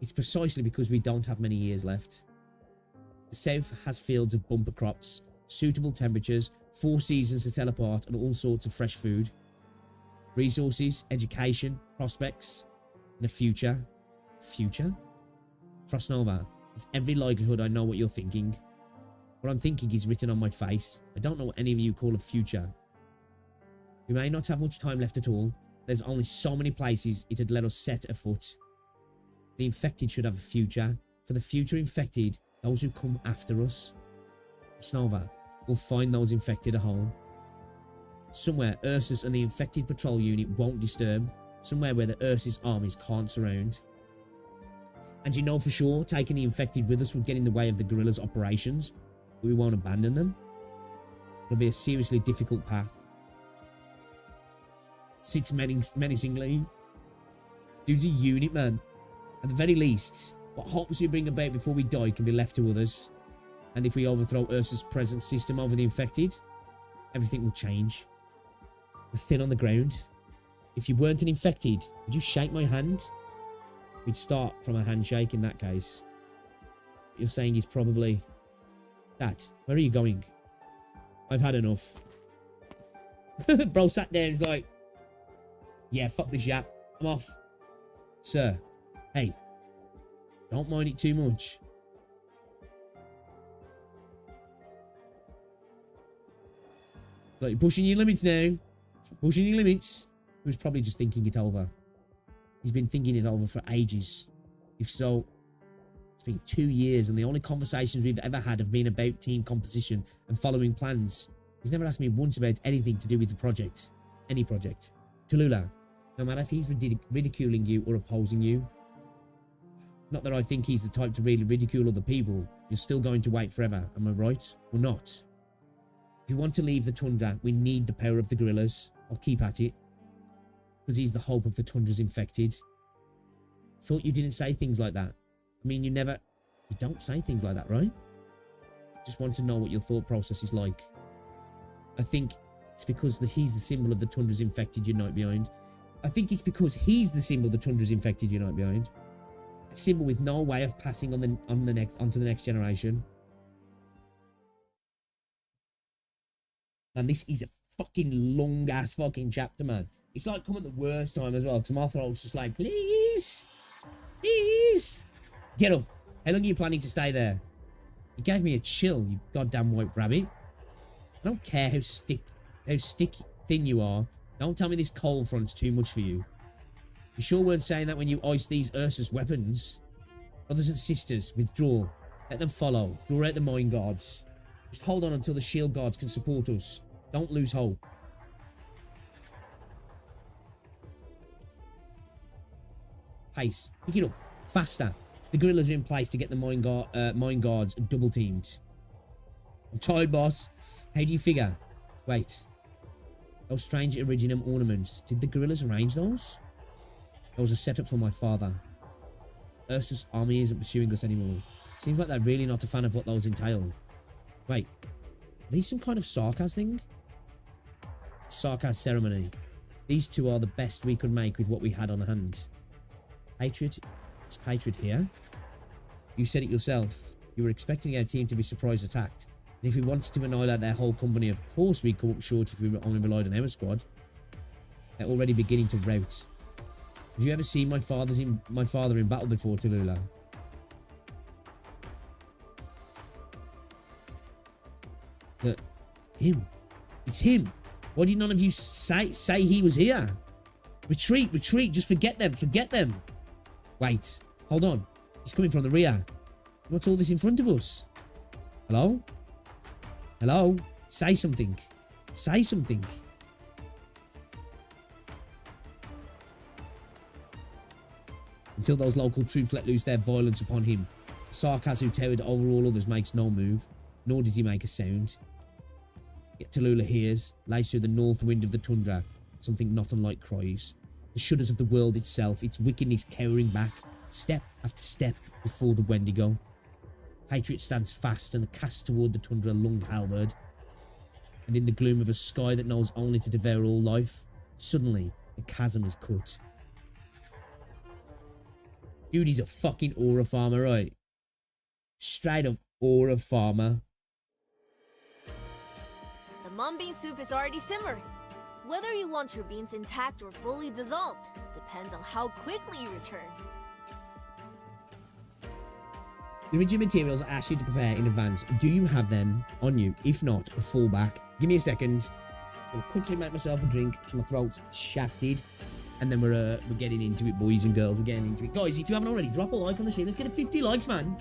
Speaker 1: It's precisely because we don't have many years left. The south has fields of bumper crops, suitable temperatures, 4 seasons to tell apart, and all sorts of fresh food. Resources, education, prospects, and a future. Future? Frostnova, there's every likelihood I know what you're thinking. What I'm thinking is written on my face. I don't know what any of you call a future. We may not have much time left at all. There's only so many places it'd let us set afoot. The infected should have a future. For the future infected, those who come after us. Frostnova, we'll find those infected a home. Somewhere Ursus and the infected patrol unit won't disturb. Somewhere where the Ursus armies can't surround. And you know for sure, taking the infected with us will get in the way of the guerrillas' operations. But we won't abandon them. It'll be a seriously difficult path. Sits menacingly. Dude's a unit, man. At the very least, what hopes we bring about before we die can be left to others. And if we overthrow Ursa's present system over the infected, everything will change. We're thin on the ground. If you weren't an infected, would you shake my hand? We'd start from a handshake in that case. What you're saying is probably... Dad, where are you going? I've had enough. Bro sat there and he's like... Yeah, fuck this yap. I'm off. Sir. Hey. Don't mind it too much. Like, you're pushing your limits now. Pushing your limits. He was probably just thinking it over. He's been thinking it over for ages. If so, it's been 2 years and the only conversations we've ever had have been about team composition and following plans. He's never asked me once about anything to do with the project. Any project. Tallulah, no matter if he's ridiculing you or opposing you. Not that I think he's the type to really ridicule other people. You're still going to wait forever, am I right? Or not? If you want to leave the tundra, we need the power of the guerrillas. I'll keep at it. Because he's the hope of the tundra's infected. Thought you didn't say things like that. I mean, you don't say things like that, right? Just want to know what your thought process is like. I think it's because he's the symbol of the tundra's infected unite behind. I think it's because he's the symbol the tundra's infected unite behind. A symbol with no way of passing onto the next generation. And this is a fucking long ass fucking chapter, man. It's like come at the worst time as well, because my throat's just like, please, please, get up. How long are you planning to stay there? You gave me a chill, you goddamn white rabbit. I don't care how stick thin you are. Don't tell me this cold front's too much for you. You sure weren't saying that when you iced these Ursus weapons? Brothers and sisters, withdraw. Let them follow. Draw out the mind guards. Just hold on until the shield guards can support us. Don't lose hope. Pace. Pick it up. Faster. The guerrillas are in place to get the mind guards double teamed. I'm tired, boss. How do you figure? Wait. Those strange Iridium ornaments. Did the guerrillas arrange those? That was a setup for my father. Ursus' army isn't pursuing us anymore. Seems like they're really not a fan of what those entail. Wait, are these some kind of Sarkaz thing? Sarkaz ceremony. These two are the best we could make with what we had on hand. Hatred? Is Hatred here? You said it yourself. You were expecting our team to be surprise attacked. And if we wanted to annihilate their whole company, of course we'd come up short if we only relied on our squad. They're already beginning to rout. Have you ever seen my father in battle before, Tallulah? Him. It's him. Why did none of you say he was here? Retreat, retreat. Just forget them, forget them. Wait, hold on. He's coming from the rear. What's all this in front of us? Hello? Hello? Say something. Say something. Until those local troops let loose their violence upon him, Sarkaz, who towered over all others, makes no move, nor does he make a sound. Yet Tallulah hears, lies through the north wind of the tundra, something not unlike cries. The shudders of the world itself, its wickedness cowering back, step after step before the Wendigo. Patriot stands fast and casts toward the tundra lunged halberd. And in the gloom of a sky that knows only to devour all life, suddenly a chasm is cut. Dude, he's a fucking aura farmer, right? Straight up aura farmer.
Speaker 5: The mung bean soup is already simmering. Whether you want your beans intact or fully dissolved depends on how quickly you return.
Speaker 1: The rigid materials I asked you to prepare in advance, do you have them on you? If not, a fallback. Give me a second. I'm going to quickly make myself a drink so my throat's shafted. And then we're getting into it, boys and girls. We're getting into it. Guys, if you haven't already, drop a like on the stream. Let's get a 50 likes, man.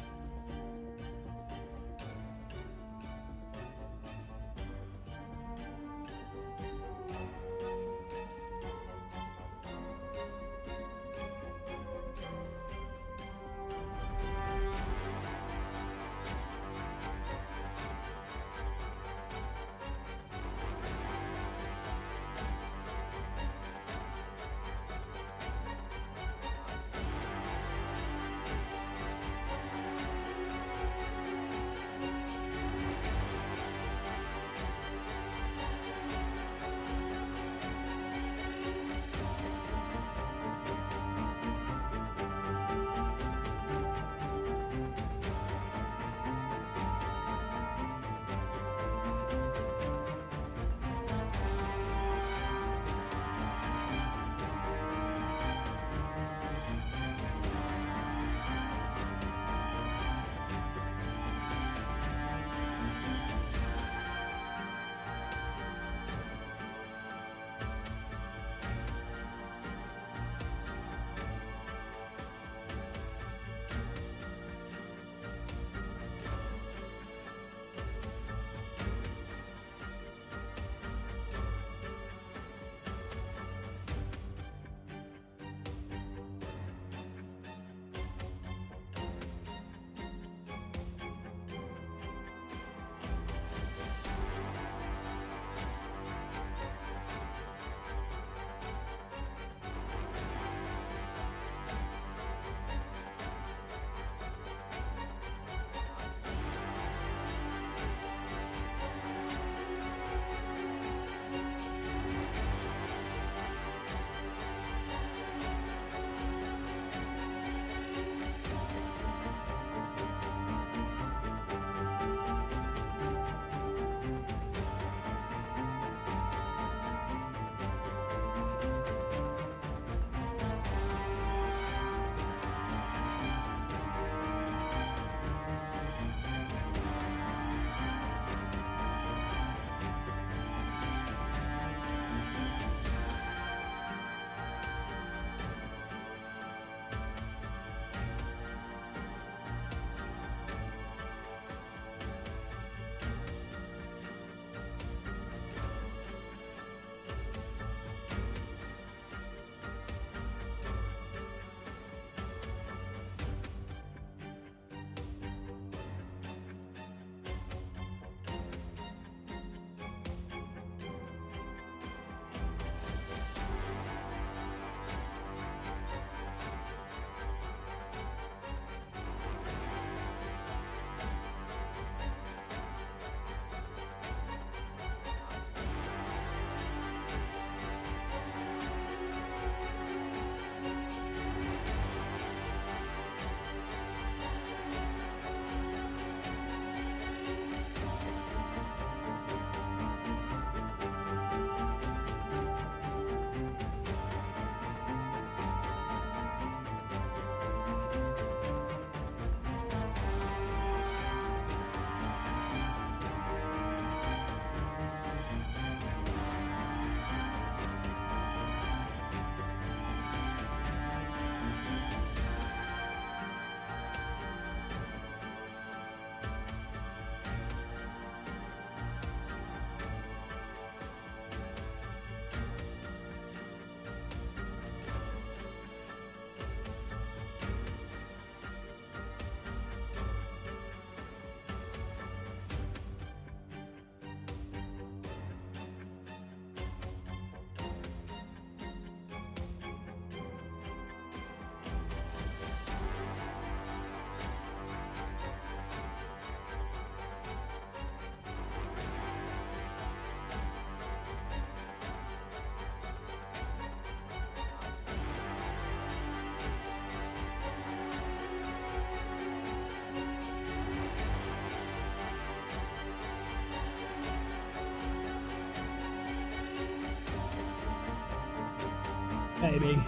Speaker 1: Baby.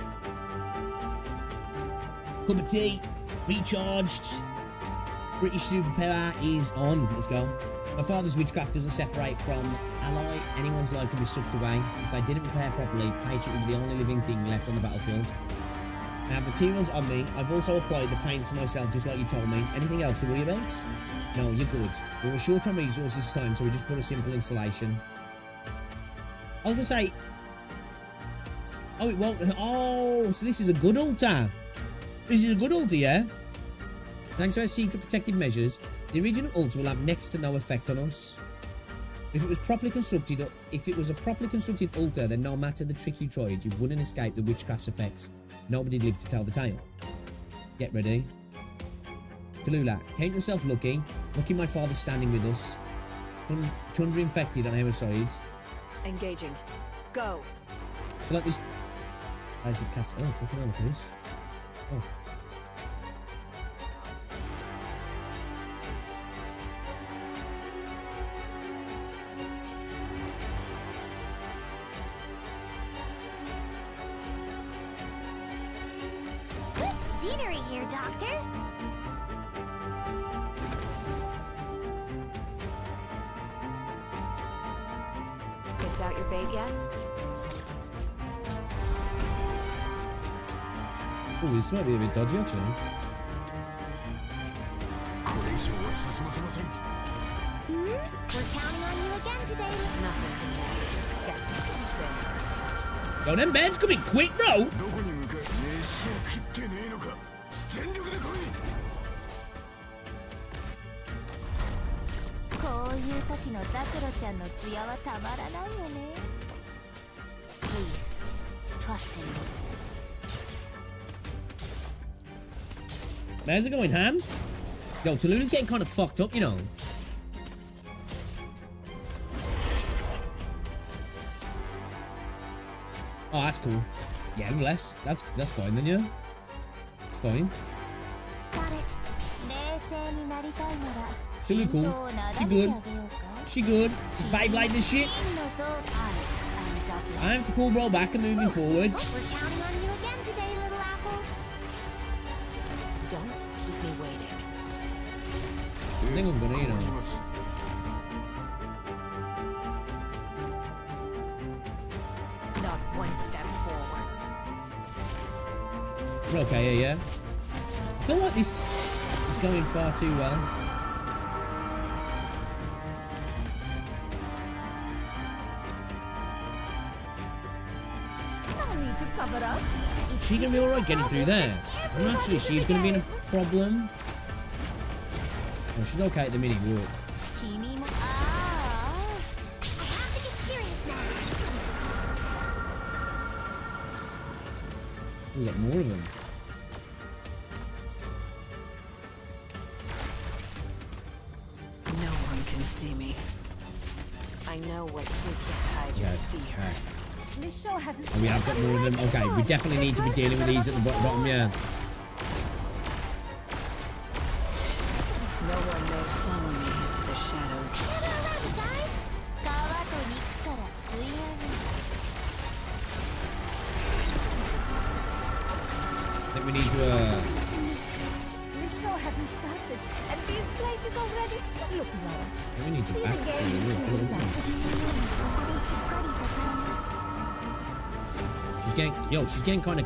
Speaker 1: Cup of tea. Recharged. British superpower is on. Let's go. My father's witchcraft doesn't separate from ally. Anyone's life can be sucked away. If they didn't repair properly, Patriot would be the only living thing left on the battlefield. I have materials on me. I've also applied the paints myself, just like you told me. Anything else to worry about? No, you're good. We were short on resources this time, so we just put a simple installation. I was gonna say... Oh, it won't... Oh, so this is a good altar. This is a good altar, yeah? Thanks to our secret protective measures, the original altar will have next to no effect on us. If it was properly constructed, or if it was a properly constructed altar, then no matter the trick you tried, you wouldn't escape the witchcraft's effects. Nobody lived to tell the tale. Get ready. Tallulah, count yourself lucky. Lucky my father's standing with us. Tundra infected on our side.
Speaker 6: Engaging. Go.
Speaker 1: So like this... Basic cast... Oh, fucking hell, look at this. Oh.
Speaker 4: Good scenery here, Doctor.
Speaker 6: Picked out your bait yet?
Speaker 1: Oh, this might be a bit dodgy, actually.
Speaker 4: We're counting on you again today.
Speaker 6: Nothing can last set this thing.
Speaker 1: Yo, them beds coming quick, bro!
Speaker 7: どこに向かい飯を食ってねえのか全力で来い
Speaker 4: こういう時のザクロちゃんの艶はたまらないよね。
Speaker 6: Please, trust in me.
Speaker 1: There's it going, ham? Yo, Tallulah's getting kind of fucked up, you know. Oh, that's cool. Yeah, less. That's fine then, yeah. It's fine.
Speaker 4: Got it. 冷静になりたいなら
Speaker 1: She look
Speaker 4: 心
Speaker 1: cool.
Speaker 4: 臓をなだ
Speaker 1: She
Speaker 4: めてあげ
Speaker 1: good.
Speaker 4: ようか。
Speaker 1: She good. She's Beyblade this shit.
Speaker 4: 真の像 I'm
Speaker 1: I have to pull roll back and moving forward.
Speaker 4: We're counting on you again today, little apple.
Speaker 6: Don't keep me waiting.
Speaker 1: I think I'm gonna, you know.
Speaker 6: Not one step forwards.
Speaker 1: We're okay, yeah. I feel like this is going far too well.
Speaker 2: No need to cover up.
Speaker 1: She gonna be alright getting through there. And actually, she's gonna be in a problem. Oh, she's okay at the minute. Walk.
Speaker 4: 君もああ I have to get serious now.
Speaker 1: We got more of them.
Speaker 6: No one can see me. I know what you can hide your
Speaker 1: Yeah.
Speaker 6: fear.
Speaker 2: This show hasn't.
Speaker 1: And we have got more of them. Okay, we definitely need to be dealing with these at the bottom, yeah.
Speaker 6: No one may follow me into the shadows.
Speaker 4: Gather around, guys. 川と肉から吸い上げる
Speaker 1: I think we need to,
Speaker 2: This show hasn't started, and this place is already so. Look, Laura.
Speaker 1: we need to
Speaker 2: See
Speaker 1: back
Speaker 2: the
Speaker 1: to
Speaker 2: game
Speaker 1: the
Speaker 2: you
Speaker 1: room.
Speaker 2: play.
Speaker 4: ここでしっかり支えます
Speaker 1: She's getting, yo, she's getting kind of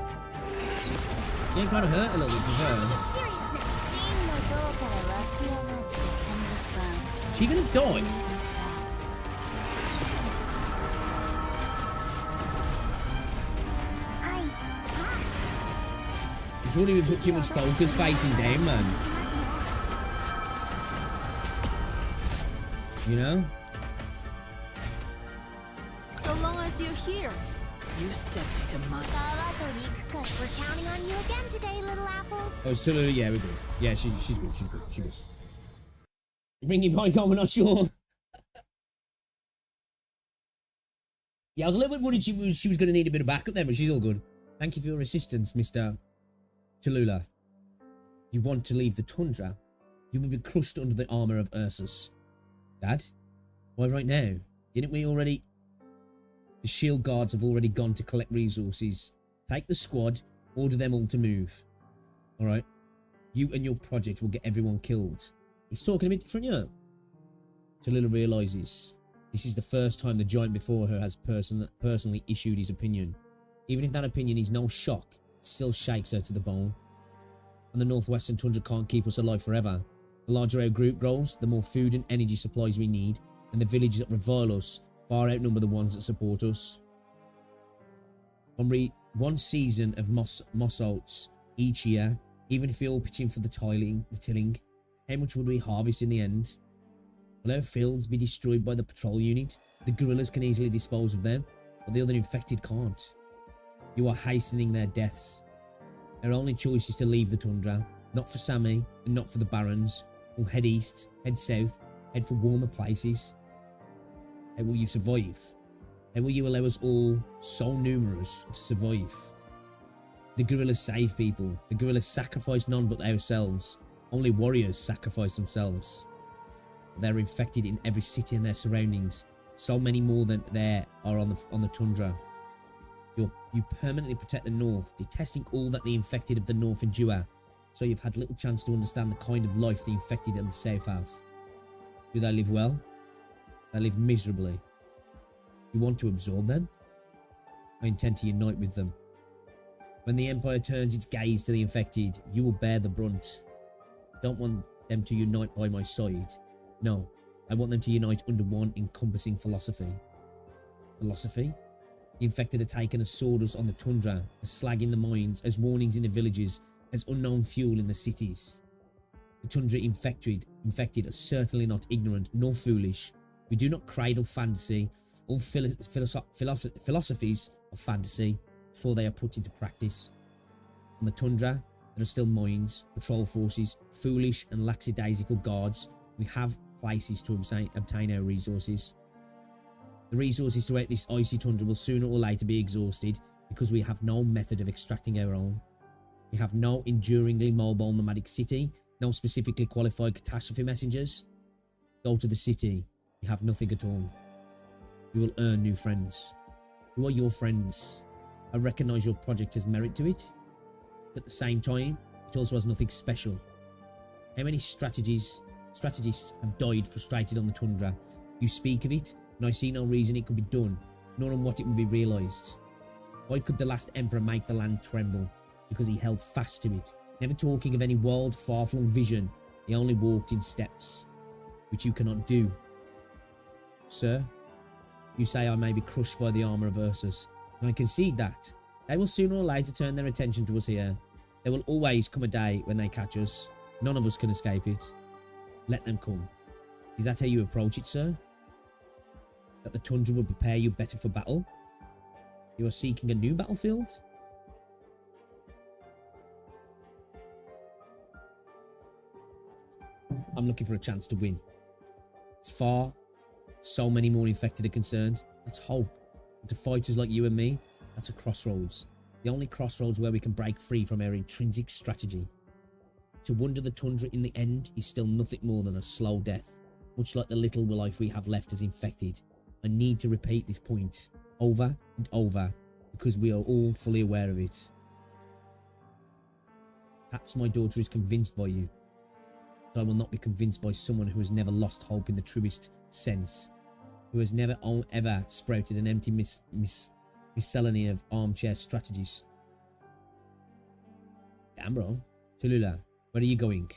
Speaker 1: hurt a little bit for her.
Speaker 4: Serious now. 真の像から湧き上がる
Speaker 1: Is she gonna die? She's already put too much focus facing down, man. You know?
Speaker 5: So long as you're here.
Speaker 6: You stepped into my...
Speaker 4: 川と肉から We're counting on you again today, little apple.
Speaker 1: Oh, still, yeah, we're good. Yeah, she's good. She's good. Bringing point on, we're not sure. Yeah, I was a little bit worried she was going to need a bit of backup then, but she's all good. Thank you for your assistance, Mr. Tallulah. You want to leave the tundra? You will be crushed under the armor of Ursus. Dad? Why right now? Didn't we already... The shield guards have already gone to collect resources Take the squad, order them all to move. Alright? You and your project will get everyone killed. He's talking a bit different, yeah. Tallulah realises this is the first time the giant before her has personally issued his opinion. Even if that opinion is no shock, it still shakes her to the bone. And the northwestern tundra can't keep us alive forever. The larger our group grows, the more food and energy supplies we need, and the villages that revile us far outnumber the ones that support us. One season of moss oats each year, even if we all pitch in for the tilling, how much would we harvest in the end? Will our fields be destroyed by the patrol unit? The guerrillas can easily dispose of them, but the other infected can't. You are hastening their deaths. Our only choice is to leave the tundra, not for Sammy and not for the barons. We'll head east, head south, head for warmer places. How will you survive? How will you allow us all, so numerous, to survive? The guerrillas save people. The guerrillas sacrifice none but ourselves. Only warriors sacrifice themselves. They're infected in every city and their surroundings. So many more than there are on the tundra. You permanently protect the north, detesting all that the infected of the north endure. So you've had little chance to understand the kind of life the infected in the south have. Do they live well? They live miserably. You want to absorb them? I intend to unite with them. When the Empire turns its gaze to the infected, you will bear the brunt. I don't want them to unite by my side. No, I want them to unite under one encompassing philosophy. Philosophy? The infected are taken as sawdust on the tundra, as slag in the mines, as warnings in the villages, as unknown fuel in the cities. The tundra infected are certainly not ignorant nor foolish. We do not cradle fantasy, all philosophies of fantasy, before they are put into practice. On the tundra, there are still mines, patrol forces, foolish and lackadaisical guards. We have places to obtain our resources. The resources throughout this icy tundra will sooner or later be exhausted because we have no method of extracting our own. We have no enduringly mobile nomadic city, no specifically qualified catastrophe messengers. Go to the city, you have nothing at all. You will earn new friends. Who are your friends? I recognise your project has merit to it. At the same time, it also has nothing special. How many strategists have died frustrated on the tundra? You speak of it, and I see no reason it could be done, nor on what it would be realised. Why could the last emperor make the land tremble? Because he held fast to it, never talking of any wild, far-flung vision. He only walked in steps, which you cannot do. Sir, you say I may be crushed by the armour of Ursus, and I concede that. They will sooner or later turn their attention to us here. There will always come a day when they catch us. None of us can escape it. Let them come. Is that how you approach it, sir? That the tundra will prepare you better for battle? You are seeking a new battlefield? I'm looking for a chance to win. It's far. So many more infected are concerned. That's hope. And to fighters like you and me, that's a crossroads. The only crossroads where we can break free from our intrinsic strategy. To wander the tundra in the end is still nothing more than a slow death, much like the little life we have left as infected. I need to repeat this point over and over because we are all fully aware of it. Perhaps my daughter is convinced by you, but I will not be convinced by someone who has never lost hope in the truest sense, who has never ever sprouted an empty miscellany of armchair strategies. Damn, bro. Tallulah, where are you going?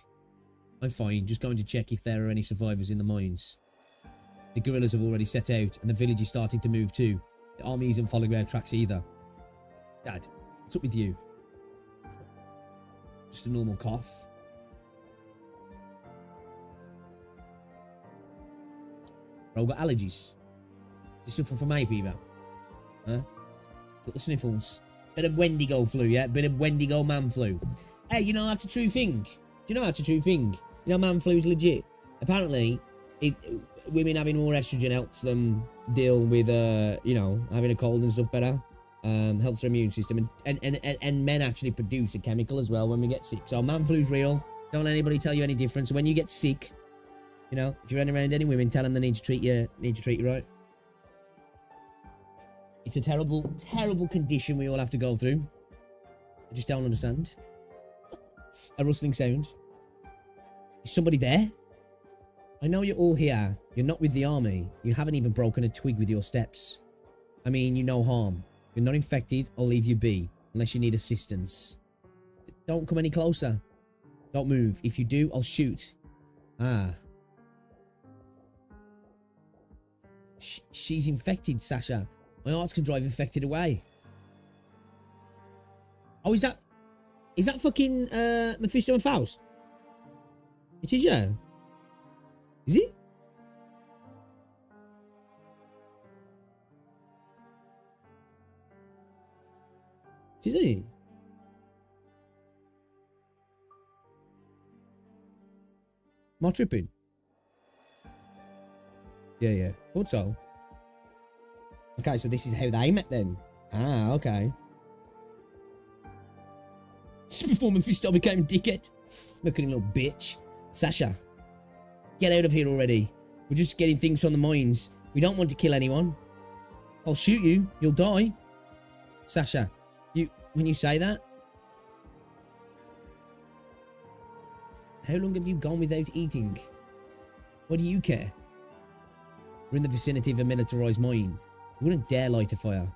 Speaker 1: I'm fine, just going to check if there are any survivors in the mines. The guerrillas have already set out, and the village is starting to move too. The army isn't following our tracks either. Dad, what's up with you? Just a normal cough. Bro, got allergies. You suffer from hay fever? Huh? Got the sniffles. Bit of Wendigo flu, yeah? Bit of Wendigo man flu. Hey, you know that's a true thing. Do you know that's a true thing? You know man flu's legit. Apparently, women having more estrogen helps them deal with, you know, having a cold and stuff better. Helps their immune system. And men actually produce a chemical as well when we get sick. So man flu's real. Don't let anybody tell you any different. So when you get sick, you know, if you're running around any women, tell them they need to treat you right. It's a terrible, terrible condition we all have to go through. I just don't understand. A rustling sound. Is somebody there? I know you're all here. You're not with the army. You haven't even broken a twig with your steps. I mean, you no harm. You're not infected. I'll leave you be. Unless you need assistance. Don't come any closer. Don't move. If you do, I'll shoot. Ah. She's infected, Sasha. My arts can drive infected away. Oh, is that fucking Mephisto and Faust? It is, yeah. Is it? Is it? Am I tripping? Yeah. Thought so. Okay, so this is how they met then. Ah, okay. Just before Mephisto became a dickhead. Look at him, little bitch. Sasha, get out of here already. We're just getting things from the mines. We don't want to kill anyone. I'll shoot you. You'll die. Sasha, when you say that? How long have you gone without eating? What do you care? We're in the vicinity of a militarized mine. You wouldn't dare light a fire.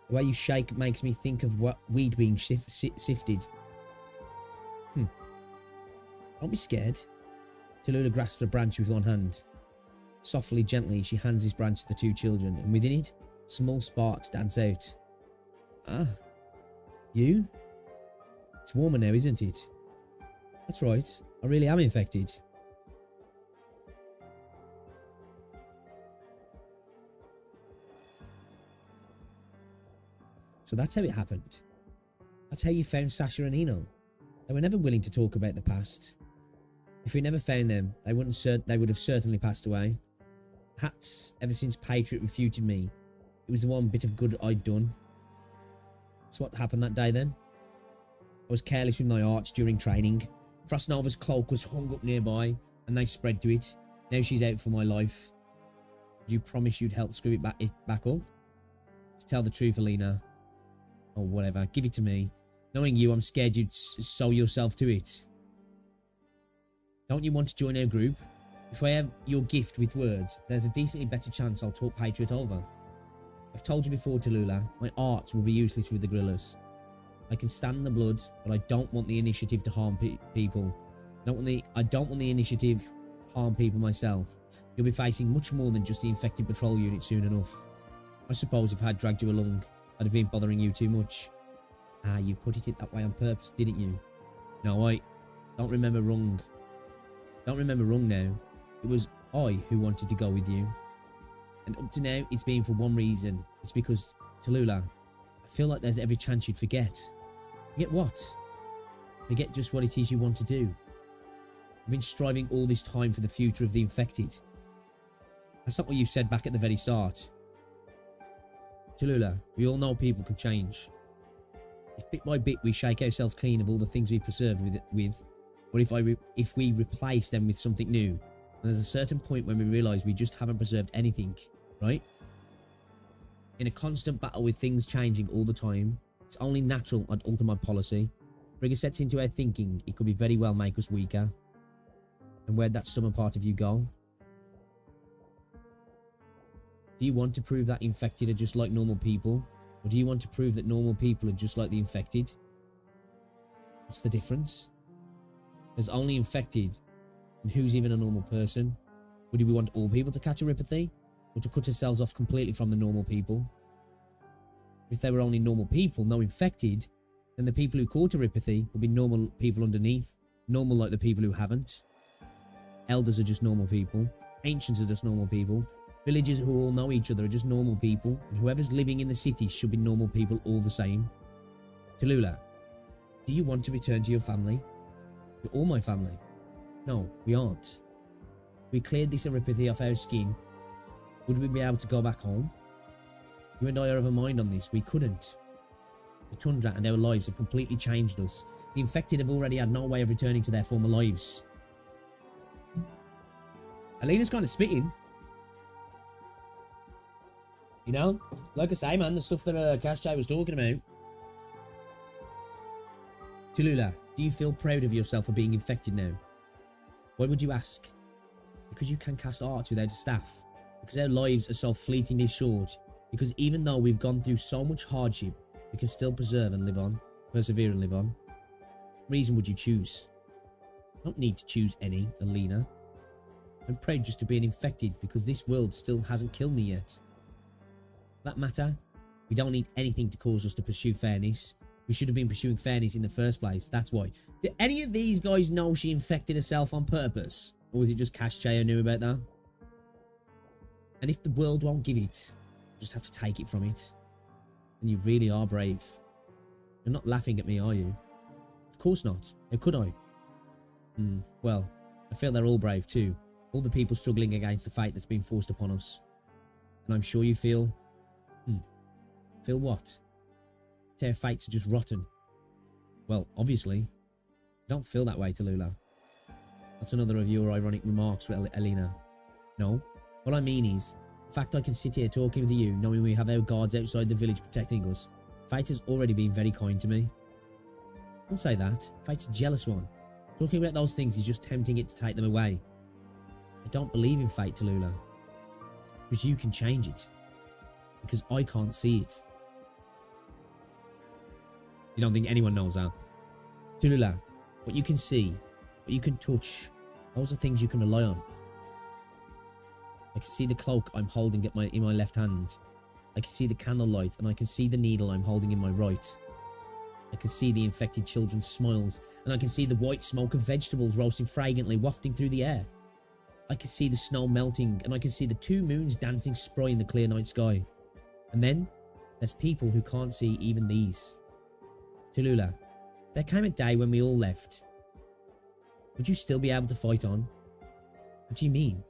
Speaker 1: The way you shake makes me think of what weed being sifted. Don't be scared. Tallulah grasps a branch with one hand. Softly, gently, she hands this branch to the two children, and within it, small sparks dance out. Ah. You? It's warmer now, isn't it? That's right. I really am infected. So that's how it happened. That's how you found Sasha and Eno. They were never willing to talk about the past. If we never found them, they would have certainly passed away. Perhaps ever since Patriot refuted me, it was the one bit of good I'd done. So what happened that day then? I was careless with my arts during training. Frostnova's cloak was hung up nearby, and they spread to it. Now she's out for my life. Did you promise you'd help screw it back up? To tell the truth, Alina. Or whatever, give it to me. Knowing you, I'm scared you'd sew yourself to it. Don't you want to join our group? If I have your gift with words, there's a decently better chance I'll talk Patriot over. I've told you before, Tallulah, my arts will be useless with the guerrillas. I can stand the blood, but I don't want the initiative to harm people. I don't want the initiative to harm people myself. You'll be facing much more than just the infected patrol unit soon enough. I suppose if I had dragged you along, I'd have been bothering you too much. Ah, you put it that way on purpose, didn't you? No, I don't remember wrong. Don't remember wrong now. It was I who wanted to go with you. And up to now, it's been for one reason. It's because, Tallulah, I feel like there's every chance you'd forget. Forget what? Forget just what it is you want to do. I've been striving all this time for the future of the infected. That's not what you said back at the very start. Tallulah, we all know people can change. If bit by bit we shake ourselves clean of all the things we've preserved but if we replace them with something new, then there's a certain point when we realise we just haven't preserved anything, right? In a constant battle with things changing all the time, it's only natural I'd alter my policy. Bring a sets into our thinking, it could be very well make us weaker. And where'd that stubborn part of you go? Do you want to prove that infected are just like normal people? Or do you want to prove that normal people are just like the infected? What's the difference? There's only infected, and who's even a normal person? Would we want all people to catch neuropathy? Or to cut ourselves off completely from the normal people? If they were only normal people, no infected, then the people who caught neuropathy would be normal people underneath. Normal like the people who haven't. Elders are just normal people. Ancients are just normal people. Villagers who all know each other are just normal people, and whoever's living in the city should be normal people all the same. Tallulah, do you want to return to your family? You're all my family. No, we aren't. If we cleared this neuropathy off our skin, would we be able to go back home? You and I are of a mind on this. We couldn't. The tundra and our lives have completely changed us. The infected have already had no way of returning to their former lives. Alina's kind of spitting. You know? Like I say, man, the stuff that Gacha was talking about. Tallulah, do you feel proud of yourself for being infected now? Why would you ask? Because you can cast arts without a staff. Because our lives are so fleetingly short. Because even though we've gone through so much hardship, we can still persevere and live on. What reason would you choose? I don't need to choose any, Alina. I'm proud just to being infected because this world still hasn't killed me yet. For that matter, we don't need anything to cause us to pursue fairness. We should have been pursuing fairness in the first place, that's why. Did any of these guys know she infected herself on purpose? Or was it just Cash Chao knew about that? And if the world won't give it, you just have to take it from it. And you really are brave. You're not laughing at me, are you? Of course not. How could I? Well, I feel they're all brave too. All the people struggling against the fate that's been forced upon us. And I'm sure you feel... Feel what? Our fates are just rotten. Well, obviously. You don't feel that way, Tallulah. That's another of your ironic remarks, Alina. No. What I mean is, the fact I can sit here talking with you, knowing we have our guards outside the village protecting us, fate has already been very kind to me. Don't say that. Fate's a jealous one. Talking about those things is just tempting it to take them away. I don't believe in fate, Tallulah. Because you can change it. Because I can't see it. You don't think anyone knows that? Tallulah, what you can see, what you can touch, those are things you can rely on. I can see the cloak I'm holding in my left hand. I can see the candlelight and I can see the needle I'm holding in my right. I can see the infected children's smiles and I can see the white smoke of vegetables roasting fragrantly wafting through the air. I can see the snow melting and I can see the 2 moons dancing spry in the clear night sky. And then, there's people who can't see even these. Tallulah, there came a day when we all left. Would you still be able to fight on? What do you mean?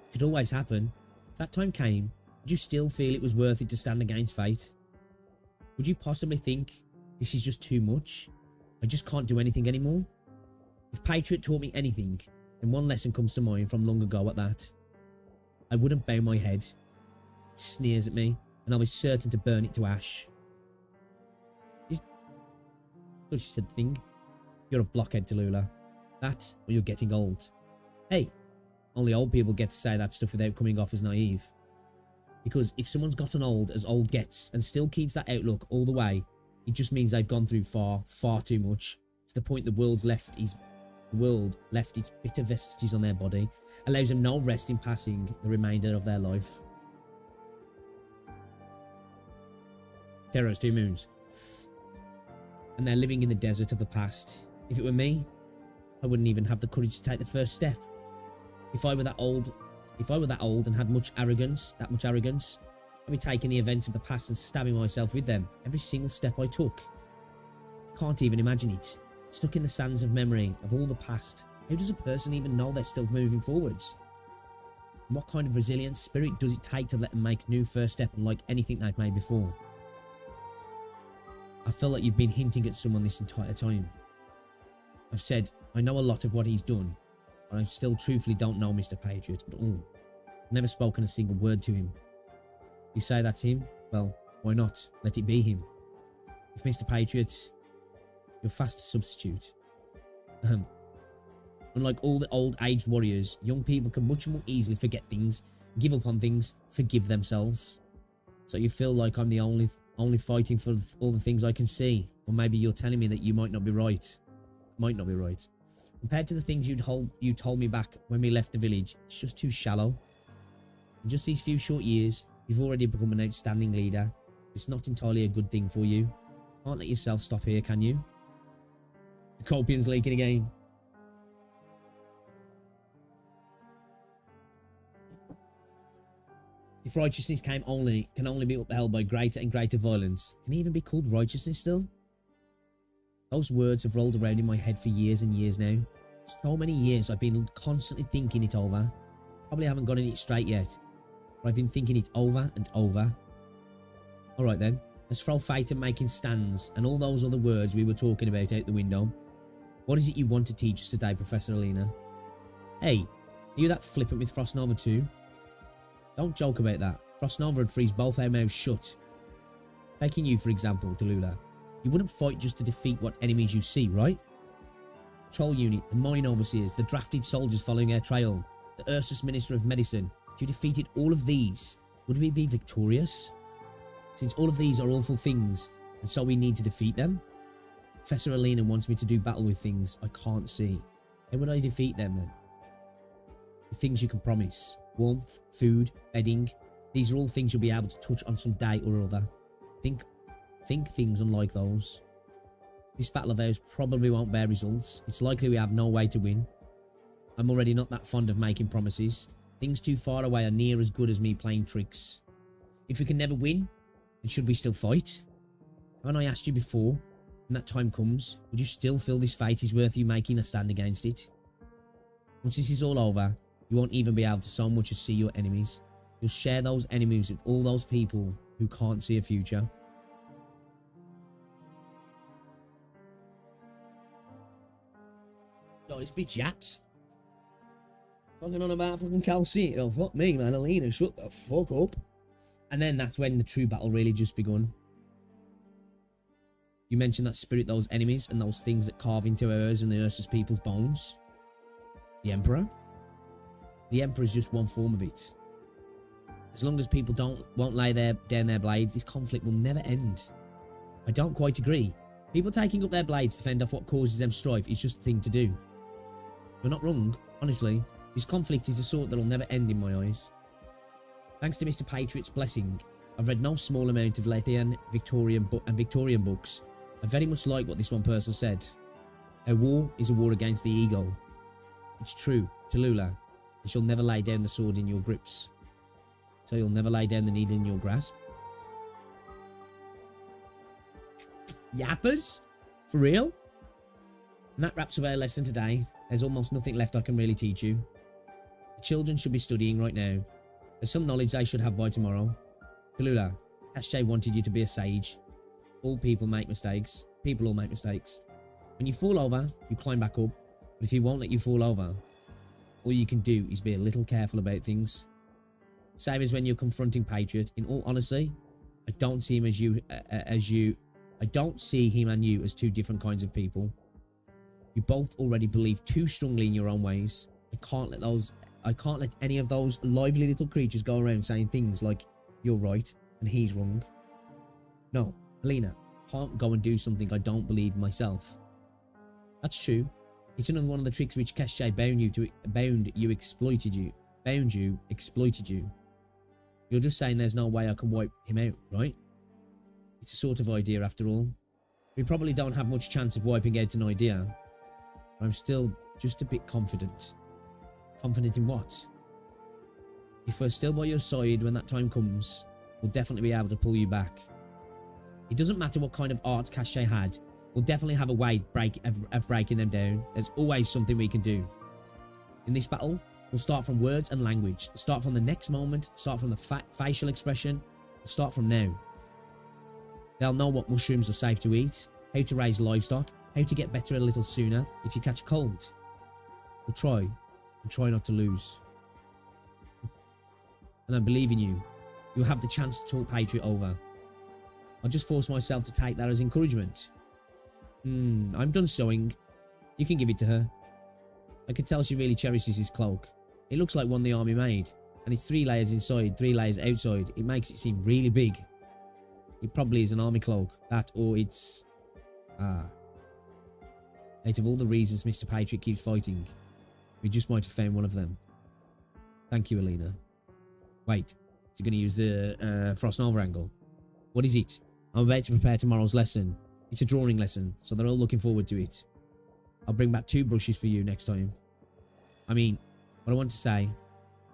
Speaker 1: It could always happen. If that time came, would you still feel it was worth it to stand against fate? Would you possibly think, this is just too much? I just can't do anything anymore? If Patriot taught me anything, then one lesson comes to mind from long ago at that. I wouldn't bow my head. It sneers at me, and I'll be certain to burn it to ash. She said thing. You're a blockhead, Tallulah. That, or you're getting old. Hey, only old people get to say that stuff without coming off as naive. Because if someone's gotten old as old gets and still keeps that outlook all the way, it just means they've gone through far too much. To the point the world left its bitter vestiges on their body, allows them no rest in passing the remainder of their life. Terra's 2 moons. And they're living in the desert of the past. If it were me, I wouldn't even have the courage to take the first step. If I were that old and had that much arrogance, I'd be taking the events of the past and stabbing myself with them every single step I took. I can't even imagine it. Stuck in the sands of memory of all the past. How does a person even know they're still moving forwards? And what kind of resilient spirit does it take to let them make a new first step unlike anything they've made before? I feel like you've been hinting at someone this entire time. I've said, I know a lot of what he's done, but I still truthfully don't know Mr. Patriot at all. I've never spoken a single word to him. You say that's him? Well, why not? Let it be him. If Mr. Patriot, you're fast to substitute. Unlike all the old-aged warriors, young people can much more easily forget things, give up on things, forgive themselves. So you feel like I'm the only fighting for all the things I can see. Or maybe you're telling me that you might not be right. Might not be right. Compared to the things you told me back when we left the village, it's just too shallow. In just these few short years, you've already become an outstanding leader. It's not entirely a good thing for you. Can't let yourself stop here, can you? The copium's leaking again. If righteousness can only be upheld by greater and greater violence, can it even be called righteousness still? Those words have rolled around in my head for years and years now. So many years I've been constantly thinking it over. Probably haven't gotten it straight yet, but I've been thinking it over and over. Alright then, let's throw fate and making stands and all those other words we were talking about out the window. What is it you want to teach us today, Professor Alina? Hey, are you that flippant with Frostnova too? Don't joke about that. Frostnova would freeze both our mouths shut. Taking you, for example, Tallulah. You wouldn't fight just to defeat what enemies you see, right? Troll unit, the mine overseers, the drafted soldiers following our trail, the Ursus Minister of Medicine. If you defeated all of these, would we be victorious? Since all of these are awful things, and so we need to defeat them? Professor Alina wants me to do battle with things I can't see. How would I defeat them then? The things you can promise. Warmth, food, bedding. These are all things you'll be able to touch on some day or other. Think things unlike those. This battle of ours probably won't bear results. It's likely we have no way to win. I'm already not that fond of making promises. Things too far away are near as good as me playing tricks. If we can never win, then should we still fight? Haven't I asked you before? When that time comes, would you still feel this fate is worth you making a stand against it? Once this is all over, you won't even be able to so much as see your enemies. You'll share those enemies with all those people who can't see a future. Oh, this bitch yaps. Fucking on about fucking Calcite. Oh, fuck me, man. Alina, shut the fuck up. And then that's when the true battle really just begun. You mentioned that spirit, those enemies, and those things that carve into ours and the Ursus people's bones. The Emperor? The Emperor is just one form of it. As long as people won't lay down their blades, this conflict will never end. I don't quite agree. People taking up their blades to fend off what causes them strife is just the thing to do. You're not wrong, honestly. This conflict is the sort that'll never end in my eyes. Thanks to Mr. Patriot's blessing, I've read no small amount of Lathian, Victorian books. I very much like what this one person said. A war is a war against the ego. It's true, Tallulah, and she'll never lay down the sword in your grips. So you'll never lay down the needle in your grasp. Yappers? For real? And that wraps up our lesson today. There's almost nothing left I can really teach you. The children should be studying right now. There's some knowledge they should have by tomorrow. Tallulah, Cache wanted you to be a sage. All people make mistakes. People all make mistakes. When you fall over, you climb back up. But if he won't let you fall over, all you can do is be a little careful about things. Same as when you're confronting Patriot. In all honesty, I don't see him I don't see him and you as two different kinds of people. You both already believe too strongly in your own ways. I can't let any of those lively little creatures go around saying things like, you're right and he's wrong. No, Alina, I can't go and do something I don't believe myself. That's true. It's another one of the tricks which Cache bound you, exploited you. You're just saying there's no way I can wipe him out, right? It's a sort of idea after all. We probably don't have much chance of wiping out an idea. But I'm still just a bit confident. Confident in what? If we're still by your side when that time comes, we'll definitely be able to pull you back. It doesn't matter what kind of arts Cache had, we'll definitely have a way of breaking them down. There's always something we can do. In this battle, we'll start from words and language. Start from the next moment, start from the facial expression, start from now. They'll know what mushrooms are safe to eat, how to raise livestock, how to get better a little sooner if you catch a cold. We'll try, and try not to lose. And I believe in you. You'll have the chance to talk Patriot over. I'll just force myself to take that as encouragement. I'm done sewing. You can give it to her. I could tell she really cherishes his cloak. It looks like one the army made, and it's 3 layers inside, 3 layers outside. It makes it seem really big. It probably is an army cloak. That or it's... Out of all the reasons Mr. Patriot keeps fighting, we just might have found one of them. Thank you, Alina. Wait, is he going to use the Frost Nova angle? What is it? I'm about to prepare tomorrow's lesson. It's a drawing lesson, so they're all looking forward to it. I'll bring back 2 brushes for you next time. I mean, what I want to say,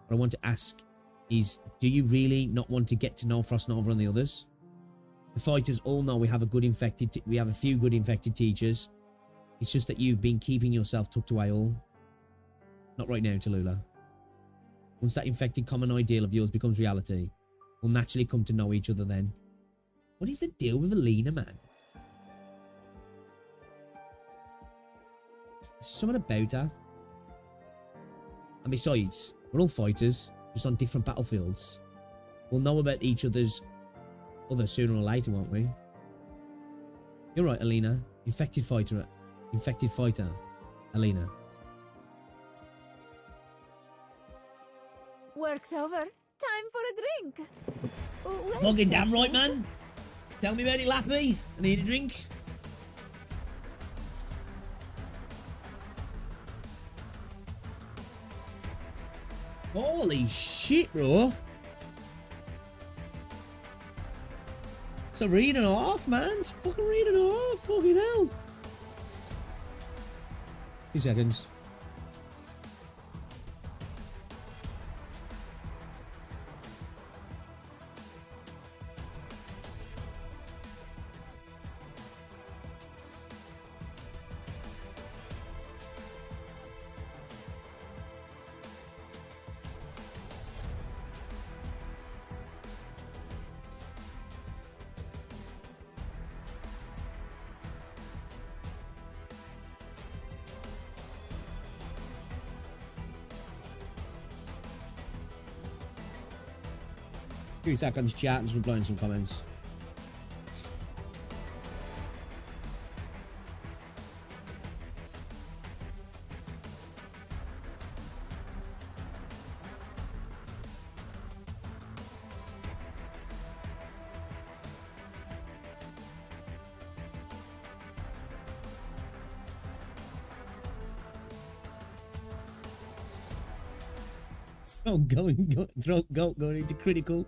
Speaker 1: what I want to ask is, do you really not want to get to know Frost Nova and the others? The fighters all know we have a few good infected teachers. It's just that you've been keeping yourself tucked away all. Not right now, Tallulah. Once that infected common ideal of yours becomes reality, we'll naturally come to know each other then. What is the deal with Alina, man? There's something about her. And besides, we're all fighters, just on different battlefields. We'll know about each other's sooner or later, won't we? You're right, Alina. Infected fighter. Infected fighter. Alina.
Speaker 2: Work's over. Time for a drink. Where's
Speaker 1: Fucking damn
Speaker 2: Jackson?
Speaker 1: right, man. Tell me about it, Lappy. I need a drink. Holy shit, bro. It's a read and a half, man. It's a fucking read and a half. Fucking hell. 2 seconds. Few seconds, chat, and just replying some comments. Oh, going into critical.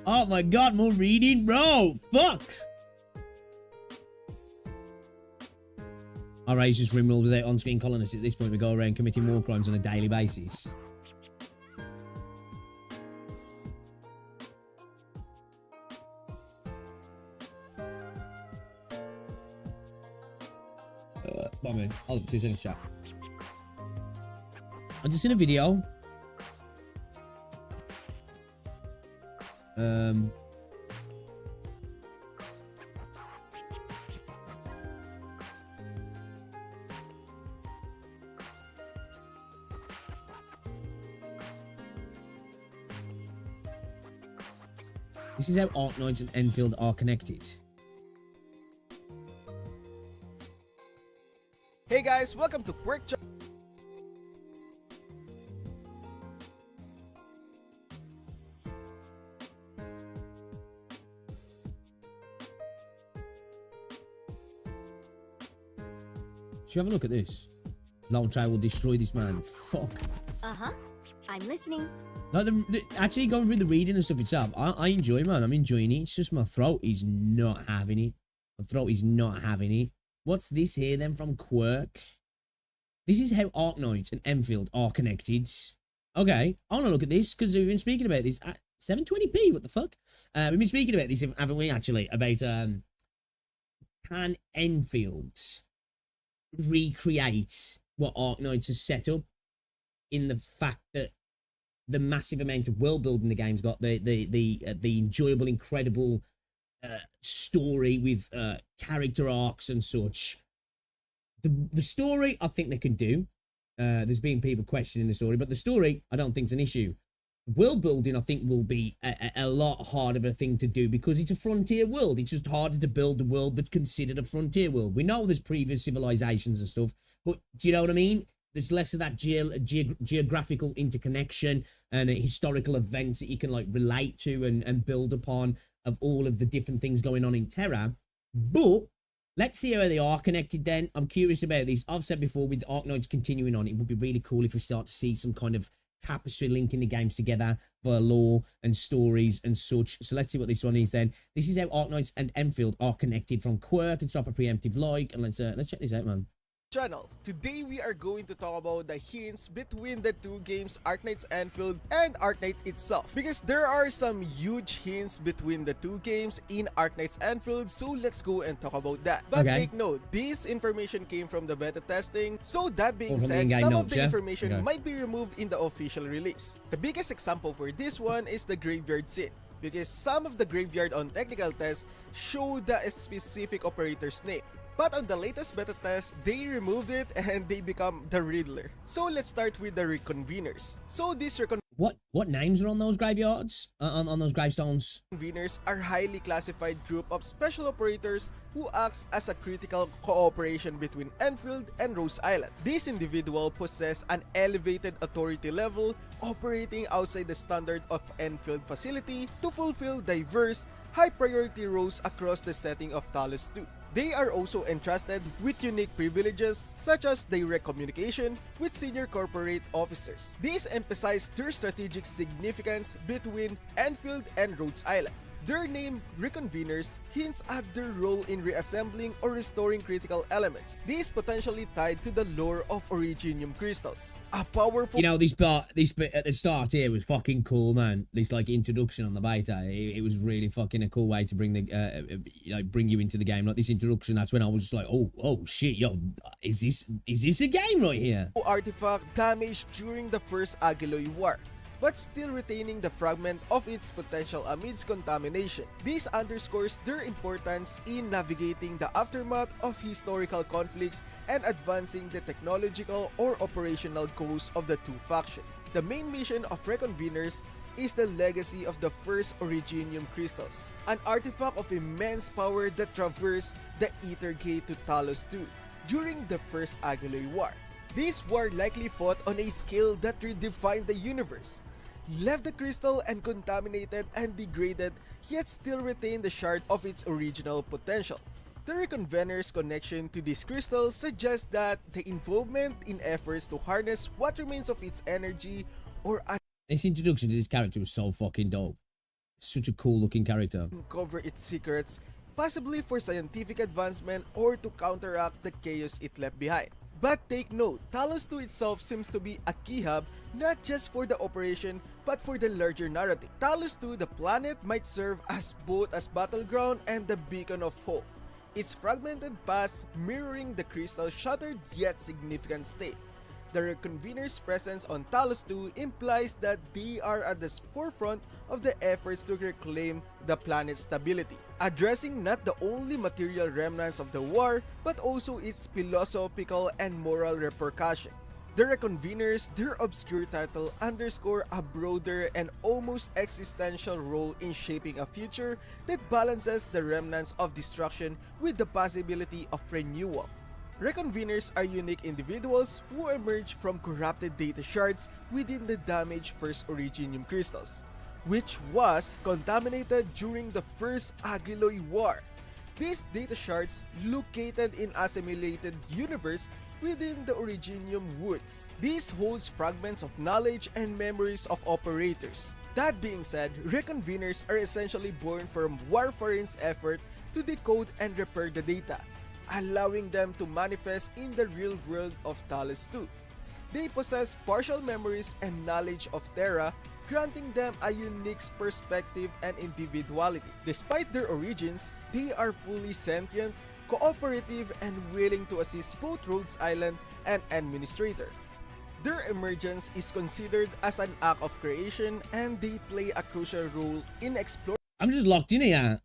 Speaker 1: Oh my god, more reading, bro. Fuck. Our race is rimrolled without on-screen colonists. At this point, we go around committing war crimes on a daily basis. Bomb hold up, 2 seconds, chat. I'm just in a video. This is how Arknights and Enfield are connected.
Speaker 8: Hey guys, welcome to Quirk.
Speaker 1: Should you have a look at this? Long try will destroy this man. Fuck.
Speaker 4: Uh-huh. I'm listening.
Speaker 1: Like actually going through the reading and stuff itself, I enjoy, man. I'm enjoying it. It's just my throat is not having it. My throat is not having it. What's this here then from Quirk? This is how Arknights and Enfield are connected. Okay, I want to look at this because we've been speaking about this at 720p. What the fuck? We've been speaking about this, haven't we? Actually, about can Enfield recreate what Arknights has set up in the fact that the massive amount of world building the game's got, the enjoyable, incredible story with character arcs and such. The story, I think they can do. There's been people questioning the story, but the story, I don't think is an issue. World building, I think, will be a lot harder of a thing to do because it's a frontier world. It's just harder to build a world that's considered a frontier world. We know there's previous civilizations and stuff, but do you know what I mean? There's less of that geographical interconnection and historical events that you can like relate to and build upon of all of the different things going on in Terra. But let's see how they are connected then. I'm curious about this. I've said before, with Arknights continuing on, it would be really cool if we start to see some kind of tapestry linking the games together via lore and stories and such. So let's see what this one is then. This is how Arknights and Enfield are connected from Quirk, and stop a preemptive like, and let's check this out, man.
Speaker 8: Channel. Today we are going to talk about the hints between the two games, Arknights Enfield and Arknight itself, because there are some huge hints between the two games in Arknights Enfield, so let's go and talk about that. But take note, this information came from the beta testing, so that being said, some of the information might be removed in the official release. The biggest example for this one is the graveyard scene, because some of the graveyard on technical tests show the specific operator's name. But on the latest beta test, they removed it and they become the Riddler. So let's start with the reconveners. So these
Speaker 1: What names are on those graveyards? On those gravestones?
Speaker 8: Conveners are highly classified group of special operators who acts as a critical cooperation between Enfield and Rose Island. These individuals possess an elevated authority level, operating outside the standard of Enfield facility to fulfill diverse, high-priority roles across the setting of Talos 2. They are also entrusted with unique privileges such as direct communication with senior corporate officers. These emphasize their strategic significance between Enfield and Rhodes Island. Their name, Reconveners, hints at their role in reassembling or restoring critical elements. These potentially tied to the lore of Originium crystals. A powerful...
Speaker 1: You know, this bit at the start here was fucking cool, man. This like introduction on the beta, it was really fucking a cool way to bring the bring you into the game. Like this introduction, that's when I was just like, oh shit, yo, is this a game right here?
Speaker 8: Artifact damaged during the first Agiloy War, but still retaining the fragment of its potential amidst contamination. This underscores their importance in navigating the aftermath of historical conflicts and advancing the technological or operational goals of the two factions. The main mission of Reconveners is the legacy of the first Originium crystals, an artifact of immense power that traversed the Ether Gate to Talos 2 during the first Agiloy War. This war likely fought on a scale that redefined the universe, left the crystal uncontaminated and degraded, yet still retained the shard of its original potential. The Reconveners' connection to these crystals suggests that the involvement in efforts to harness what remains of its energy or
Speaker 1: This introduction to this character was so fucking dope. Such a cool looking character.
Speaker 8: uncover its secrets, possibly for scientific advancement or to counteract the chaos it left behind. But take note, Talos 2 itself seems to be a key hub not just for the operation but for the larger narrative. Talos 2, the planet, might serve as both as battleground and the beacon of hope, its fragmented past mirroring the crystal's shattered yet significant state. The Reconveners' presence on Talos 2 implies that they are at the forefront of the efforts to reclaim the planet's stability, addressing not the only material remnants of the war, but also its philosophical and moral repercussion. The Reconveners, their obscure title, underscore a broader and almost existential role in shaping a future that balances the remnants of destruction with the possibility of renewal. Reconveners are unique individuals who emerge from corrupted data shards within the damaged first Originium crystals, which was contaminated during the first Agiloy War. These data shards, located in assimilated universe within the Originium woods. This holds fragments of knowledge and memories of operators. That being said, Reconveners are essentially born from Warfarin's effort to decode and repair the data, allowing them to manifest in the real world of Talos 2. They possess partial memories and knowledge of Terra, granting them a unique perspective and individuality. Despite their origins, they are fully sentient, cooperative, and willing to assist both Rhodes Island and Administrator. Their emergence is considered as an act of creation, and they play a crucial role in exploring
Speaker 1: I'm just locked in here.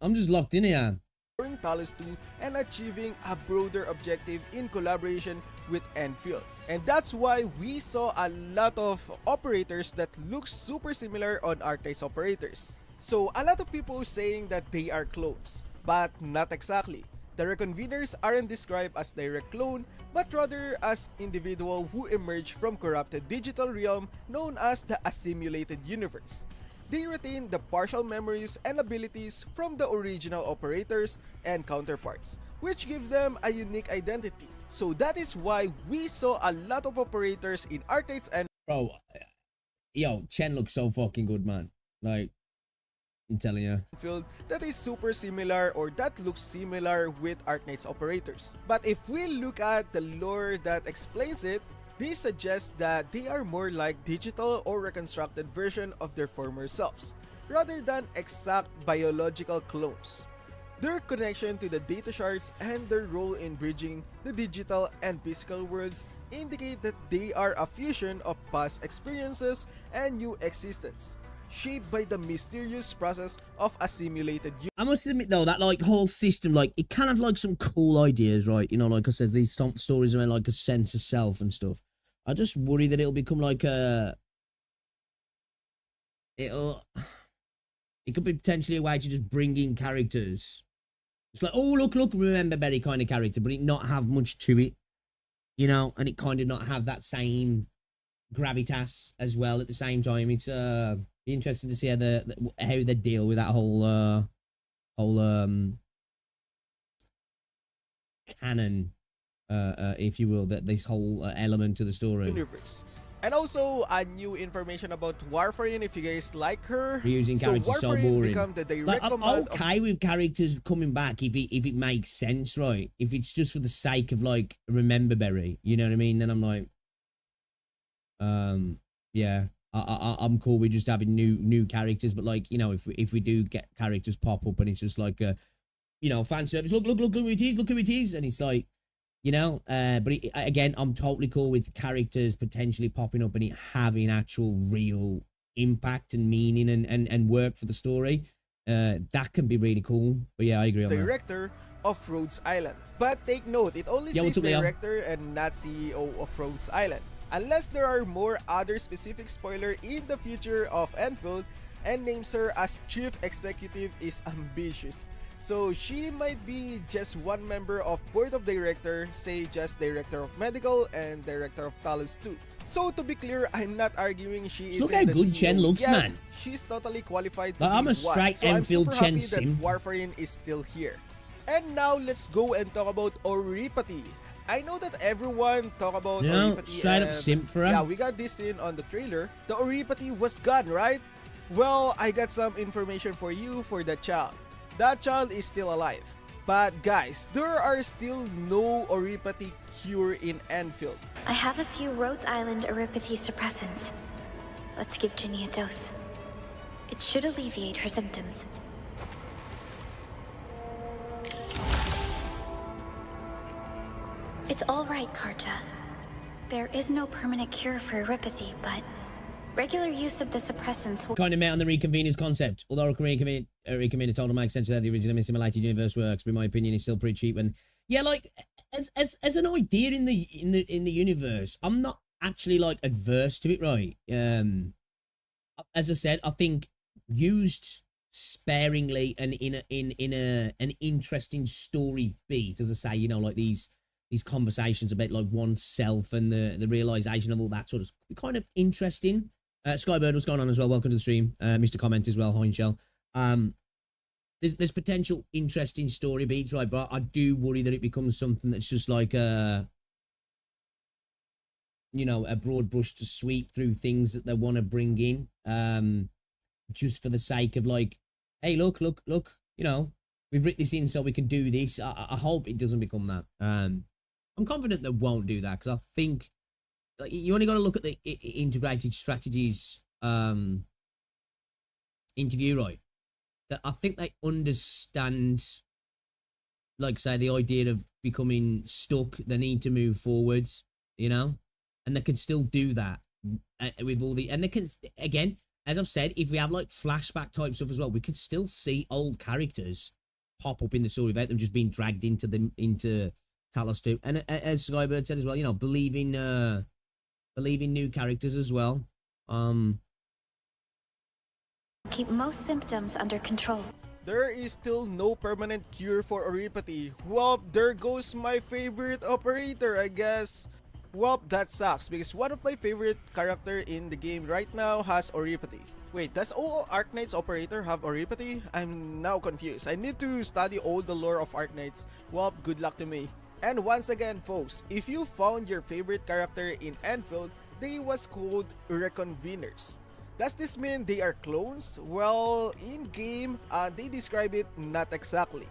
Speaker 8: Talos 2 and achieving a broader objective in collaboration with Enfield. And that's why we saw a lot of operators that look super similar on Arknights operators. So a lot of people saying that they are clones, but not exactly. The Reconveners aren't described as direct clone, but rather as individuals who emerge from corrupted digital realm known as the Assimilated Universe. They retain the partial memories and abilities from the original operators and counterparts, which give them a unique identity. So that is why we saw a lot of operators in Arknights and
Speaker 1: Bro, yo, Chen looks so fucking good, man. Like, I'm telling you.
Speaker 8: Enfield that is super similar or that looks similar with Arknights operators. But if we look at the lore that explains it, this suggests that they are more like digital or reconstructed version of their former selves, rather than exact biological clones. Their connection to the data shards and their role in bridging the digital and physical worlds indicate that they are a fusion of past experiences and new existence, shaped by the mysterious process of assimilated.
Speaker 1: I must admit though, that like whole system, like it kind of like some cool ideas, right? You know, like I said, these stories around like a sense of self and stuff. I just worry that it'll become like a it could be potentially a way to just bring in characters. It's like, oh, look, remember Berry kind of character, but it not have much to it, you know, and it kind of not have that same gravitas as well at the same time. It's be interesting to see how they deal with that whole canon, if you will, that this whole element to the story.
Speaker 8: Universe. And also, new information about Warfarin, if you guys like her.
Speaker 1: Reusing characters so
Speaker 8: Warfarin
Speaker 1: boring.
Speaker 8: become the direct
Speaker 1: Like, I'm
Speaker 8: command
Speaker 1: okay with characters coming back if it makes sense, right? If it's just for the sake of like remember Berry, you know what I mean? Then I'm like, yeah, I'm cool with just having new characters. But like, you know, if we do get characters pop up and it's just like you know, fan service. Look who it is. Look who it is, and it's like. You know, but again, I'm totally cool with characters potentially popping up and it having actual real impact and meaning and work for the story. That can be really cool. But yeah, I agree on that.
Speaker 8: Director of Rhodes Island. But take note, it only says director and not CEO of Rhodes Island. Unless there are more other specific spoiler in the future of Enfield and names her as Chief Executive is ambitious. So she might be just one member of board of director, say just director of medical and director of talents too. So to be clear, I'm not arguing she is.
Speaker 1: Look how good Chen looks,
Speaker 8: yet.
Speaker 1: man.
Speaker 8: She's totally qualified to
Speaker 1: Like,
Speaker 8: be
Speaker 1: I'm a straight Enfield Chen sim.
Speaker 8: Warfarin is still here. And now let's go and talk about Oripati. I know that everyone talk about Oripati.
Speaker 1: Straight up simp for her.
Speaker 8: Yeah, we got this in on the trailer. The Oripati was gone, right? Well, I got some information for you for the child. That child is still alive. But guys, there are still no Oripati cure in Enfield.
Speaker 4: I have a few Rhodes Island Oripathy suppressants. Let's give Ginny a dose. It should alleviate her symptoms. It's all right, Karja. There is no permanent cure for Oripathy, but regular use of the suppressants will
Speaker 1: Kind of met on the reconveners concept. Although a reconvener told makes sense of how the original assimilated universe works, but in my opinion, it's still pretty cheap. And yeah, like as an idea in the universe, I'm not actually like adverse to it, right? As I said, I think used sparingly and in an interesting story beat, as I say, you know, like these conversations about like oneself and the realization of all that sort of kind of interesting. Skybird, what's going on as well? Welcome to the stream. Mr. Comment as well, Heinshell. There's potential interesting story beats, right? But I do worry that it becomes something that's just like you know, a broad brush to sweep through things that they want to bring in, just for the sake of like, hey, look, you know, we've written this in so we can do this. I hope it doesn't become that. I'm confident they won't do that because I think like, you only got to look at the integrated strategies interview, right? That I think they understand, like say the idea of becoming stuck. They need to move forward, you know, and they can still do that with all the. And they can again, as I've said, if we have like flashback type stuff as well, we can still see old characters pop up in the story without them just being dragged into Talos 2. And as Skybird said as well, you know, believing new characters as well.
Speaker 4: keep most symptoms under control.
Speaker 8: There is still no permanent cure for Oripati. Well, there goes my favorite operator, I guess. Well, that sucks because one of my favorite character in the game right now has Oripati. Wait, does all Arknights operator have Oripati? I'm now confused. I need to study all the lore of Arknights. Well, good luck to me. And once again, folks, if you found your favorite character in Enfield, they was called Reconveners. Does this mean they are clones? Well, in-game, they describe it not exactly.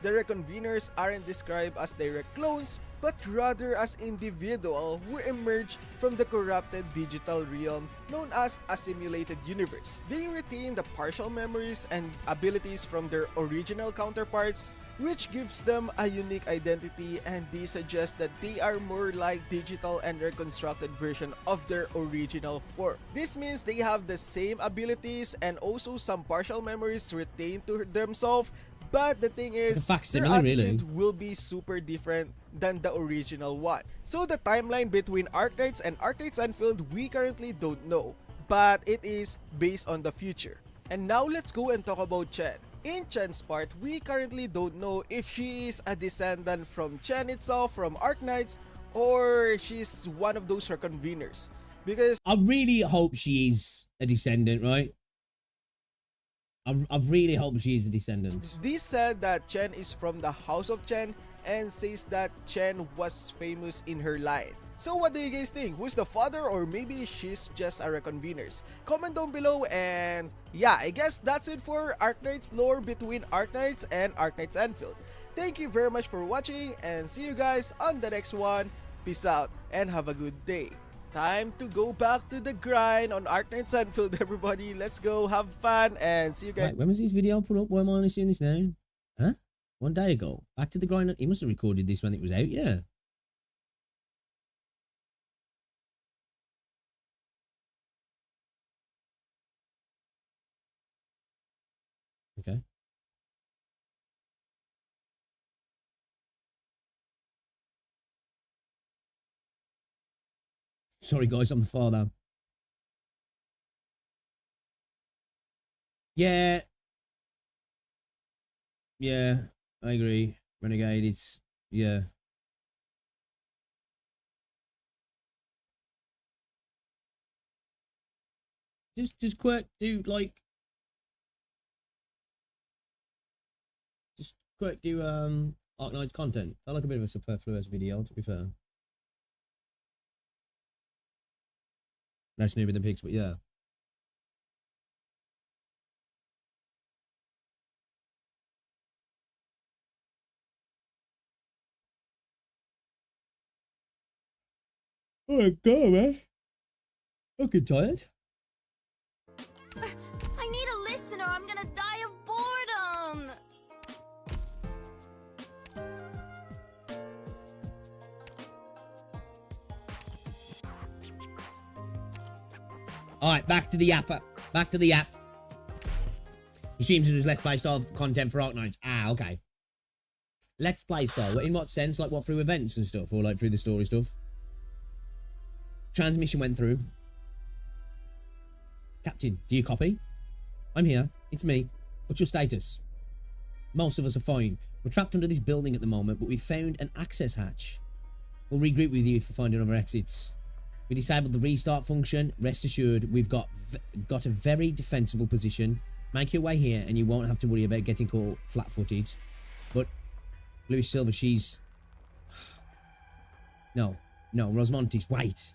Speaker 8: The Reconveners aren't described as direct clones, but rather as individuals who emerged from the corrupted digital realm known as a simulated universe. They retain the partial memories and abilities from their original counterparts, which gives them a unique identity, and they suggest that they are more like digital and reconstructed version of their original form. This means they have the same abilities and also some partial memories retained to themselves, but the thing is, their attitude will be super different than the original one. So the timeline between Arknights and Arknights Enfield we currently don't know. but it is based on the future. And now let's go and talk about Chen. In Chen's part, we currently don't know if she is a descendant from Chen itself, from Arknights, or she's one of those reconveners. Because
Speaker 1: I really hope she is a descendant, right? I really hope she is a descendant.
Speaker 8: this said that Chen is from the House of Chen and says that Chen was famous in her line. So what do you guys think? Who's the father, or maybe she's just a reconveners? Comment down below, and yeah, I guess that's it for Arknights lore between Arknights and Arknights Anfield. Thank you very much for watching, and see you guys on the next one. Peace out and have a good day. Time to go back to the grind on Arknights Anfield, everybody. Let's go, have fun, and see you guys.
Speaker 1: Wait, when was this video put up? Why am I only seeing this now? Huh? 1 day ago. Back to the grind. He must have recorded this when it was out, yeah. Okay. Sorry guys, I'm the father. Yeah. Yeah, I agree. Renegade, it's yeah. Just quick do like quick do Arknights content. I like a bit of a superfluous video, to be fair. No Snoopy the pigs, but yeah. Oh god, man. Fucking tired.
Speaker 5: I need a listener. I'm gonna die of boredom.
Speaker 1: Alright, back to the app. Back to the app. He seems to just let's play style content for Arknights. Ah, okay. Let's play style. In what sense? Like what, through events and stuff? Or like through the story stuff? Transmission went through. Captain, do you copy? I'm here. It's me. What's your status? Most of us are fine. We're trapped under this building at the moment, but we found an access hatch. We'll regroup with you if we find other exits. We disabled the restart function. Rest assured, we've got a very defensible position. Make your way here and you won't have to worry about getting caught flat-footed. But Louis Silver, she's... No, Rosmontes, wait.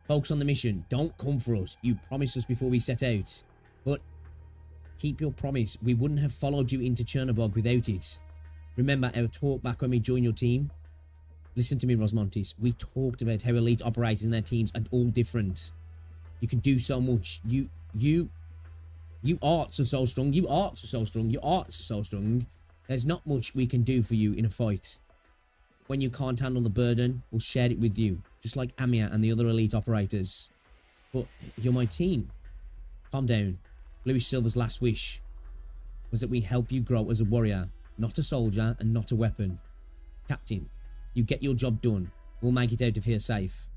Speaker 1: Focus on the mission. Don't come for us. You promised us before we set out. But keep your promise. We wouldn't have followed you into Chernobog without it. Remember our talk back when we joined your team? Listen to me, Rosmontes. We talked about how elite operators and their teams are all different. You can do so much. You arts are so strong. You arts are so strong. Your arts are so strong. There's not much we can do for you in a fight. When you can't handle the burden, we'll share it with you. Just like Amia and the other elite operators. But you're my team. Calm down. Louis Silver's last wish was that we help you grow as a warrior, not a soldier and not a weapon. Captain, you get your job done. We'll make it out of here safe.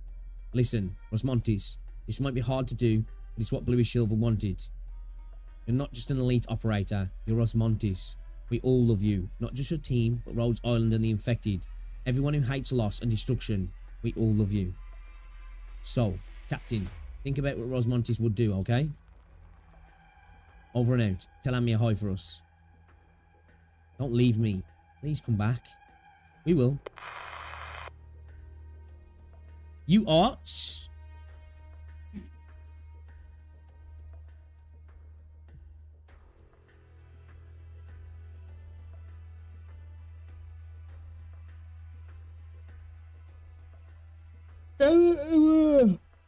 Speaker 1: Listen, Rosmontes, this might be hard to do, but it's what Louis Silver wanted. You're not just an elite operator, you're Rosmontes. We all love you, not just your team, but Rhodes Island and the infected. Everyone who hates loss and destruction, we all love you. So, Captain, think about what Rosmontes would do, okay? Over and out. Tell Amia hi for us. Don't leave me. Please come back. We will. You arts?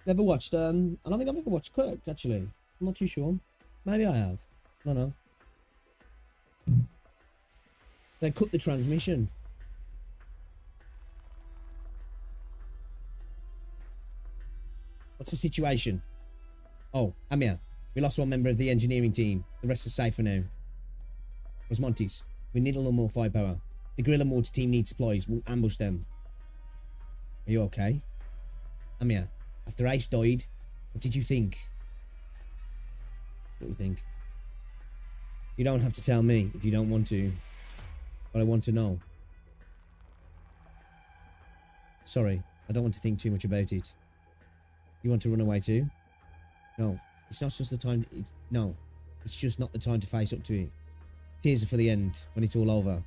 Speaker 1: Never watched, I don't think I've ever watched Kirk, actually. I'm not too sure. Maybe I have. I don't know. They cut the transmission. What's the situation? Oh, Amir. We lost one member of the engineering team. The rest are safe for now. Rosmontes, we need a little more firepower. The guerrilla mortar team needs supplies. We'll ambush them. Are you okay? Amir, after Ace died, what did you think? What do you think? You don't have to tell me if you don't want to, but I want to know. Sorry, I don't want to think too much about it. You want to run away too? No, it's not just the time. No, it's just not the time to face up to it. Tears are for the end, when it's all over.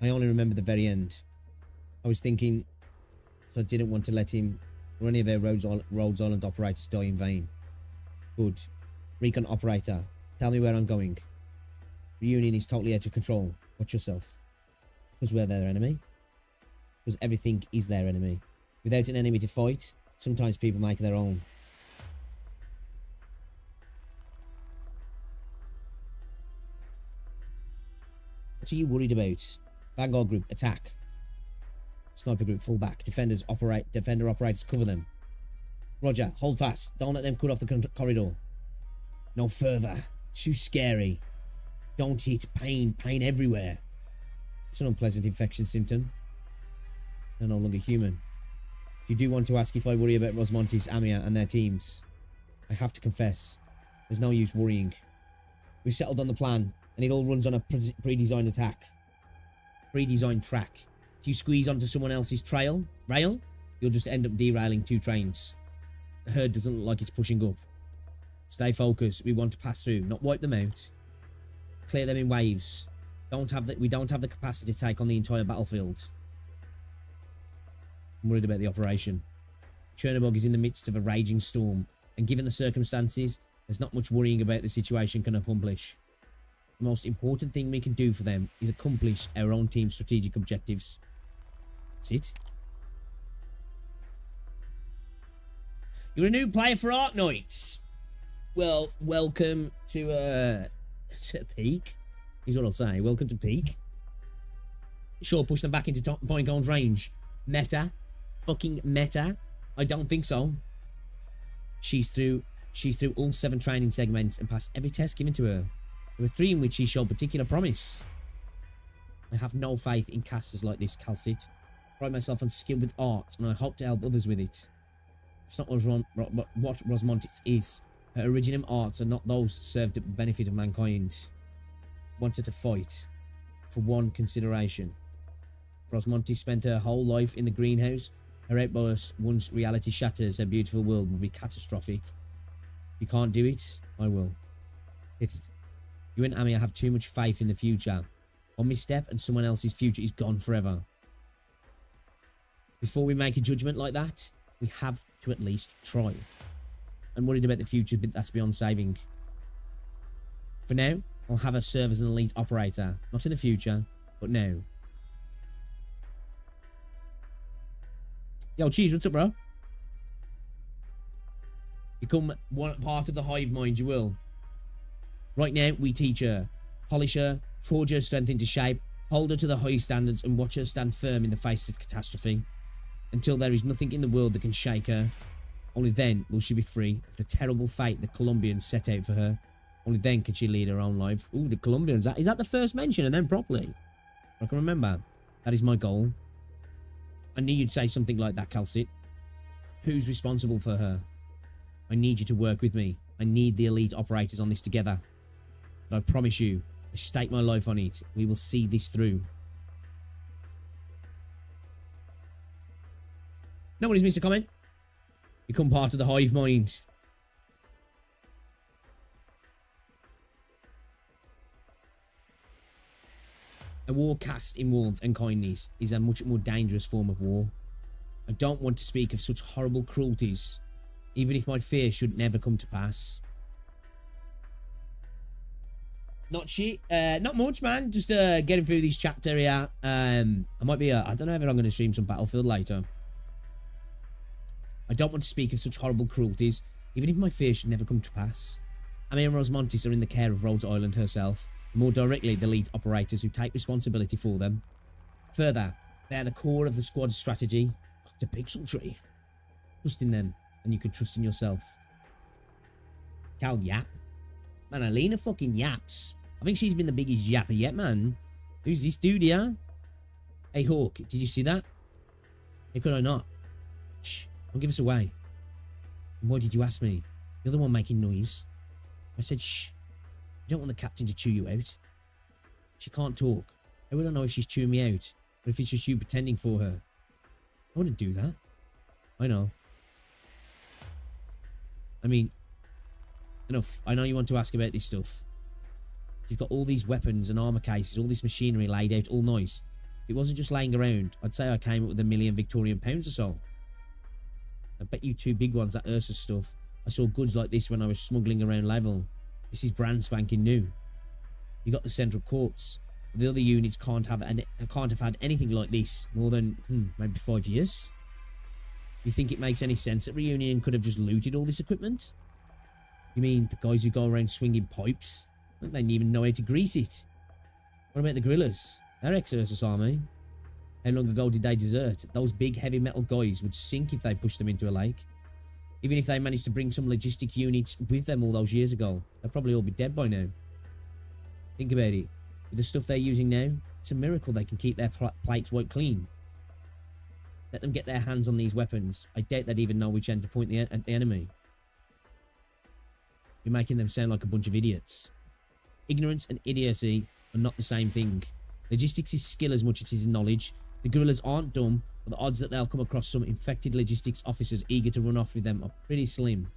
Speaker 1: I only remember the very end. I was thinking that I didn't want to let him or any of our Rhodes Island operators die in vain. Good. Recon operator, tell me where I'm going. Reunion is totally out of control. Watch yourself. Because we're their enemy. Because everything is their enemy. Without an enemy to fight, sometimes people make their own. What are you worried about? Vanguard group, attack. Sniper group, fall back. Defender operators, cover them. Roger, hold fast. Don't let them cut off the corridor. No further. Too scary. Don't hit. Pain everywhere. It's an unpleasant infection symptom. They're no longer human. If you do want to ask if I worry about Rosmontis, Amia and their teams, I have to confess, there's no use worrying. We've settled on the plan, and it all runs on a pre-designed attack. Pre-designed track. If you squeeze onto someone else's rail, you'll just end up derailing 2 trains. The herd doesn't look like it's pushing up. Stay focused. We want to pass through, not wipe them out. Clear them in waves. We don't have the capacity to take on the entire battlefield. I'm worried about the operation. Chernobog is in the midst of a raging storm, and given the circumstances, there's not much worrying about the situation can accomplish. The most important thing we can do for them is accomplish our own team's strategic objectives. That's it. You're a new player for Arknights. Well, welcome to Peak, is what I'll say. Welcome to Peak. Sure, push them back into point goals range. Meta. Fucking meta. I don't think so. She's through all 7 training segments and passed every test given to her. There were 3 in which she showed particular promise. I have no faith in casters like this, Calcit. I pride myself on skill with art, and I hope to help others with it. It's not what Rosmontis is. Her original arts are not those served at the benefit of mankind. Wanted to fight. For one consideration. Rosmontis spent her whole life in the greenhouse. Her outburst, once reality shatters her beautiful world, will be catastrophic. If you can't do it, I will. 5th, you and Amia have too much faith in the future. One misstep and someone else's future is gone forever. Before we make a judgment like that, we have to at least try. I'm worried about the future, but that's beyond saving. For now, I'll have her serve as an elite operator. Not in the future, but now. Yo, Cheese, what's up, bro? Become one part of the hive mind, you will. Right now, we teach her. Polish her, forge her strength into shape, hold her to the high standards, and watch her stand firm in the face of catastrophe. Until there is nothing in the world that can shake her. Only then will she be free of the terrible fate the Colombians set out for her. Only then can she lead her own life. Ooh, the Colombians. Is that the first mention of them properly? I can remember. That is my goal. I knew you'd say something like that, Calcit. Who's responsible for her? I need you to work with me. I need the elite operators on this together. But I promise you, I stake my life on it. We will see this through. Nobody's missed a comment. Become part of the hive mind. A war cast in warmth and kindness is a much more dangerous form of war. I don't want to speak of such horrible cruelties, even if my fear should never come to pass. Not much, man. Just getting through this chapter here. I might be, I don't know if I'm going to stream some Battlefield later. I don't want to speak of such horrible cruelties, even if my fear should never come to pass. Amir and Rosmontis are in the care of Rhodes Island herself, and more directly the elite operators who take responsibility for them. Further, they are the core of the squad's strategy. The pixel tree. Trust in them, and you can trust in yourself. Cal Yap? Man, Alina fucking yaps. I think she's been the biggest yapper yet, man. Who's this dude here? Hey, Hawk, did you see that? How could I not? Shh. Don't give us away. And why did you ask me? You're the one making noise. I said, shh. I don't want the captain to chew you out. She can't talk. I don't know if she's chewing me out, or if it's just you pretending for her. I wouldn't do that. I know. I mean, enough. I know you want to ask about this stuff. You've got all these weapons and armor cases, all this machinery laid out, all nice. If it wasn't just laying around, I'd say I came up with £1 million Victorian pounds or so. I bet you 2 big ones, that Ursa stuff. I saw goods like this when I was smuggling around Level. This is brand spanking new. You got the central corpse. The other units can't have had anything like this more than maybe 5 years. You think it makes any sense that Reunion could have just looted all this equipment? You mean the guys who go around swinging pipes? They didn't even know how to grease it. What about the Gorillas? They're ex-Ursus army. How long ago did they desert? Those big heavy metal guys would sink if they pushed them into a lake. Even if they managed to bring some logistic units with them all those years ago, they'd probably all be dead by now. Think about it. With the stuff they're using now, it's a miracle they can keep their plates wiped clean. Let them get their hands on these weapons. I doubt they'd even know which end to point at the enemy. You're making them sound like a bunch of idiots. Ignorance and idiocy are not the same thing. Logistics is skill as much as it is knowledge. The guerrillas aren't dumb, but the odds that they'll come across some infected logistics officers eager to run off with them are pretty slim.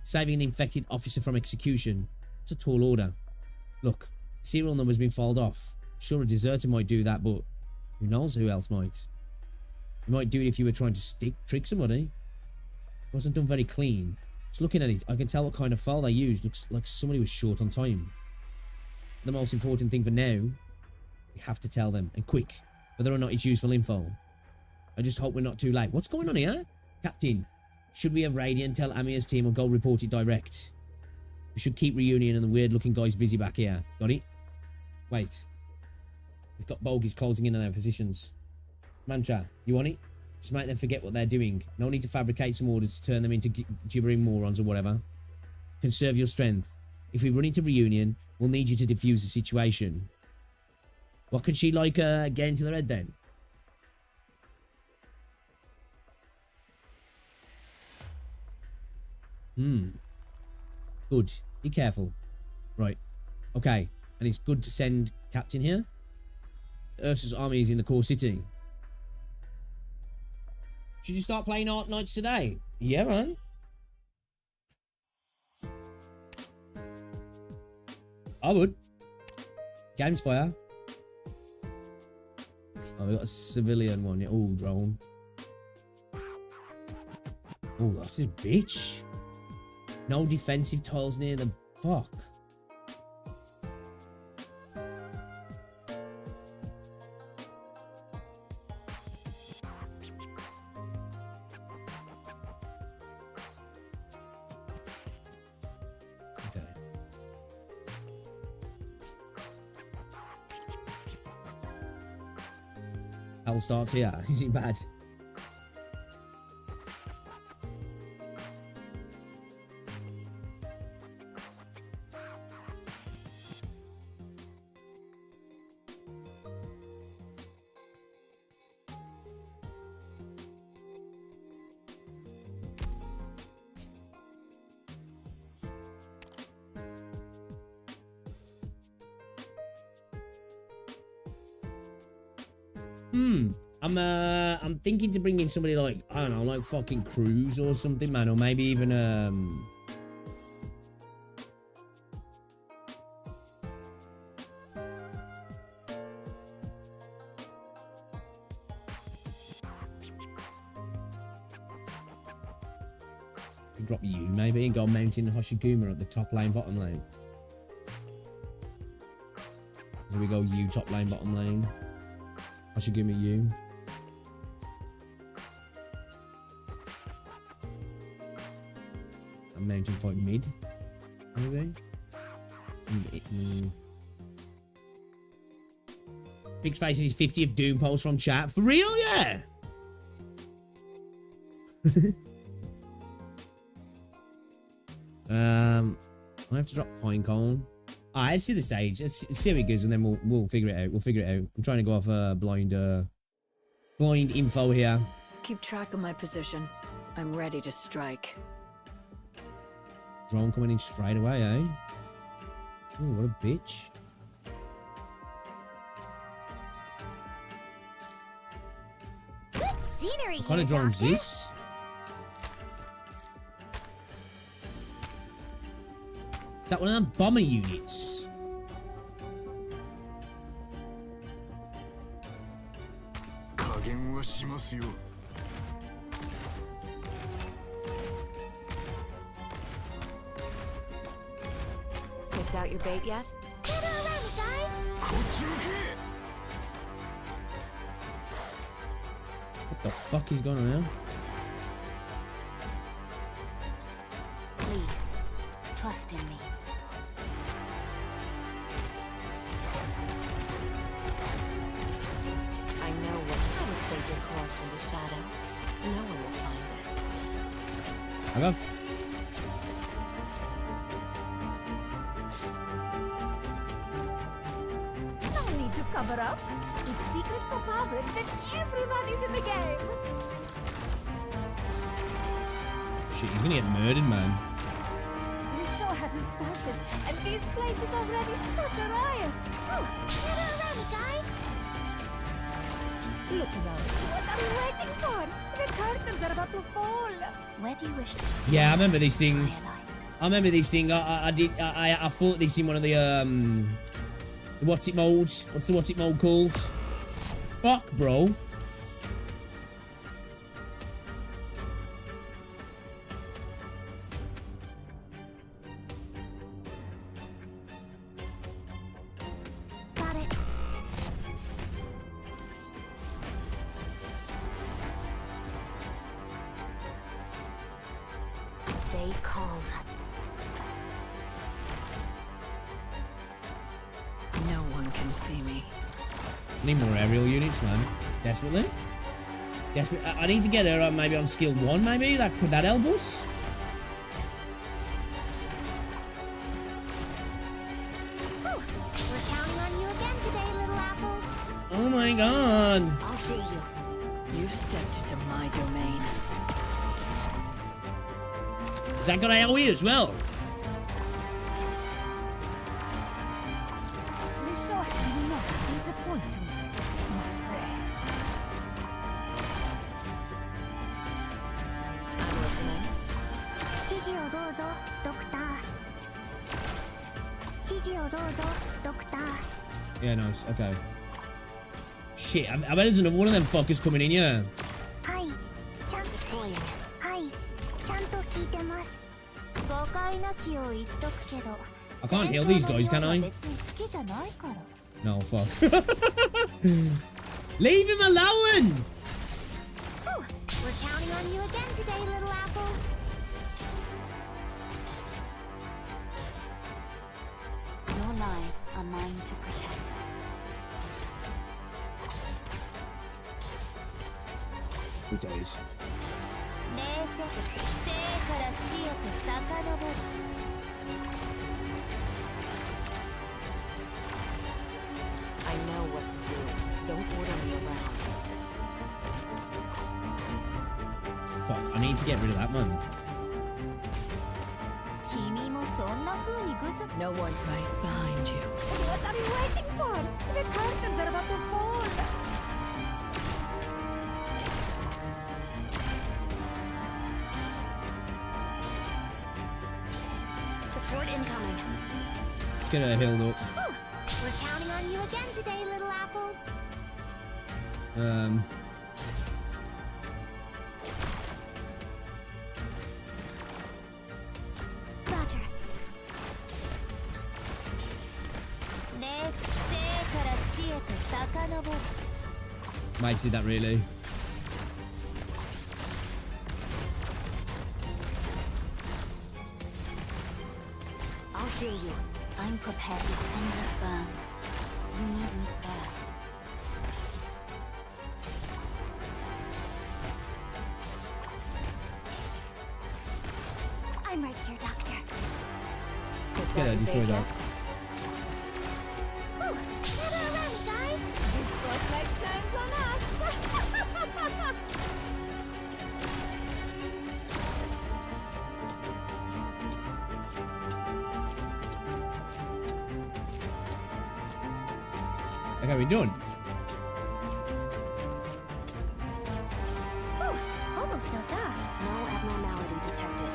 Speaker 1: Saving an infected officer from execution, it's a tall order. Look, serial number's been filed off. Sure, a deserter might do that, but who knows who else might. You might do it if you were trying to trick somebody. It wasn't done very clean. Just looking at it, I can tell what kind of file they used. Looks like somebody was short on time. The most important thing for now, we have to tell them, and quick, whether or not it's useful info. I just hope we're not too late. What's going on here? Captain, should we have radio and tell Amir's team or go report it direct? We should keep Reunion and the weird looking guys busy back here. Got it? Wait. We've got bogies closing in on our positions. Mantra, you on it? Just make them forget what they're doing. No need to fabricate some orders to turn them into gibbering morons or whatever. Conserve your strength. If we run into Reunion, we'll need you to defuse the situation. What could she like get into the red then? Good. Be careful. Right. Okay. And it's good to send Captain here. Ursa's army is in the core city. Should you start playing Arknights today? Yeah, man. I would. Game's fire. Oh, we got a civilian one. Oh, drone. Oh, that's his bitch. No defensive tiles near them. Fuck. Okay. Hell starts here. Is it bad? I'm thinking to bring in somebody like, I don't know, like fucking Cruz or something, man, or maybe even drop you maybe and go mountain Hoshiguma at the top lane, bottom lane. Here we go, you top lane, bottom lane. Hoshiguma you. A mountain fight mid, maybe. Big's facing his 50th Doom post from chat. For real, yeah. I have to drop Pinecone. Alright, let's see the stage. Let's see how it goes, and then we'll figure it out. We'll figure it out. I'm trying to go off blind info here.
Speaker 6: Keep track of my position. I'm ready to strike.
Speaker 1: Drone coming in straight away, eh? Oh, what a bitch.
Speaker 2: Good scenery
Speaker 1: What kind of drone's this? Is that one of them bomber units?
Speaker 6: Picked out your bait yet?
Speaker 2: Gather around, guys.
Speaker 1: What the fuck is going on now?
Speaker 6: Please, trust in me. I know what I will save your corpse into shadow. No one will find it.
Speaker 1: I got.
Speaker 2: No need to cover up. If secrets go public, then everybody's in the game.
Speaker 1: Shit, he's gonna get murdered, man.
Speaker 2: The show hasn't started, and this place is already such a riot. Oh, gather around, guys. Look around. What are we waiting for? The curtains are about to fall.
Speaker 4: Where do you wish to
Speaker 1: Yeah, I remember this thing.
Speaker 4: highlight?
Speaker 1: I remember this thing. I fought this in one of the what's it modes? What's the what's it mode called? Fuck, bro.
Speaker 2: Got it.
Speaker 6: Stay calm. No one can see me.
Speaker 1: Need more aerial units, man. Desperately. Desperately. I need to get her maybe on skill 1, maybe. That could that help us?
Speaker 2: Oh, we're counting on you again today, little apple.
Speaker 1: Oh my god.
Speaker 6: I'll see you. You've stepped into my domain.
Speaker 1: Is that got AoE as well?
Speaker 2: The show has been enough disappointing, my friends.
Speaker 6: I'm listening.
Speaker 2: 指示をどうぞ、ドクター。指示をどうぞ、ドクター。
Speaker 1: Yeah, nice. Okay. Shit, I bet there's another one of them fuckers coming in, yeah.
Speaker 2: はい、ちゃんと、はい、ちゃんと聞いてます。誤解なきを言っとくけど。
Speaker 1: I can't heal these guys, can I?
Speaker 2: 別に好きじゃないから。
Speaker 1: No, fuck. Leave him alone!
Speaker 2: Oh, we're counting on you again today, little apple.
Speaker 4: Your lives are mine to protect.
Speaker 1: Who dies?
Speaker 2: 冷静、生から死へと遡る。
Speaker 6: I know what to do. Don't order me around.
Speaker 1: Fuck, I need to get rid of that man.
Speaker 2: 君もそんな風にぐず。
Speaker 6: No one right behind you.
Speaker 2: What are you waiting for? The curtains are about to fall.
Speaker 4: Support incoming.
Speaker 1: Let's get her healed up.
Speaker 2: Oh, we're counting on you again today, little apple. Roger. 生から死へと遡る。
Speaker 1: Might see that really.
Speaker 4: I'll heal you. I'm prepared to spend this burn. You needn't bear.
Speaker 2: I'm right here, Doctor.
Speaker 6: Picked
Speaker 1: Get
Speaker 6: out
Speaker 1: her,
Speaker 6: your
Speaker 1: destroy
Speaker 6: bait
Speaker 1: that.
Speaker 6: yet?
Speaker 2: Oh, gather around, guys. This spotlight shines on us.
Speaker 1: Okay, we're done.
Speaker 4: Whew, almost dozed off.
Speaker 6: No abnormality detected.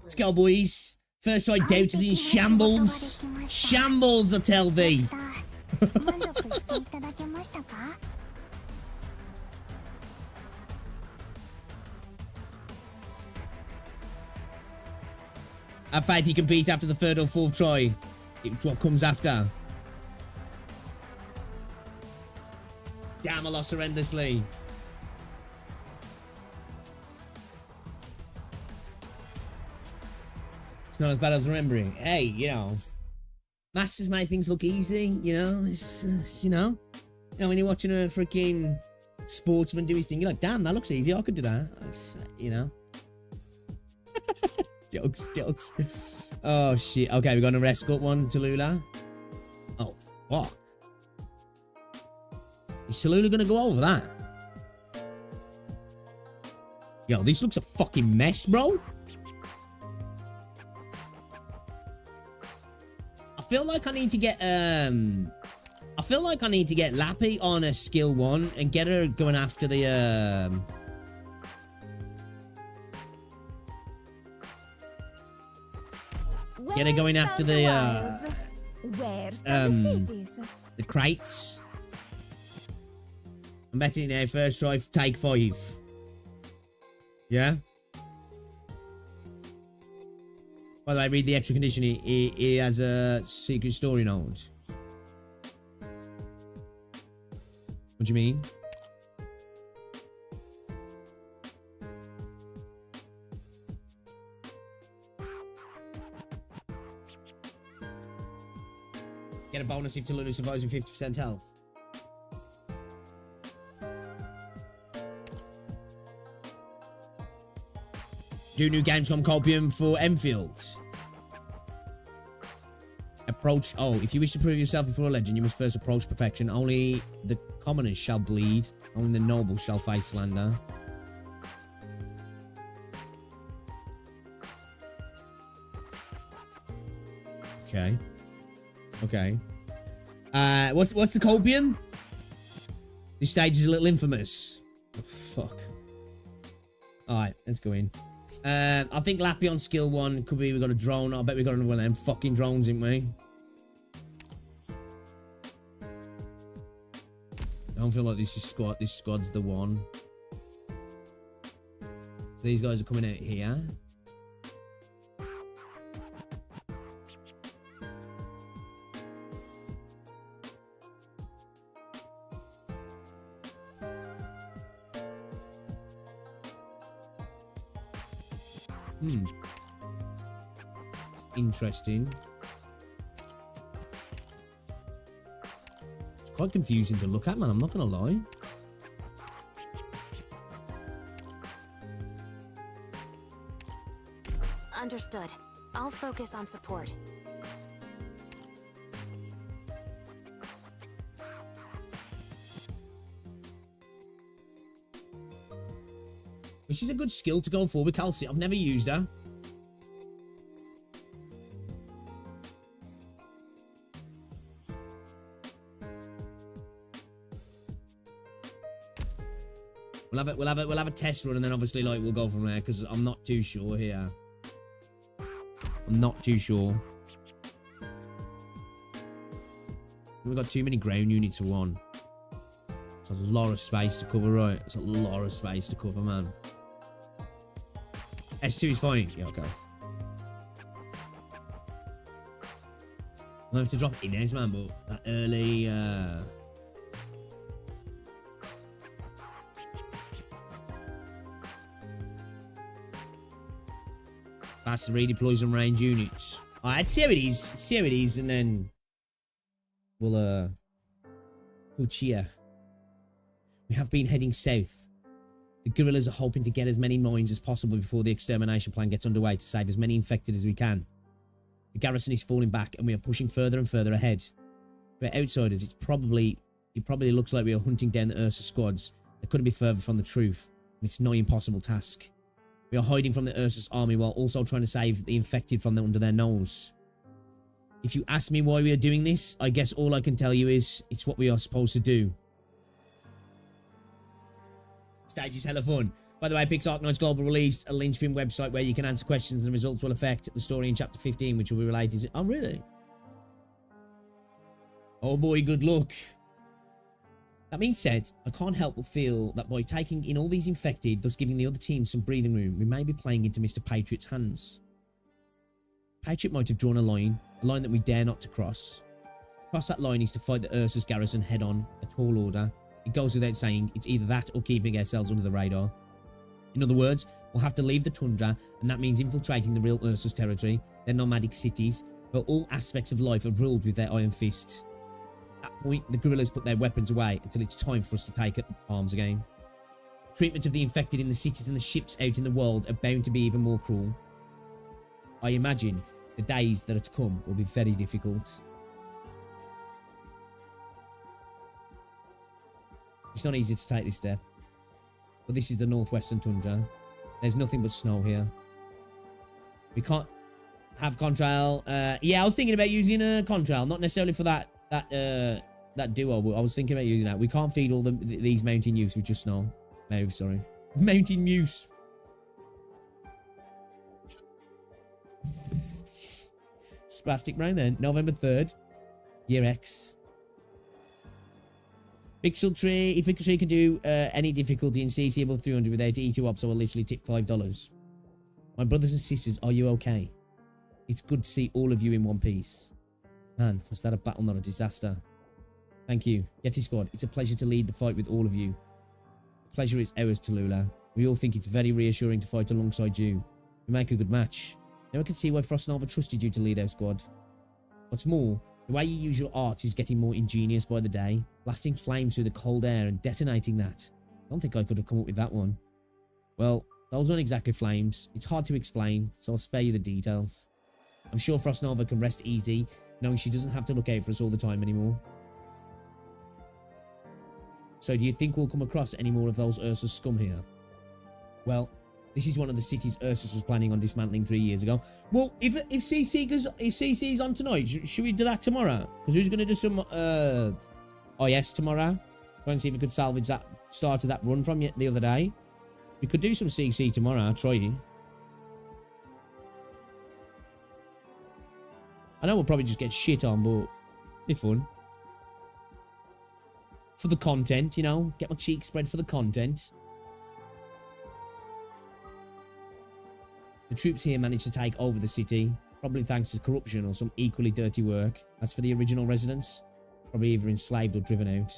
Speaker 1: Let's go, boys. First try doubt is in shambles. Shambles, I tell thee.
Speaker 4: 満足していただけましたか?
Speaker 1: Have faith he can beat after the third or fourth try. It's what comes after. Damn, I lost horrendously. It's not as bad as remembering. Hey, you know, masters make things look easy. You know, it's you know, when you're watching a freaking sportsman do his thing, you're like, damn, that looks easy. I could do that. It's, you know. Jokes. Oh shit. Okay, we got an escort one, Tallulah. Oh fuck. Is Tallulah gonna go over that? Yo, this looks a fucking mess, bro. I feel like I need to get Lappy on a skill 1 and get her going after the get her going after the crates. I'm betting now first try take 5. Yeah? By the way, read the extra condition. He has a secret story node. What do you mean? Get a bonus if Tallulah survives with 50% health. Do new Gamescom copium for Enfield. Approach. Oh, if you wish to prove yourself before a legend, you must first approach perfection. Only the commoners shall bleed. Only the noble shall face slander. Okay. Okay. What's the copium? This stage is a little infamous. Oh, fuck. Alright, let's go in. I think Lappy on skill 1 could be we got a drone. I bet we got another one of them fucking drones, didn't we? I don't feel like this squad's the one. These guys are coming out here. It's interesting. It's quite confusing to look at, man. I'm not gonna lie.
Speaker 6: Understood. I'll focus on support.
Speaker 1: Which is a good skill to go for with Kelsey. I've never used her. We'll have a test run and then obviously like we'll go from there because I'm not too sure here. I'm not too sure. We've got too many ground units for one. So there's a lot of space to cover, right? There's a lot of space to cover, man. S2 is fine. Yeah, okay. I'll have to drop Inez, man, but that early, Fast redeploys and range units. Alright, see how it is. See how it is, and then we'll, we'll cheer. We have been heading south. The guerrillas are hoping to get as many mines as possible before the extermination plan gets underway to save as many infected as we can. The garrison is falling back and we are pushing further and further ahead. We're outsiders. It probably looks like we are hunting down the Ursa squads. They couldn't be further from the truth. It's no impossible task. We are hiding from the Ursus army while also trying to save the infected from under their nose. If you ask me why we are doing this, I guess all I can tell you is it's what we are supposed to do. Stage is hella fun. By the way, Pixar Arknights Global released a linchpin website where you can answer questions and the results will affect the story in Chapter 15, which will be related to... Oh, really? Oh boy, good luck. That being said, I can't help but feel that by taking in all these infected, thus giving the other team some breathing room, we may be playing into Mr. Patriot's hands. Patriot might have drawn a line that we dare not to cross. Cross that line is to fight the Ursus garrison head-on, a tall order. It goes without saying, it's either that or keeping ourselves under the radar. In other words, we'll have to leave the tundra, and that means infiltrating the real Ursus territory, their nomadic cities, where all aspects of life are ruled with their iron fist. At that point, the guerrillas put their weapons away until it's time for us to take up arms again. Treatment of the infected in the cities and the ships out in the world are bound to be even more cruel. I imagine the days that are to come will be very difficult. It's not easy to take this step. But this is the northwestern tundra. There's nothing but snow here. We can't have contrail. Yeah, I was thinking about using a contrail, not necessarily for that duo. But I was thinking about using that. We can't feed all these mountain youths with just snow. Mouse, sorry. Mountain youths. Spastic Brain then. November 3rd. Year X. Pixel Tree. If Pixel Tree can do any difficulty in CC above 300 without E2 ops, I will literally tip $5. My brothers and sisters, are you okay? It's good to see all of you in one piece. Man, was that a battle, not a disaster? Thank you. Yeti Squad, it's a pleasure to lead the fight with all of you. The pleasure is ours, Tallulah. We all think it's very reassuring to fight alongside you. We make a good match. Now I can see why Frostnova trusted you to lead our squad. What's more, the way you use your arts is getting more ingenious by the day, blasting flames through the cold air and detonating that. I don't think I could have come up with that one. Well, those aren't exactly flames. It's hard to explain, so I'll spare you the details. I'm sure Frostnova can rest easy, knowing she doesn't have to look out for us all the time anymore. So do you think we'll come across any more of those Ursus scum here? Well, this is one of the cities Ursus was planning on dismantling 3 years ago. Well, if CC's on tonight, should we do that tomorrow? Because who's going to do some IS tomorrow? Go and see if we could salvage that start of that run from the other day. We could do some CC tomorrow. I'll try you. I know we'll probably just get shit on, but it'll be fun. For the content, you know. Get my cheeks spread for the content. The troops here managed to take over the city, probably thanks to corruption or some equally dirty work. As for the original residents, probably either enslaved or driven out.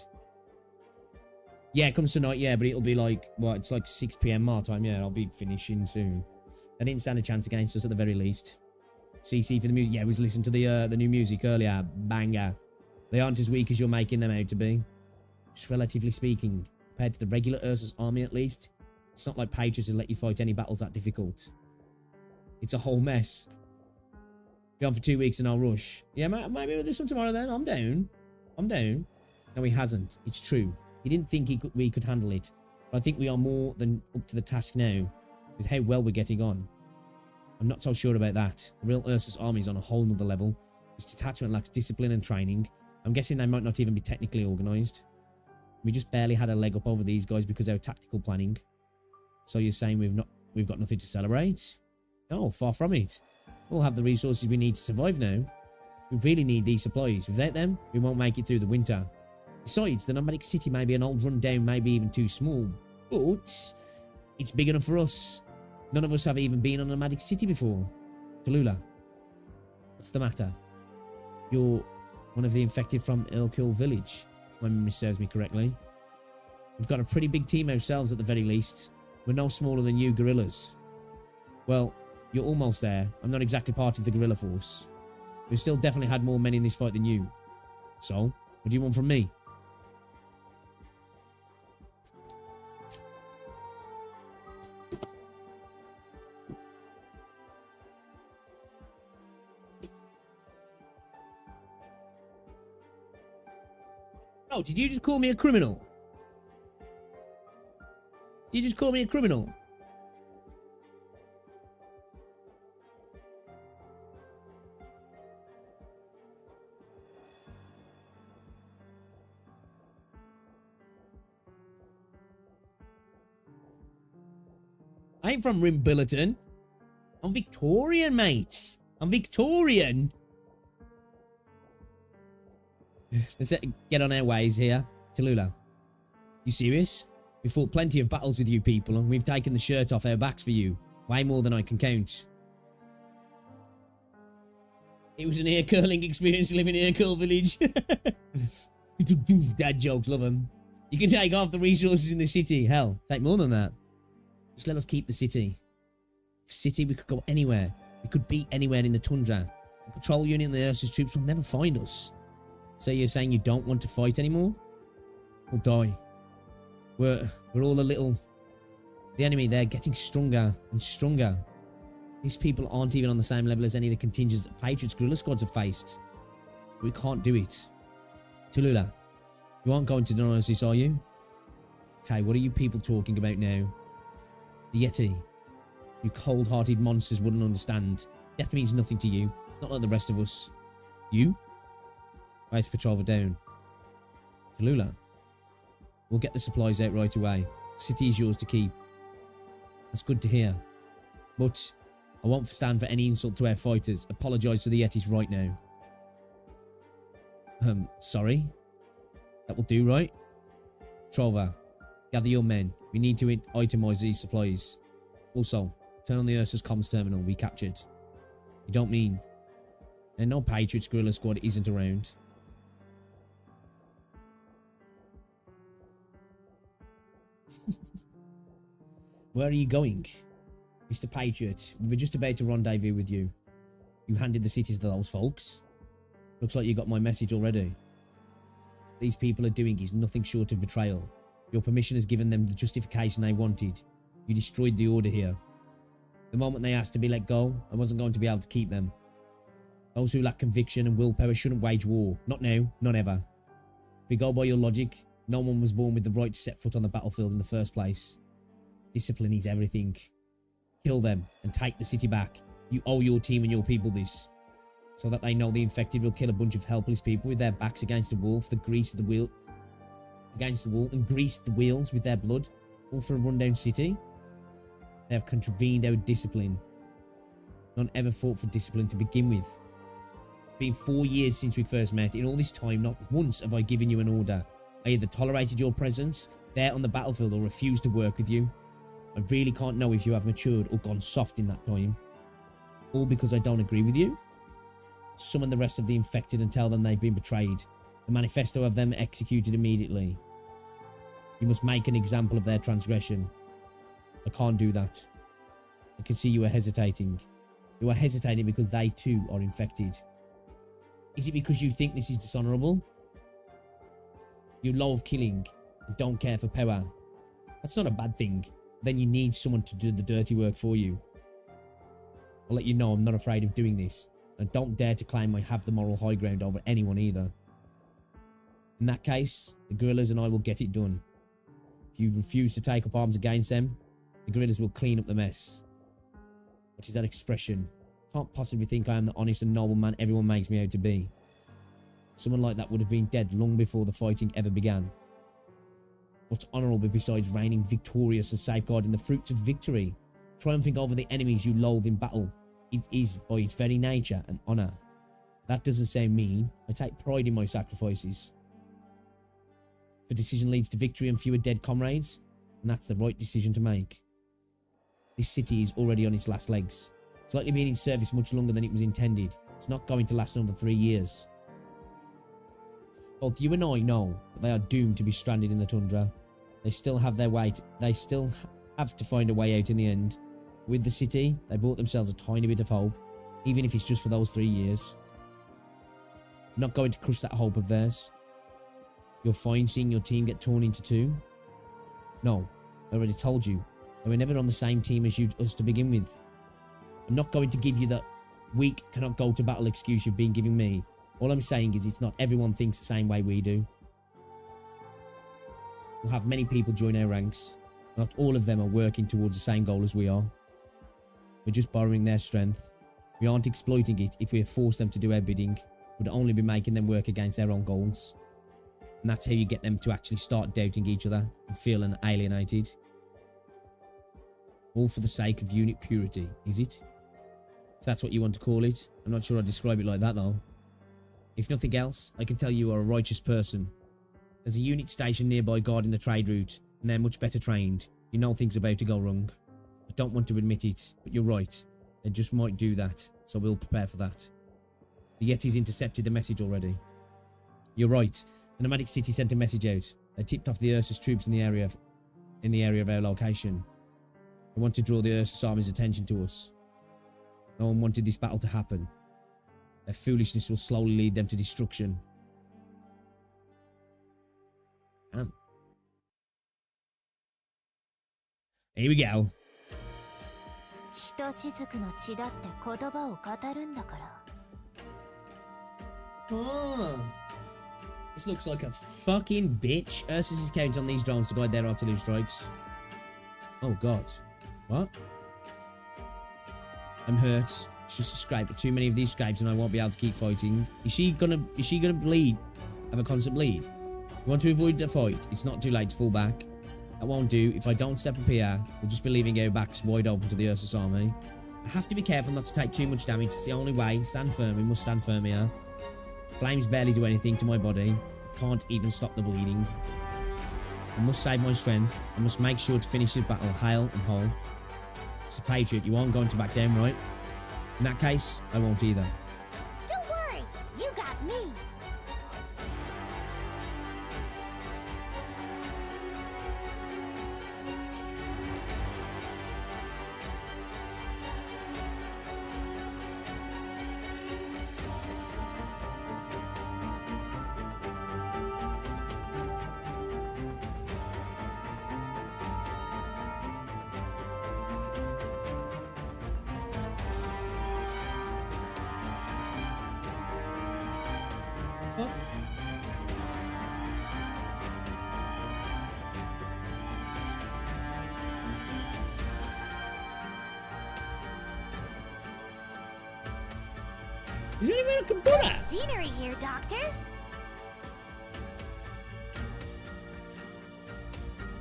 Speaker 1: Yeah, it comes tonight, yeah, but it'll be like, what, it's like 6 PM my time, yeah, I'll be finishing soon. They didn't stand a chance against us at the very least. CC for the music, yeah, we was listening to the new music earlier, banger. They aren't as weak as you're making them out to be. Just relatively speaking, compared to the regular Ursus army at least, it's not like Patriots will let you fight any battles that difficult. It's a whole mess. Be on for 2 weeks and I'll rush. Yeah, maybe we'll do some tomorrow then. I'm down. I'm down. No, he hasn't. It's true. He didn't think we could handle it. But I think we are more than up to the task now, with how well we're getting on. I'm not so sure about that. The real Ursus army is on a whole nother level. This detachment lacks discipline and training. I'm guessing they might not even be technically organised. We just barely had a leg up over these guys because of our tactical planning. So you're saying we've got nothing to celebrate? No, far from it. We'll have the resources we need to survive now. We really need these supplies. Without them, we won't make it through the winter. Besides, the nomadic city may be an old rundown, maybe even too small. But it's big enough for us. None of us have even been on a nomadic city before. Tallulah, what's the matter? You're one of the infected from Ilkil village, if my memory serves me correctly. We've got a pretty big team ourselves at the very least. We're no smaller than you guerrillas. Well, you're almost there. I'm not exactly part of the guerrilla force. We've still definitely had more men in this fight than you. So, what do you want from me? Oh, did you just call me a criminal? You just call me a criminal? I ain't from Rimbilliton. I'm Victorian, mate. I'm Victorian. Let's get on our ways here. Tallulah, you serious? We've fought plenty of battles with you people, and we've taken the shirt off our backs for you. Way more than I can count. It was an ear-curling experience to live in Earcurl Village. Dad jokes, love them. You can take half the resources in the city. Hell, take more than that. Just let us keep the city. City, we could go anywhere. We could be anywhere in the tundra. The patrol unit and the Ursa's troops will never find us. So you're saying you don't want to fight anymore? We'll die. We're all a little... The enemy, they're getting stronger and stronger. These people aren't even on the same level as any of the contingents that Patriots guerrilla squads have faced. We can't do it. Tallulah, you aren't going to deny us this, are you? Okay, what are you people talking about now? The Yeti. You cold-hearted monsters wouldn't understand. Death means nothing to you. Not like the rest of us. You? Base patrol down. Tallulah. We'll get the supplies out right away. The city is yours to keep. That's good to hear. But I won't stand for any insult to our fighters. Apologise to the Yetis right now. Sorry? That will do, right? Trover, gather your men. We need to itemise these supplies. Also, turn on the Ursa's comms terminal we captured. You don't mean... And no Patriots guerrilla squad isn't around. Where are you going? Mr. Patriot, we were just about to rendezvous with you. You handed the cities to those folks. Looks like you got my message already. What these people are doing is nothing short of betrayal. Your permission has given them the justification they wanted. You destroyed the order here. The moment they asked to be let go, I wasn't going to be able to keep them. Those who lack conviction and willpower shouldn't wage war. Not now, not ever. If we go by your logic, no one was born with the right to set foot on the battlefield in the first place. Discipline is everything. Kill them and take the city back. You owe your team and your people this. So that they know the infected will kill a bunch of helpless people with their backs against the wall for the grease of the wheel. Against the wall and grease the wheels with their blood. All for a rundown city. They have contravened our discipline. None ever fought for discipline to begin with. It's been 4 years since we first met. In all this time, not once have I given you an order. I either tolerated your presence there on the battlefield or refused to work with you. I really can't know if you have matured or gone soft in that time. All because I don't agree with you? Summon the rest of the infected and tell them they've been betrayed. The manifesto of them executed immediately. You must make an example of their transgression. I can't do that. I can see you are hesitating. You are hesitating because they too are infected. Is it because you think this is dishonourable? You loathe killing and don't care for power. That's not a bad thing. Then you need someone to do the dirty work for you. I'll let you know I'm not afraid of doing this. And don't dare to claim I have the moral high ground over anyone either. In that case, the guerrillas and I will get it done. If you refuse to take up arms against them, the guerrillas will clean up the mess. What is that expression? Can't possibly think I am the honest and noble man everyone makes me out to be. Someone like that would have been dead long before the fighting ever began. What's honourable besides reigning victorious and safeguarding the fruits of victory? Triumphing over the enemies you loathe in battle. It is, by its very nature, an honour. That doesn't sound mean. I take pride in my sacrifices. If a decision leads to victory and fewer dead comrades, then that's the right decision to make. This city is already on its last legs. It's likely been in service much longer than it was intended. It's not going to last another 3 years. Both you and I know that they are doomed to be stranded in the tundra. They still have their way. They still have to find a way out in the end. With the city, they bought themselves a tiny bit of hope, even if it's just for those 3 years. I'm not going to crush that hope of theirs. You're fine seeing your team get torn into two? No, I already told you. They were never on the same team as us to begin with. I'm not going to give you that weak cannot go to battle excuse you've been giving me. All I'm saying is it's not everyone thinks the same way we do. We'll have many people join our ranks. Not all of them are working towards the same goal as we are. We're just borrowing their strength. We aren't exploiting it if we force them to do our bidding. We'd only be making them work against their own goals. And that's how you get them to actually start doubting each other and feeling alienated. All for the sake of unit purity, is it? If that's what you want to call it. I'm not sure I'd describe it like that though. If nothing else, I can tell you are a righteous person. There's a unit station nearby guarding the trade route, and they're much better trained. You know things are about to go wrong. I don't want to admit it, but you're right. They just might do that, so we'll prepare for that. The Yetis intercepted the message already. You're right. The nomadic city sent a message out. They tipped off the Ursus troops in the area of our location. They want to draw the Ursus army's attention to us. No one wanted this battle to happen. Their foolishness will slowly lead them to destruction. Here we go.
Speaker 2: ひとしずくの血だって言葉を語るんだから。
Speaker 1: Oh. This looks like a fucking bitch. Ursus is counting on these drones to guide their artillery strikes. Oh god. What? I'm hurt. It's just a scrape, but too many of these scrapes and I won't be able to keep fighting. Is she gonna bleed? Have a constant bleed? You want to avoid the fight? It's not too late to fall back. That won't do. If I don't step up here, we'll just be leaving our backs wide open to the Ursus army. I have to be careful not to take too much damage. It's the only way. Stand firm. We must stand firm here. Flames barely do anything to my body. Can't even stop the bleeding. I must save my strength. I must make sure to finish this battle hale and whole. It's a patriot. You aren't going to back down, right? In that case, I won't either.
Speaker 2: Don't worry, you got me.
Speaker 1: What? Is there anyone who can do that?
Speaker 2: Scenery here, Doctor.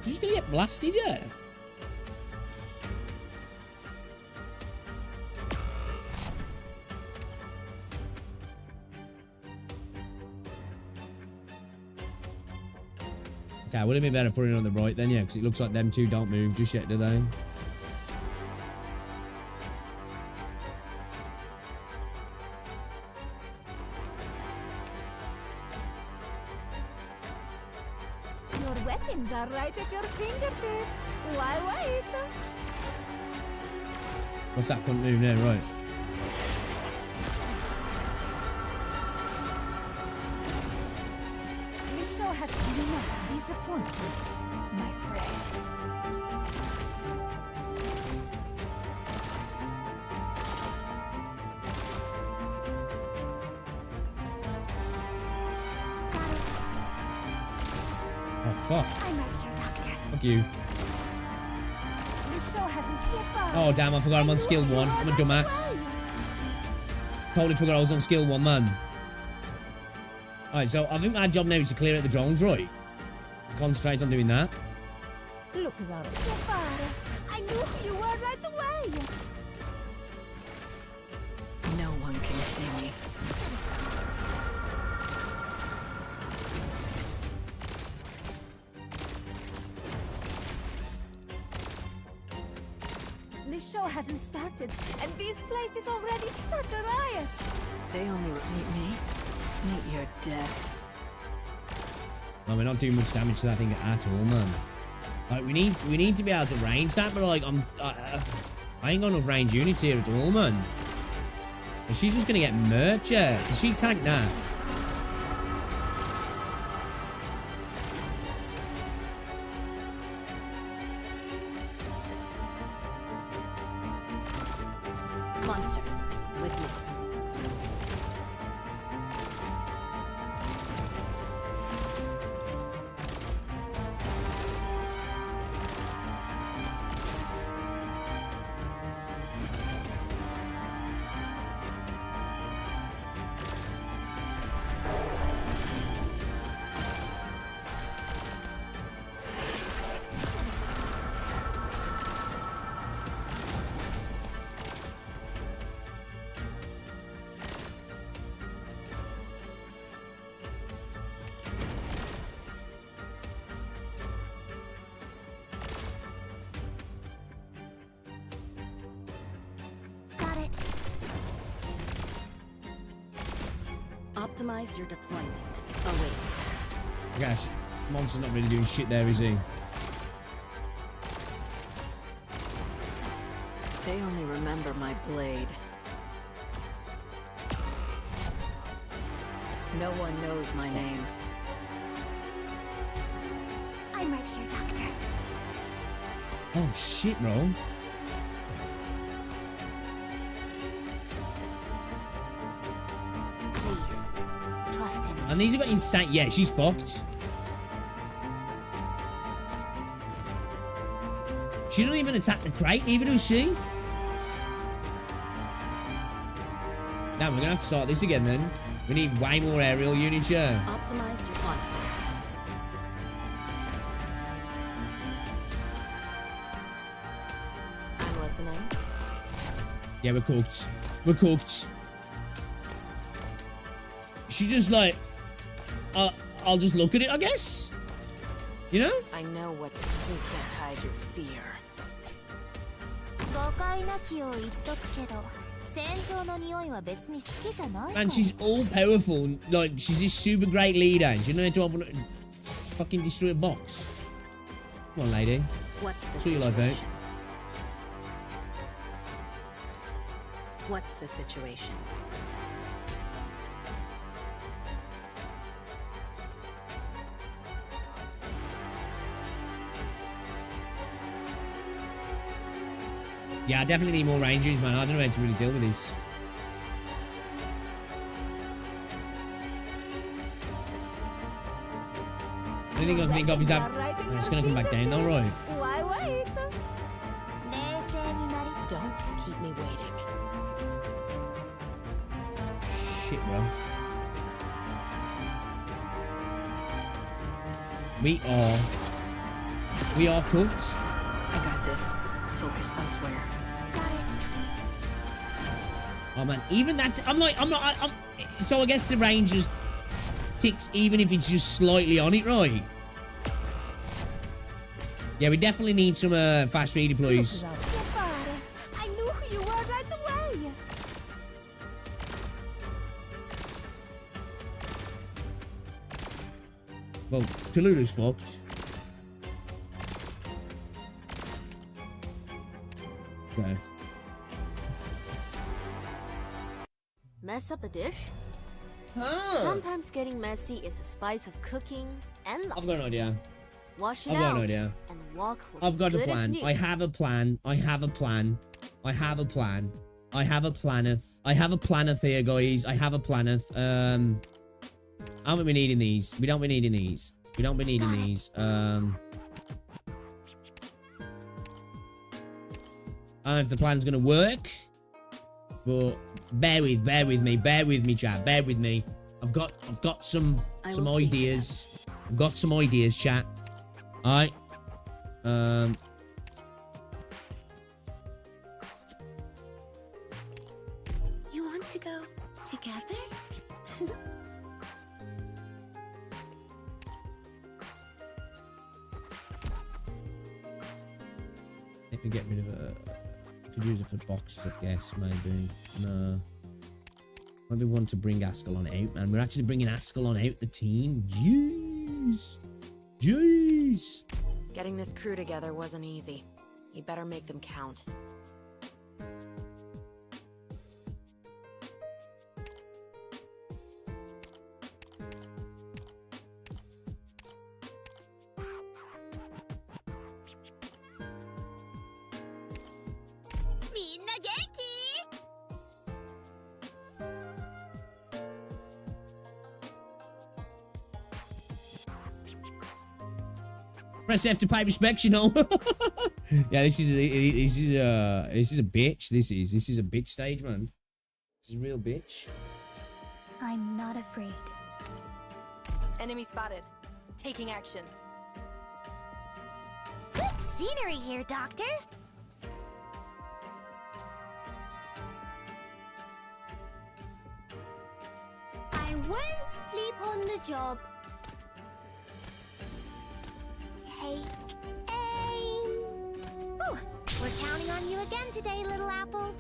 Speaker 1: She's just gonna get blasted, yeah? Okay, would it be better putting it on the right then, yeah? Because it looks like them two don't move just yet, do they?
Speaker 2: Your weapons are right at your fingertips. Why wait?
Speaker 1: What's that couldn't move now, right?
Speaker 2: This show has been a disappointment, my friends. Got it.
Speaker 1: Oh, fuck.
Speaker 2: I'm right here, Doctor.
Speaker 1: Fuck you.
Speaker 2: This show hasn't skipped far.
Speaker 1: Oh, damn, I forgot I'm on skill 1. I'm a dumbass. Totally forgot I was on skill 1, man. Alright, so I think my job now is to clear out the drones, right? Concentrate on doing that.
Speaker 2: Look out. I knew you were right away.
Speaker 6: No one can see me.
Speaker 2: This show hasn't started, and this place is already such a riot.
Speaker 6: They only meet me. Meet your death.
Speaker 1: Man, we're not doing much damage to that thing at all, man. Like, we need to be able to range that, but like, I ain't got enough range units here at all, man. And she's just gonna get murked, yeah. Can she tank that?
Speaker 6: Monster. With me. Optimize your deployment. Oh wait.
Speaker 1: Gosh, Monster's not really doing shit there, is he?
Speaker 6: They only remember my blade. No one knows my name.
Speaker 4: I'm right here, Doctor.
Speaker 1: Oh shit, bro.
Speaker 6: Please, trust in me.
Speaker 1: And these have got insane. Yeah, she's fucked. She don't even attack the crate, even does she? Now we're gonna have to start this again then. We need way more aerial units, yeah.
Speaker 6: Optimize your monster. I'm listening.
Speaker 1: Yeah, we're cooked. We're cooked. She just like, I'll just look at it, I guess. You know?
Speaker 6: I know what to do. You can't hide your fear.
Speaker 4: 誤解なきを言っとくけど、船長の匂いは別に好きじゃないかも。
Speaker 1: And she's all powerful. Like, she's this super great leader. And she don't have to open, fucking destroy a box. Come on, lady.
Speaker 6: What's the
Speaker 1: Sort your life out.
Speaker 6: situation? What's the situation?
Speaker 1: Yeah, I definitely need more rangers, man. I don't know how to really deal with this. The only thing I can think of is that it's gonna come back down though, right?
Speaker 2: Why wait?
Speaker 4: 冷静になり。
Speaker 6: Don't keep me waiting.
Speaker 1: Shit, bro. We are cooked.
Speaker 6: I got this. Focus elsewhere.
Speaker 4: Got it.
Speaker 1: Oh man, even that's I'm so I guess the range just ticks even if it's just slightly on it, right? Yeah, we definitely need some fast redeploys.
Speaker 2: I knew who you were right away.
Speaker 1: Well, Kalulu's fucked. Okay.
Speaker 5: Mess up a dish?
Speaker 1: Huh.
Speaker 5: Sometimes getting messy is the spice of cooking and love.
Speaker 1: I've got an idea.
Speaker 5: Wash it
Speaker 1: I've got
Speaker 5: out
Speaker 1: an idea.
Speaker 5: and walk will
Speaker 1: I've
Speaker 5: be
Speaker 1: got a
Speaker 5: good as
Speaker 1: plan.
Speaker 5: new.
Speaker 1: I have a plan. I have a plan. I have a plan. I have a planeth. I have a planeth here, guys. I have a planeth. Aren't we needing these? We don't be needing these. We don't be needing these. I don't know if the plan's gonna work, but bear with me, chat. Bear with me. I've got some
Speaker 6: will see to
Speaker 1: ideas. I've got some ideas, chat. All right.
Speaker 4: You want to go together?
Speaker 1: I could get rid of it. I could use it for boxes, I guess, maybe. No. Maybe want to bring Ascalon out, man. We're actually bringing Ascalon out the team. Jeez. Jeez.
Speaker 6: Getting this crew together wasn't easy. You better make them count.
Speaker 1: Press F to pay respects, you know. Yeah, this is a bitch. This is a bitch stage, man. This is a real bitch.
Speaker 4: I'm not afraid.
Speaker 9: Enemy spotted. Taking action.
Speaker 4: Good scenery here, Doctor. I won't sleep on the job. Take aim. Ooh, we're counting on you again today, little apple.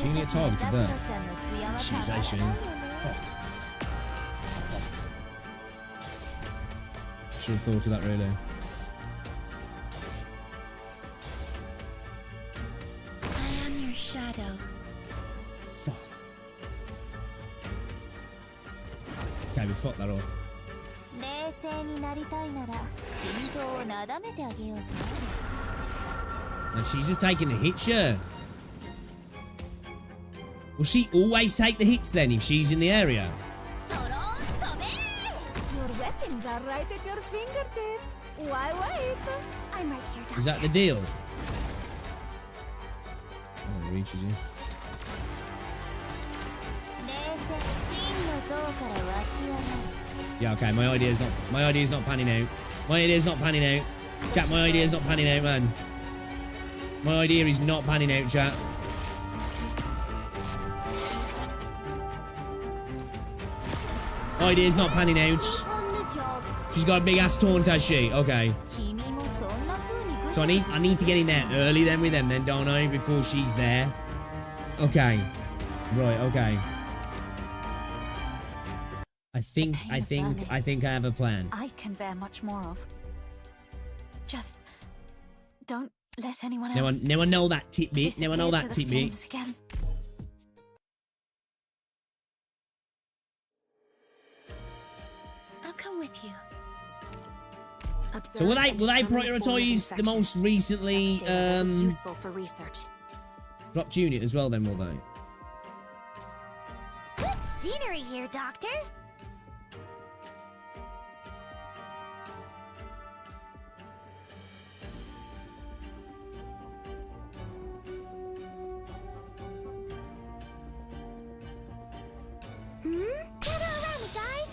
Speaker 1: She can get targeted there. She's actually. Fuck. Should have thought of that really.
Speaker 4: I am your shadow.
Speaker 1: Fuck. Okay, we fucked that up.
Speaker 5: 冷静になりたいなら心臓をなだめてあげようか。
Speaker 1: And she's just taking the hits, yeah. Will she always take the hits then if she's in the area?
Speaker 5: Your weapons are right at your fingertips. Why wait?
Speaker 4: I'm right here, Doctor.
Speaker 1: Is that the deal? Oh, reaches you. Yeah, okay, my idea's not panning out. My idea's not panning out. Chat, my idea's not panning out, man. My idea is not panning out, chat. Idea's not panning out. She's got a big ass taunt, has she? Okay. So I need to get in there early then with them then, don't I? Before she's there. Okay. Right, okay. I think I have a plan.
Speaker 4: I can bear much more of. Just don't let anyone else.
Speaker 1: No one know that tidbit. No one know that tidbit.
Speaker 4: Again. I'll come with you.
Speaker 1: So will they prioritise the most recently
Speaker 6: useful for research.
Speaker 1: dropped unit as well then, will they?
Speaker 4: Good scenery here, Doctor. Gather around me, guys.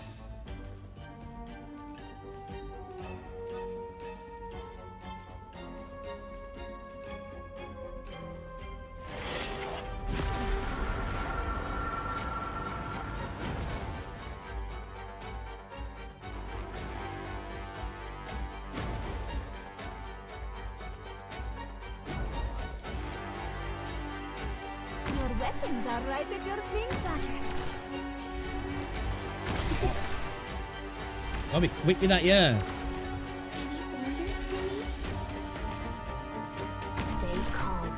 Speaker 5: Your weapons are right at your fingers.
Speaker 1: I'll be quick with that, yeah.
Speaker 4: Any orders for me?
Speaker 6: Stay calm.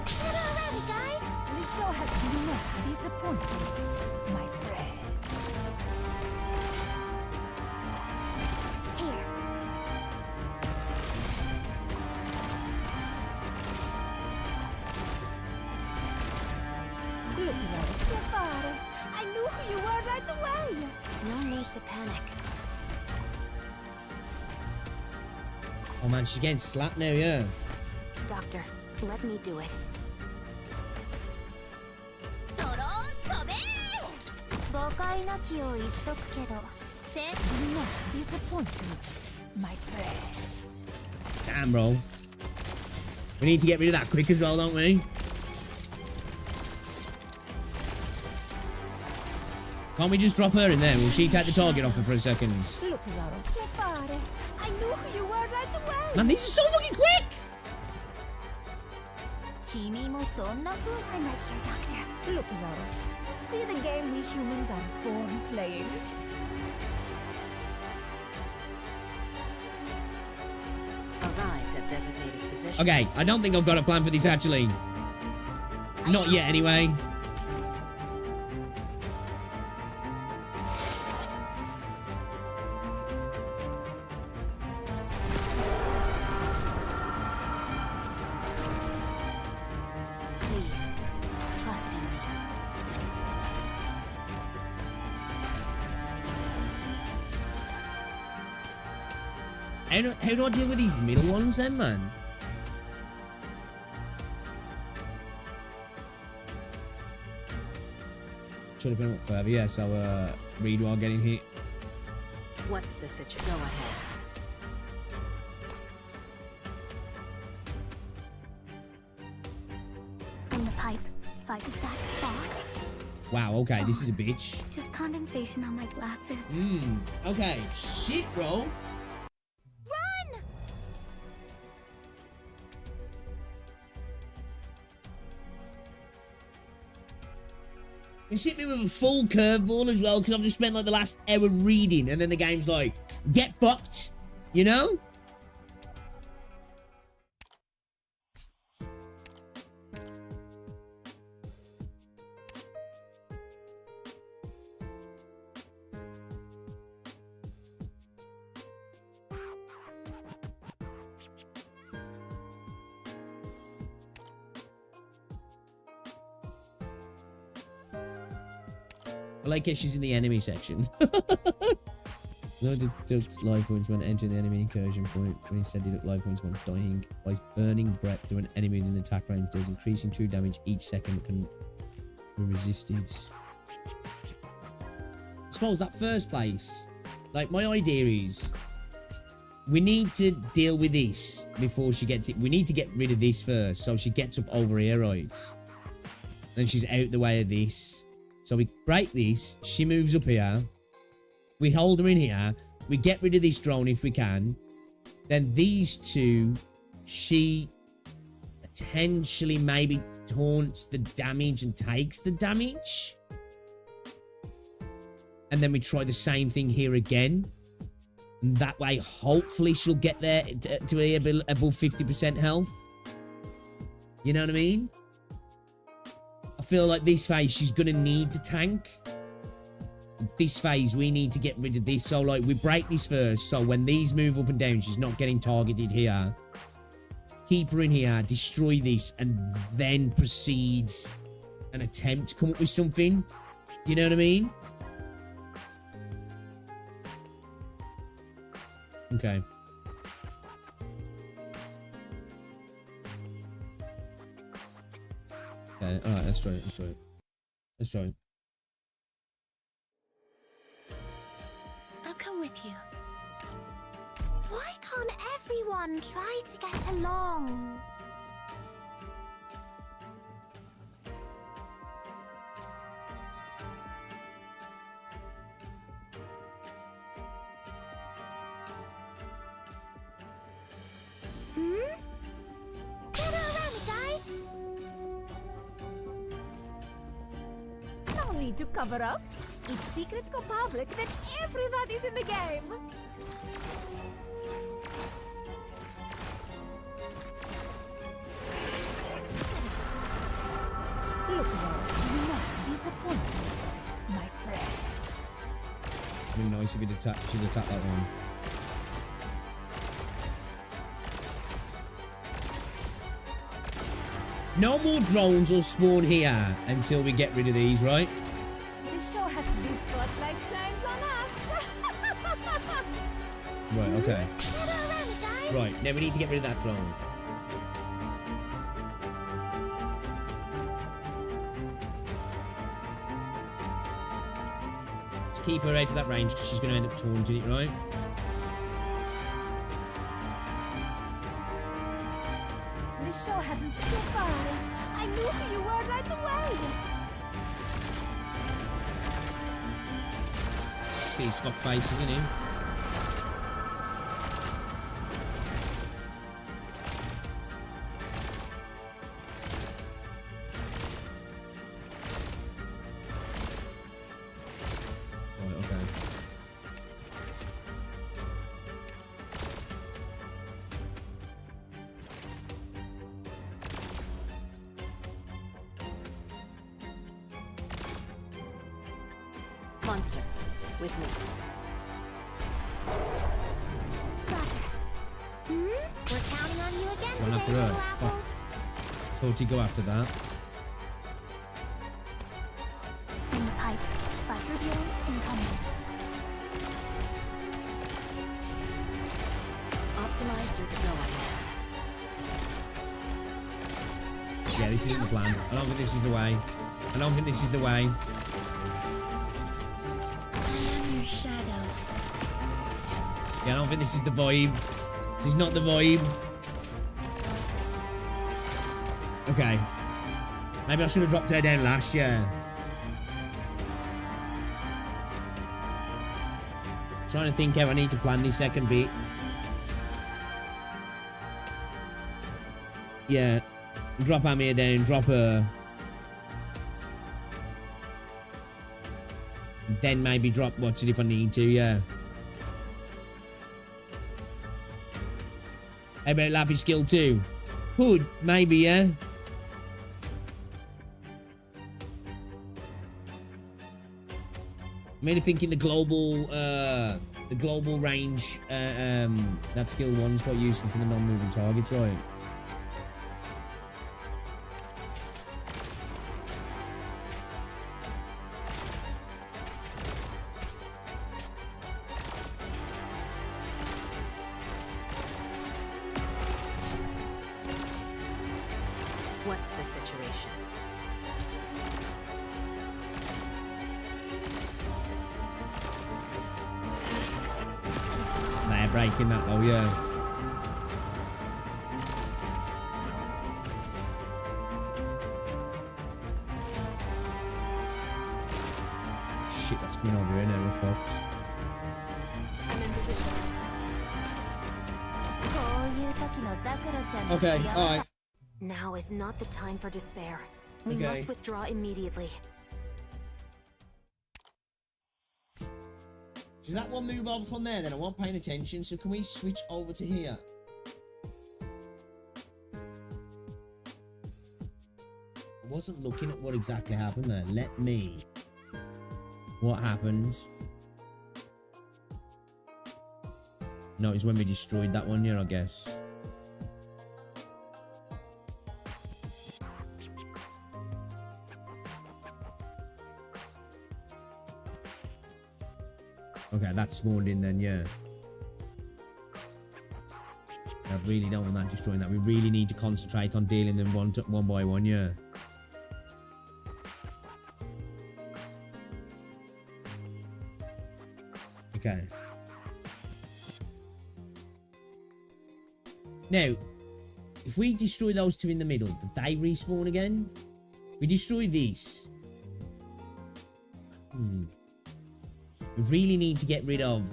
Speaker 4: Gather around me, guys.
Speaker 5: The show has been a disappointment, my friends.
Speaker 4: Here.
Speaker 5: Look at che fare. I knew who you were right away.
Speaker 6: No need to panic.
Speaker 1: Oh man, she's getting slapped now, yeah.
Speaker 6: Doctor, let me do it.
Speaker 5: 誤解なきを言っとくけど、No disappointment, my friends.
Speaker 1: Damn, bro. We need to get rid of that quick as well, don't we? Can't we just drop her in there? Will she take the target off her for a second?
Speaker 5: Look, Laura, che fare. I knew who you were right away.
Speaker 1: Man, these are so fucking quick!
Speaker 5: 君もそんな風
Speaker 4: I'm right here, Doctor.
Speaker 5: Look, Laura. See the game we humans are born playing.
Speaker 6: Arrived at designated position.
Speaker 1: Okay, I don't think I've got a plan for this actually. Not yet, anyway.
Speaker 6: Please, trust in me.
Speaker 1: How do I deal with these middle ones then, man? Should have been up further, yeah, so read while getting hit.
Speaker 6: What's the situation? Go ahead.
Speaker 4: In the pipe. Fight is that fog.
Speaker 1: Wow, okay, this is a bitch.
Speaker 4: Just condensation on my glasses.
Speaker 1: Okay. Shit, bro.
Speaker 4: Run!
Speaker 1: It's hit me with a full curveball as well, because I've just spent like the last hour reading, and then the game's like, get fucked, you know? I like it, she's in the enemy section. No, deduct life points when entering the enemy incursion point. When he said deduct life points when dying. By burning breath to an enemy within the attack range, does increasing true damage each second that can be resisted. I suppose that first place, like, my idea is we need to deal with this before she gets it. We need to get rid of this first, so she gets up over here, right? Then she's out the way of this. So we break this, she moves up here, we hold her in here, we get rid of this drone if we can, then these two, she potentially maybe taunts the damage and takes the damage. And then we try the same thing here again. And that way, hopefully she'll get there to be above 50% health. You know what I mean? I feel like this phase, she's going to need to tank. This phase, we need to get rid of this. So, like, we break this first. So, when these move up and down, she's not getting targeted here. Keep her in here, destroy this, and then proceeds and attempt to come up with something. You know what I mean? Okay. Okay, alright, let's try it, let's try it. Let's try it.
Speaker 4: I'll come with you. Why can't everyone try to get along? Gather around it, guys!
Speaker 10: No need to cover up. If secrets go public, then everybody's in the game. Look, you're not disappointed, my friends.
Speaker 1: It'd be nice if you'd attack that one. No more drones will spawn here until we get rid of these, right?
Speaker 10: This show has this spotlight shines on us.
Speaker 1: Right, okay.
Speaker 4: Gather around it, guys!
Speaker 1: Right, now we need to get rid of that drone. Let's keep her out of that range because she's going to end up taunting it, right?
Speaker 10: This show hasn't stood by. I knew who you were right away.
Speaker 1: She sees fuck faces, isn't he? Right, okay.
Speaker 6: Monster, with me.
Speaker 4: Roger. We're counting on you again
Speaker 1: Going
Speaker 4: today,
Speaker 1: after her.
Speaker 4: little apple.
Speaker 1: Fuck. Thought he'd go after that.
Speaker 4: Bring the pipe. Fighter drones incoming.
Speaker 6: Optimize your deployment.
Speaker 1: Yeah, this isn't the plan. I don't think this is the way. I don't think this is the way.
Speaker 4: I am your shadow.
Speaker 1: Yeah, I don't think this is the vibe. This is not the vibe. Okay. Maybe I should have dropped her down last year. Trying to think how I need to plan this second bit. Yeah. Drop Amir down, drop her. then maybe drop watch it if I need to, yeah. How about Lappy skill 2? Could, maybe, yeah. I'm mainly thinking the global range, that skill 1's quite useful for the non-moving targets, right?
Speaker 6: What's the situation?
Speaker 1: They're breaking that though, yeah. Shit, that's coming over here now, we're fucked.
Speaker 9: I'm in position.
Speaker 1: Okay, alright.
Speaker 6: Now is not the time for despair. We
Speaker 1: Okay.
Speaker 6: must withdraw immediately.
Speaker 1: Does that one move over from there then? I wasn't paying attention, so can we switch over to here? I wasn't looking at what exactly happened there. Let me. What happened? No, it's when we destroyed that one, yeah, I guess. Okay, that's spawned in then, yeah. I really don't want that destroying that. We really need to concentrate on dealing them one by one, yeah. Okay. Now, if we destroy those two in the middle, did they respawn again? We destroy this. We really need to get rid of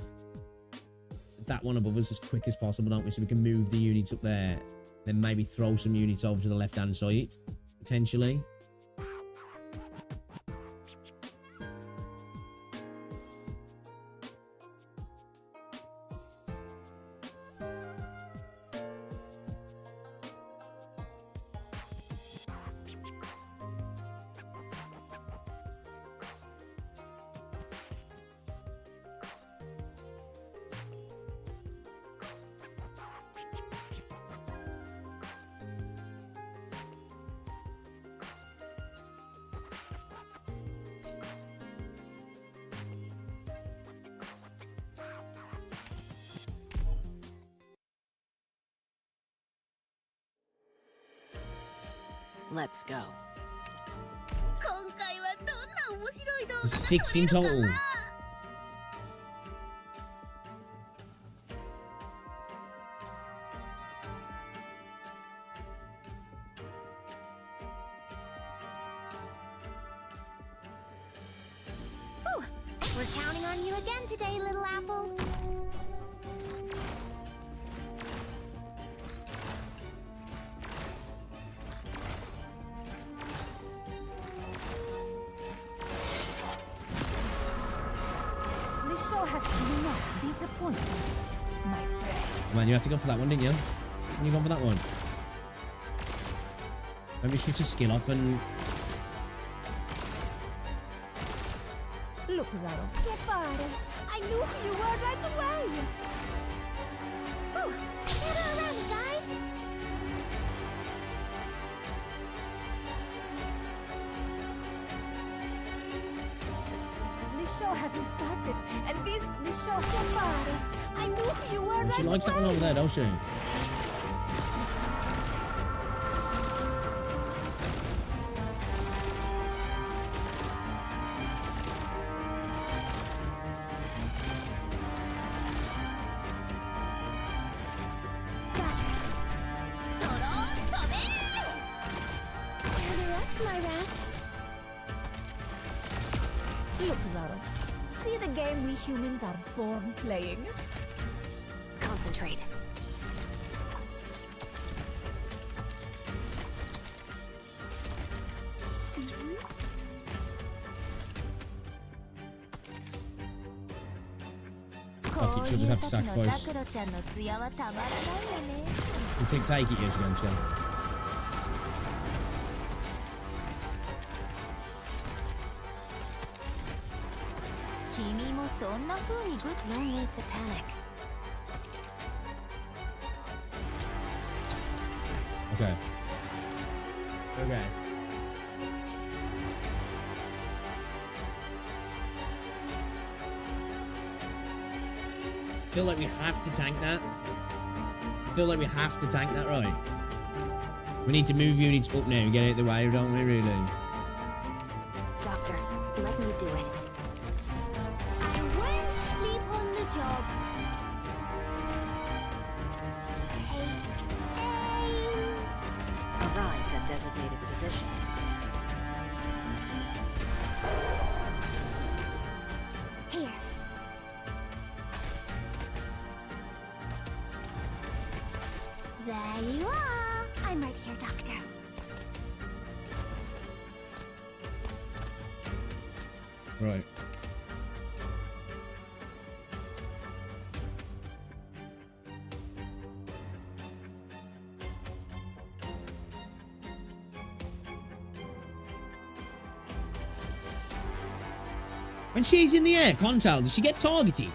Speaker 1: that one above us as quick as possible, don't we? So we can move the units up there. Then maybe throw some units over to the left-hand side, potentially.
Speaker 6: Let's go.
Speaker 1: There's 6 in total.
Speaker 10: We're counting on you again today, little apple. This show has been not disappointed, my friend.
Speaker 1: Man, you had to go for that one, didn't you? Didn't you go for that one? Maybe switch a skill off and...
Speaker 10: Look, Zaro. Che pare? I knew who you were right away. Ooh, gather around me, guys. This show hasn't started, and this show che pare? I knew who you were right
Speaker 1: She likes that one
Speaker 10: away.
Speaker 1: over there, don't she?
Speaker 10: Gotcha. Gather up, my rats. Look, Zaro. See the game we humans are born playing?
Speaker 6: Concentrate.
Speaker 1: Fuck it, she'll just have to sacrifice. You take it, yes, again, chill.
Speaker 4: No need to panic.
Speaker 1: Okay. Okay. I feel like we have to tank that. I feel like we have to tank that, right? We need to move units up now and get out of the way, don't we, really?
Speaker 4: Doctor, let me do it.
Speaker 10: I won't sleep on the job. Take aim.
Speaker 6: Arrived at designated position.
Speaker 10: Here. There you are. I'm right here, Doctor.
Speaker 1: Right. When she's in the air, Contal, does she get targeted?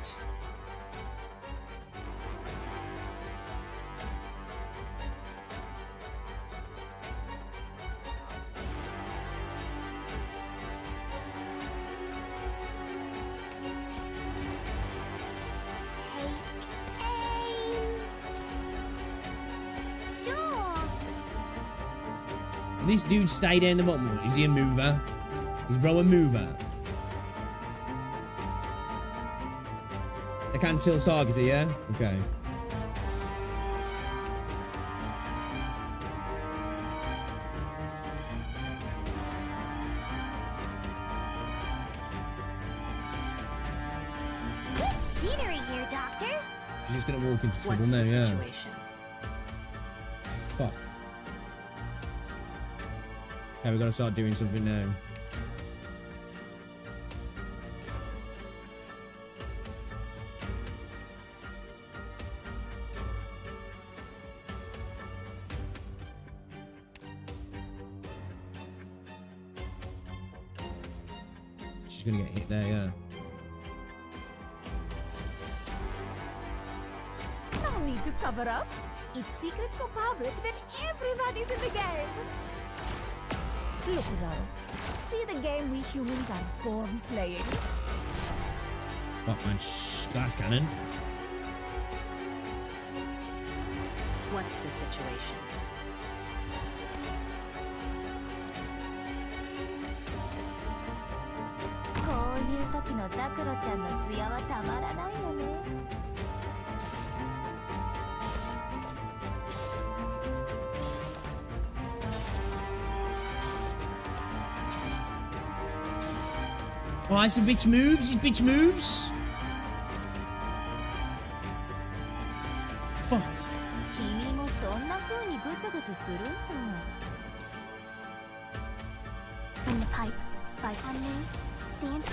Speaker 10: Take aim. Sure.
Speaker 1: This dude stay down the bottom. Is he a mover? Is bro a mover? They can still target it, yeah? Okay.
Speaker 10: Good scenery here, Doctor.
Speaker 1: She's just gonna walk into
Speaker 6: What's
Speaker 1: trouble
Speaker 6: the
Speaker 1: now, yeah.
Speaker 6: situation?
Speaker 1: Fuck. Okay, we gotta start doing something now. She's gonna get hit there, yeah.
Speaker 10: No need to cover up. If secrets go public, then everybody's in the game. Look, Zaro. See the game we humans are born playing.
Speaker 1: Fuck man, shh, glass cannon.
Speaker 6: What's the situation?
Speaker 1: Oh, some bitch moves, his bitch moves. Fuck.
Speaker 10: In the pipe, by Hanmi, stand.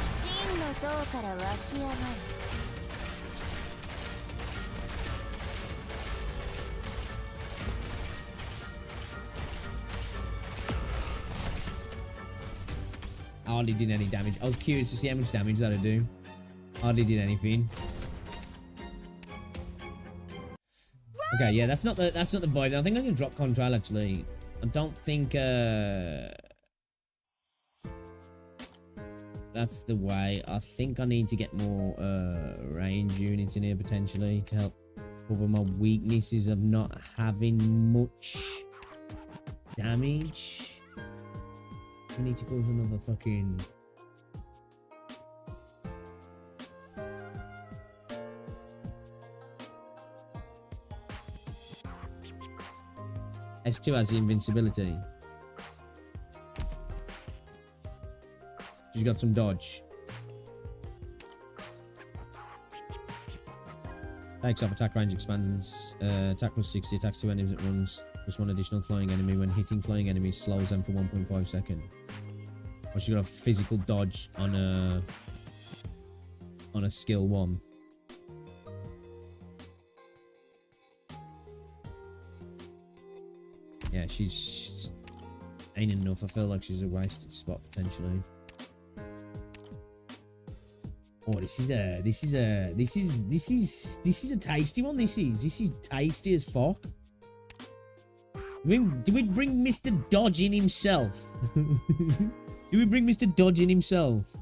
Speaker 1: I hardly did any damage. I was curious to see how much damage that'd do. Hardly did anything. Okay, yeah, that's not the vibe. I think I'm gonna drop control actually. I don't think that's the way. I think I need to get more range units in here potentially to help cover my weaknesses of not having much damage. We need to go with another fucking... S2 has the invincibility. She's got some dodge. Takes off attack range expands. Attack plus 60, attacks 2 enemies at once. Plus 1 additional flying enemy. When hitting flying enemies, slows them for 1.5 seconds. Or she got a physical dodge on a skill 1. Yeah, she's ain't enough. I feel like she's a wasted spot potentially. Oh, this is a tasty one. This is tasty as fuck. Do we bring Mr. Dodge in himself? Do we bring Mr. Dodge in himself?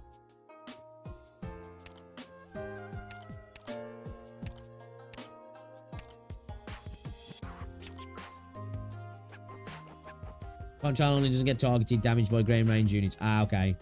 Speaker 1: Control only doesn't get targeted damage by grain range units. Ah, okay.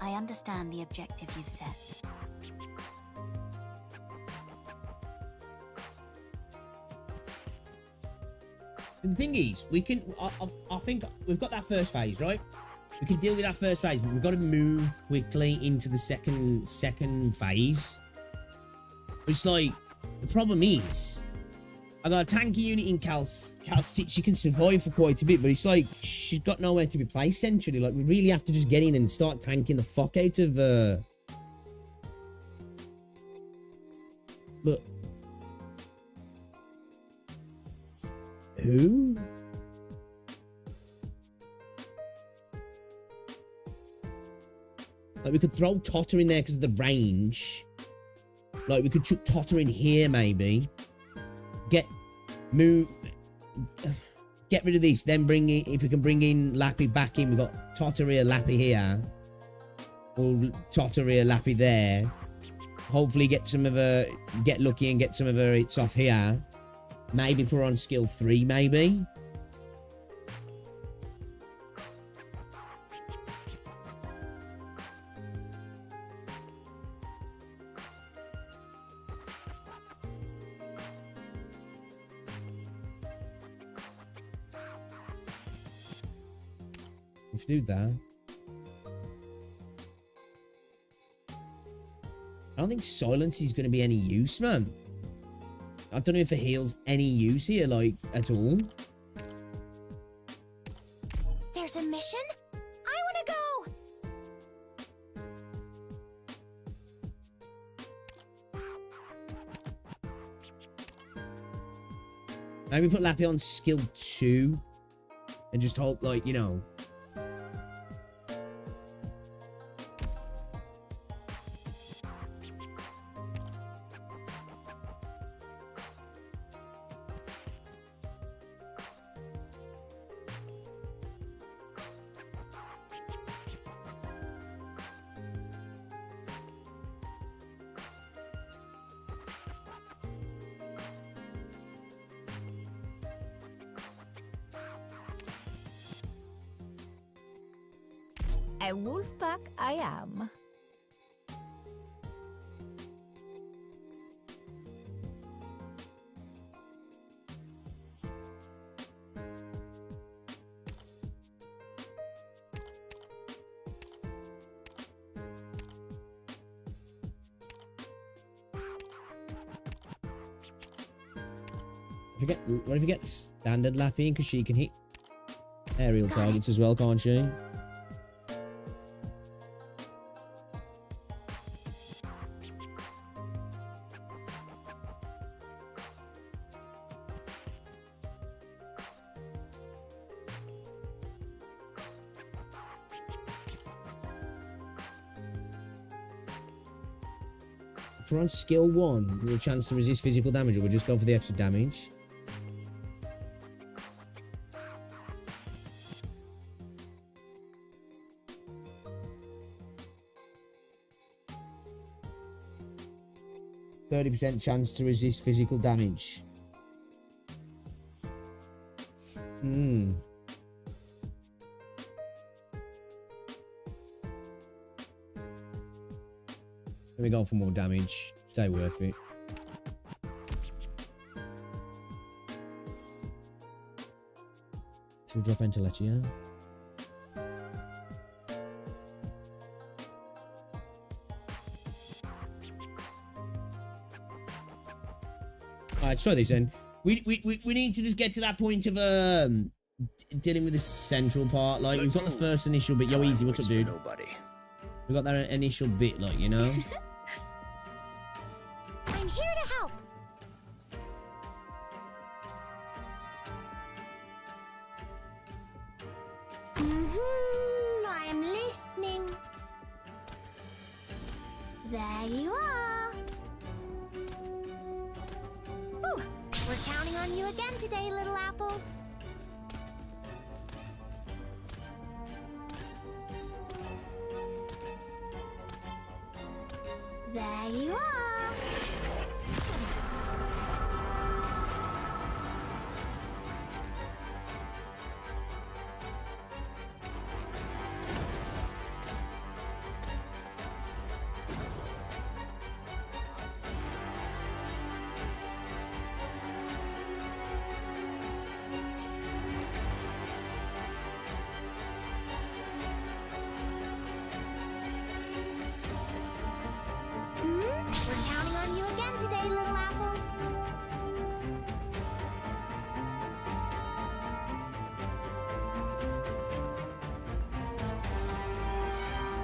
Speaker 4: I understand the objective you've set.
Speaker 1: The thing is, we can. I think we've got that first phase, right? We can deal with that first phase, but we've got to move quickly into the second phase. It's like the problem is, I got a tanky unit in Cal 6. She can survive for quite a bit, but it's like she's got nowhere to be placed centrally. Like we really have to just get in and start tanking the fuck out of her. But who? Like we could throw Totter in there because of the range. Like we could chuck Totter in here maybe. Get rid of this, then bring in, if we can bring in Lappy back in. We've got Totter here, Lappy here. Or Totter here, Lappy there. Hopefully get some of her, get lucky and get some of her hits off here. Maybe put her on skill 3, maybe. If you do that. I don't think silence is going to be any use, man. I don't know if it heals any use here, like, at all.
Speaker 4: There's a mission? I want to go!
Speaker 1: Maybe put Lappy on skill 2. And just hope, like, you know.
Speaker 10: A wolf pack I am.
Speaker 1: What if you get standard Lappy in, because she can hit aerial targets as well, can't she? If we're on skill 1, with a chance to resist physical damage, or we'll just go for the extra damage. 30% chance to resist physical damage. Hmm. Let me go for more damage. Stay worth it. Should we drop Intellectia? Alright, let's try this then. We need to just get to that point of dealing with the central part. Like, we've got the first initial bit. Yo, easy, what's up, dude? We got that initial bit, like, you know?
Speaker 10: I'm here to help. I'm listening. There you are. Ooh, we're counting on you again today, little apple. There you are. We're counting on you again today, little apple.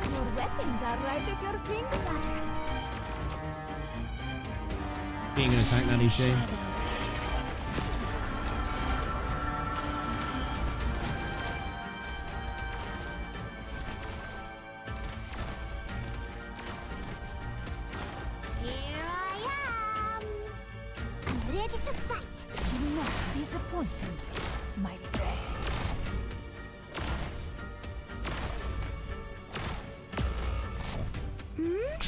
Speaker 10: Your weapons are right at your fingertips.
Speaker 1: Being an attack now, she.
Speaker 10: Here I am. I'm ready to fight. Do not disappoint me, my friends.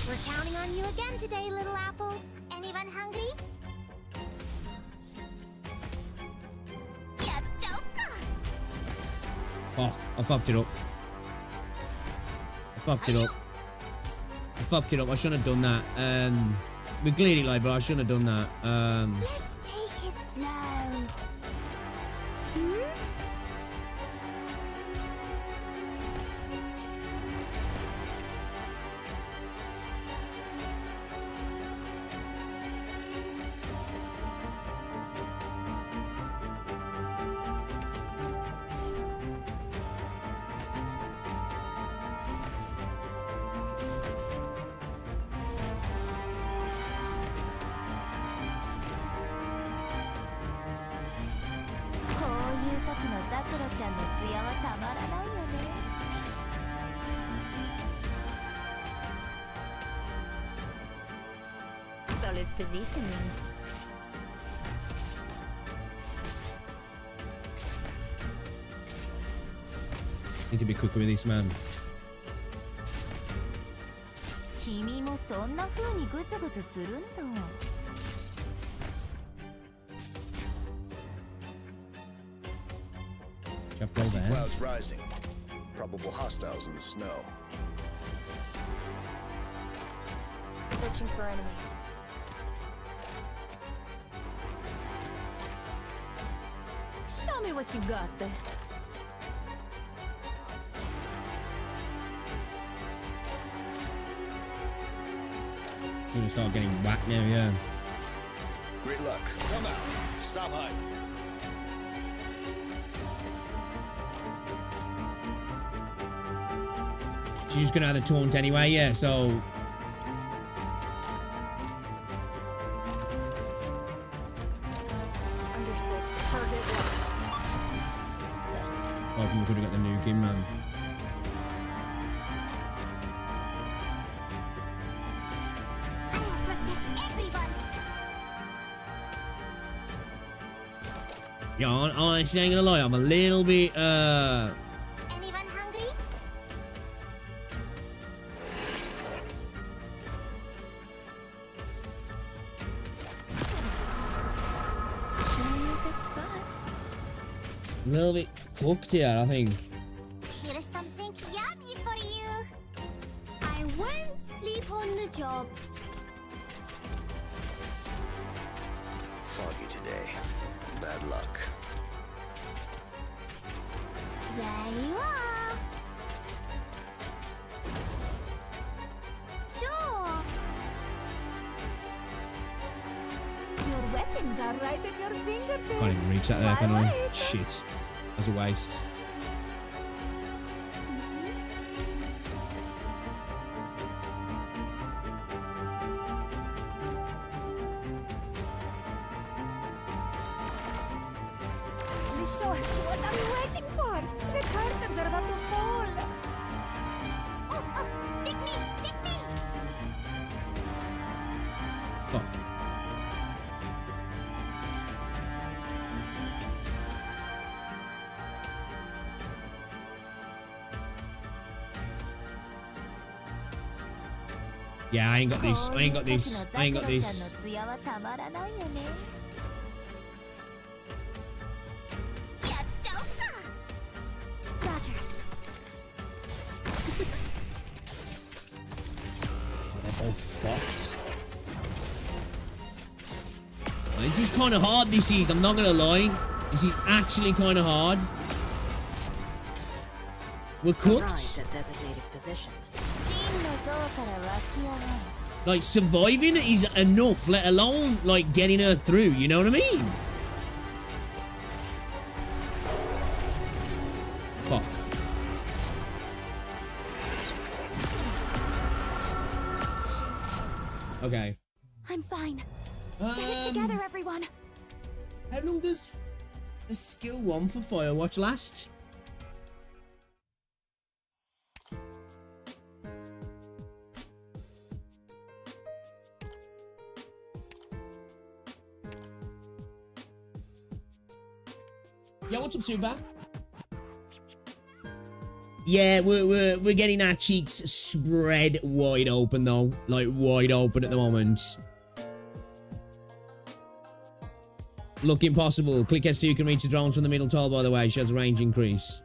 Speaker 10: We're counting on you again today, little apple. Anyone hungry? Yeah, joker.
Speaker 1: Fuck, I fucked it up. I fucked it up. I fucked it up. I shouldn't have done that. We cleared it like, but I shouldn't have done that.
Speaker 10: Let's take it slow. Solid positioning.
Speaker 1: Need to be quicker with this, man.
Speaker 10: 君もそんな風にグズグズするんだ。
Speaker 1: Chop
Speaker 7: I
Speaker 1: go
Speaker 7: see
Speaker 1: there.
Speaker 7: clouds rising. Probable hostiles in the snow.
Speaker 9: Searching for enemies.
Speaker 6: Show me what you got there.
Speaker 1: She's gonna start getting whacked now, yeah.
Speaker 7: Great luck. Come out. Stop hiding.
Speaker 1: She's just gonna have the taunt anyway, yeah, so.
Speaker 9: Understood. Target locked.
Speaker 1: I reckon we could have got the nuke in, man.
Speaker 10: I will protect everyone.
Speaker 1: Yeah, honestly, ain't gonna lie, I'm a little bit,
Speaker 10: Anyone hungry?
Speaker 1: A little bit cooked here, I think.
Speaker 2: Here's something yummy for you. I won't sleep on the job.
Speaker 7: Foggy today. Bad luck.
Speaker 2: There you are. Sure.
Speaker 10: Your weapons are right at your fingertips.
Speaker 1: Can't even reach that there, can
Speaker 10: Why
Speaker 1: I?
Speaker 10: wait?
Speaker 1: Shit. That's a waste.
Speaker 10: Show us what are we waiting for? The curtains are about to fall.
Speaker 2: Oh, pick me, pick me.
Speaker 1: Fuck. Yeah, I ain't got this. I ain't got this. I ain't got this.
Speaker 2: Roger.
Speaker 1: They're both fucked. Oh, this is kind of hard, this is. I'm not gonna lie. This is actually kind of hard. We're cooked.
Speaker 6: Arrived at designated position.
Speaker 1: Like, surviving is enough, let alone, like, getting her through. You know what I mean? Fuck. Okay.
Speaker 10: I'm fine. Get it together, everyone.
Speaker 1: How long does the skill 1 for Firewatch last? Yeah, what's up, Super? Yeah, we're getting our cheeks spread wide open though, like wide open at the moment. Look impossible. Click S2 can reach the drones from the middle tile, by the way. She has a range increase.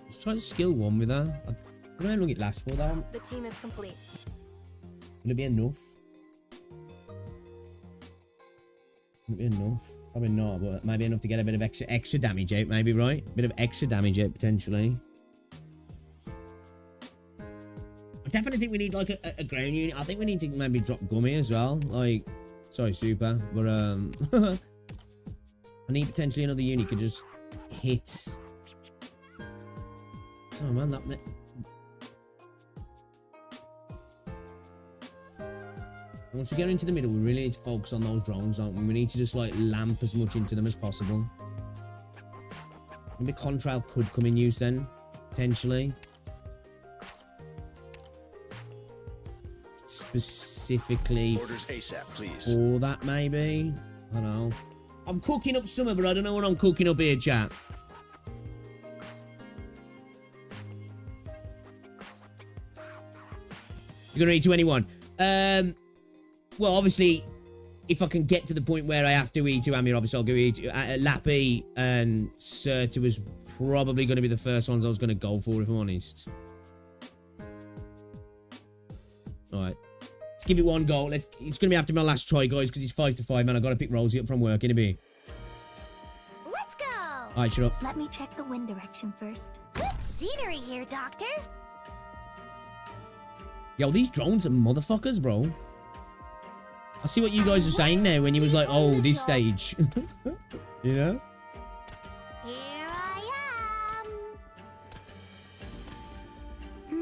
Speaker 1: Let's try the skill 1 with her. I don't know how long it lasts for, that one.
Speaker 9: The team is complete.
Speaker 1: Will it be enough? Will it be enough? Probably not, but maybe enough to get a bit of extra damage out, maybe, right? A bit of extra damage out, potentially. I definitely think we need, like, a ground unit. I think we need to maybe drop Gummy as well. Like, sorry, Super, but, I need potentially another unit could just hit. Sorry, man, that... Once we get into the middle, we really need to focus on those drones, don't we? We need to just, like, lamp as much into them as possible. Maybe Contrail could come in use then, potentially. Specifically
Speaker 7: Orders ASAP, please.
Speaker 1: for that, maybe? I don't know. I'm cooking up summer, but I don't know what I'm cooking up here, chat. You're gonna read to anyone? Well, obviously, if I can get to the point where I have to E2 Amir, obviously I'll go E2. Lappy and Serta was probably going to be the first ones I was going to go for, if I'm honest. Alright. Let's give it one go. It's going to be after my last try, guys, because it's 5 to 5, man. I've got to pick Rosie up from work in a bit.
Speaker 2: Let's go.
Speaker 1: Alright, shut up.
Speaker 2: Let me check the wind direction first. Good scenery here, Doctor.
Speaker 1: Yo, these drones are motherfuckers, bro. I see what you guys are saying now when you was like, oh, this stage. You know?
Speaker 2: Here I am.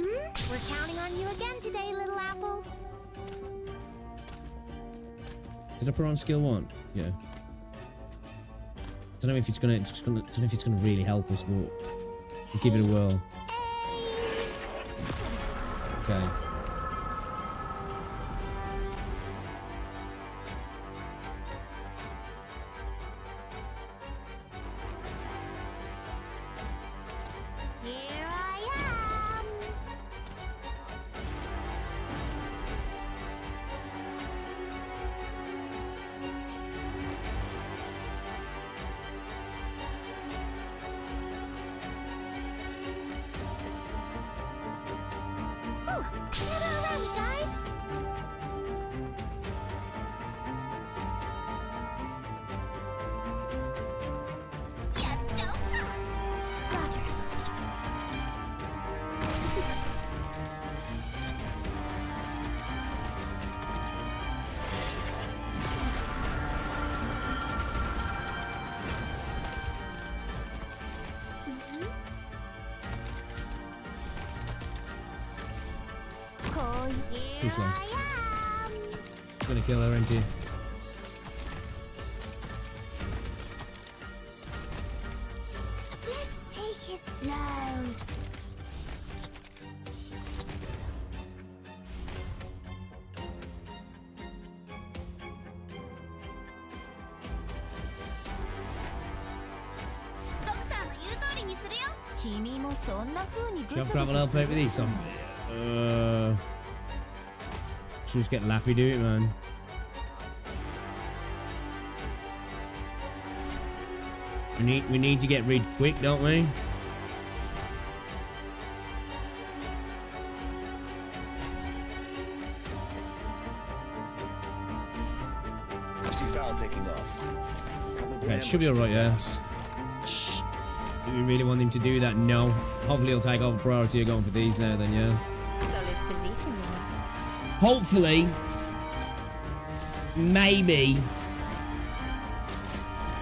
Speaker 2: We're counting on you again today, little apple.
Speaker 1: Did I put on skill 1? Yeah. Don't know if it's gonna really help us, but we'll give it a whirl. Okay.
Speaker 10: Gather around me, guys. Roger.
Speaker 1: Too slow. It's gonna kill her, ain't he?
Speaker 10: Let's take it slow.
Speaker 1: Shove gravel help out with these. Should just get Lappy do it, man. We need to get rid quick, don't we?
Speaker 7: I see foul taking off. Probably
Speaker 1: Okay, it should be alright, yeah. Shh. Do we really want him to do that? No. Hopefully he'll take over priority of going for these now then, yeah.
Speaker 6: Solid position.
Speaker 1: Hopefully, maybe,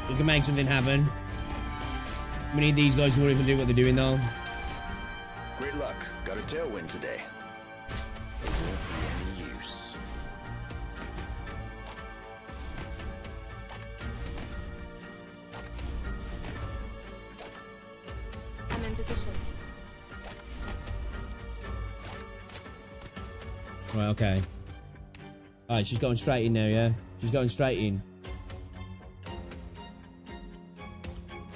Speaker 1: we can make something happen. We need these guys to hurry up and do what they're doing though.
Speaker 7: Great luck. Got a tailwind today. It won't be any use.
Speaker 9: I'm in position.
Speaker 1: Right, okay. Alright, she's going straight in now, yeah? She's going straight in.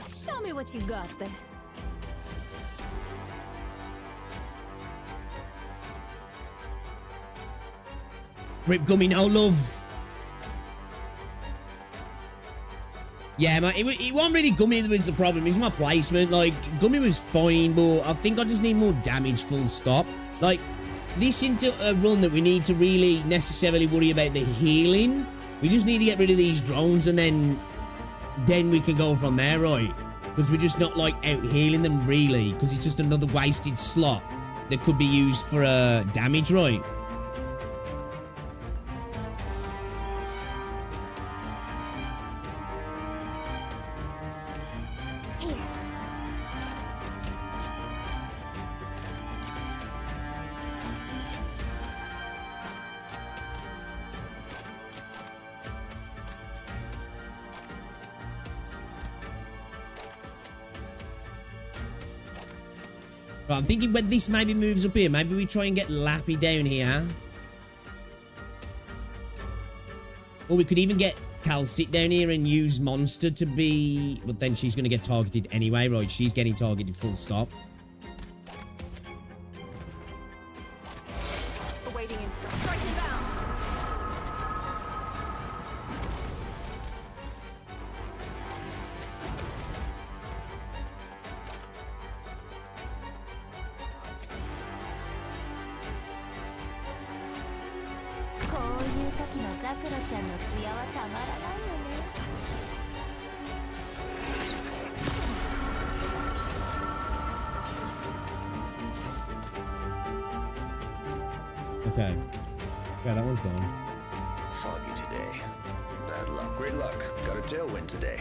Speaker 10: Show me what you got there.
Speaker 1: Rip Gummy, no love. Yeah, man, it wasn't really Gummy that was the problem. It's my placement. Like, Gummy was fine, but I think I just need more damage, full stop. Like, this into a run that we need to really necessarily worry about the healing. We just need to get rid of these drones and then we can go from there, right? Because we're just not, like, out healing them, really. Because it's just another wasted slot that could be used for damage, right?
Speaker 10: Here.
Speaker 1: Right, I'm thinking when this maybe moves up here, maybe we try and get Lappy down here. Or we could even get Cal sit down here and use Monster to be... But then she's going to get targeted anyway, right? She's getting targeted full stop.
Speaker 9: Awaiting instruction. Striking down.
Speaker 1: Okay. Yeah, that one's gone.
Speaker 7: Foggy today. Bad luck. Great luck. Got a tailwind today.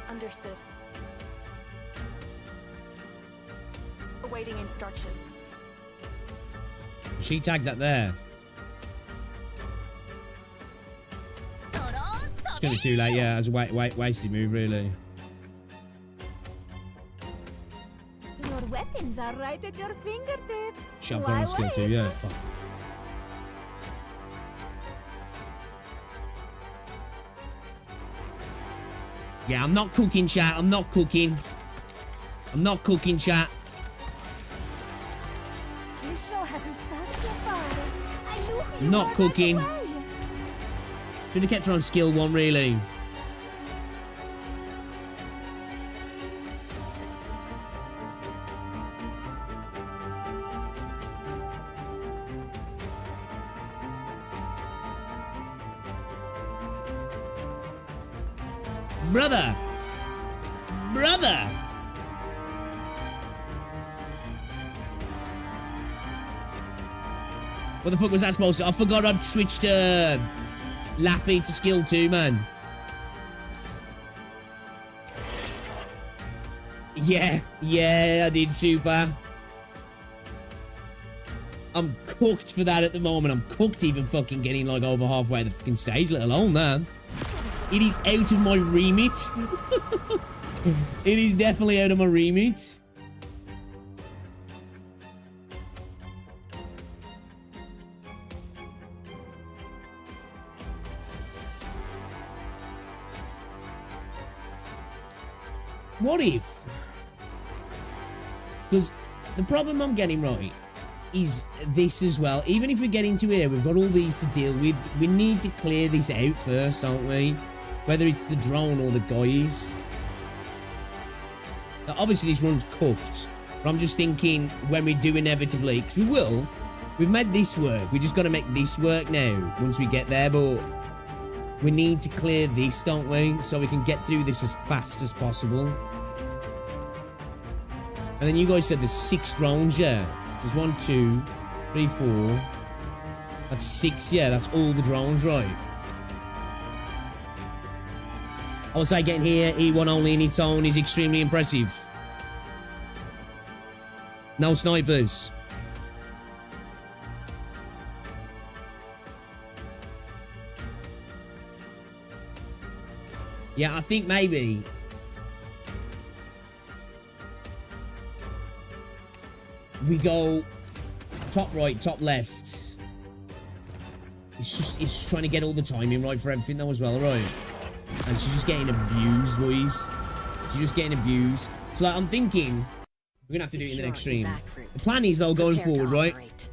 Speaker 9: Understood. Awaiting instructions.
Speaker 1: She tagged that there. It's going to be too late, yeah. As a wasted move, really.
Speaker 10: Your weapons are right at your fingertips.
Speaker 1: Shove
Speaker 10: Why
Speaker 1: down skill
Speaker 10: wait?
Speaker 1: too, yeah. Fuck. Yeah, I'm not cooking, chat. I'm not cooking. I'm not cooking, chat.
Speaker 10: This show hasn't started yet, Father. I knew who you
Speaker 1: Not
Speaker 10: were
Speaker 1: cooking.
Speaker 10: right away.
Speaker 1: Should have kept her on skill 1, really. Brother! Brother! What the fuck was that supposed to? I forgot I'd switched Lappy to skill 2, man. Yeah, I did, super. I'm cooked for that at the moment. I'm cooked even fucking getting like over halfway the fucking stage, let alone that. It is out of my remit. It is definitely out of my remit. What if? Because the problem I'm getting right is this as well. Even if we get into here, we've got all these to deal with. We need to clear this out first, don't we? Whether it's the drone or the guys. Now, obviously, this one's cooked. But I'm just thinking when we do inevitably, because we will. We've made this work. We just got to make this work now once we get there. But we need to clear this, don't we? So we can get through this as fast as possible. And then you guys said there's 6 drones, yeah. So there's 1, 2, 3, 4. That's 6, yeah. That's all the drones, right? I would say getting here, E1 only in its own is extremely impressive. No snipers. Yeah, I think maybe we go top right, top left. It's just trying to get all the timing right for everything though as well, right? And she's just getting abused, boys. She's just getting abused. So like, I'm thinking we're gonna have to do it in the next stream. The plan is though going forward, right?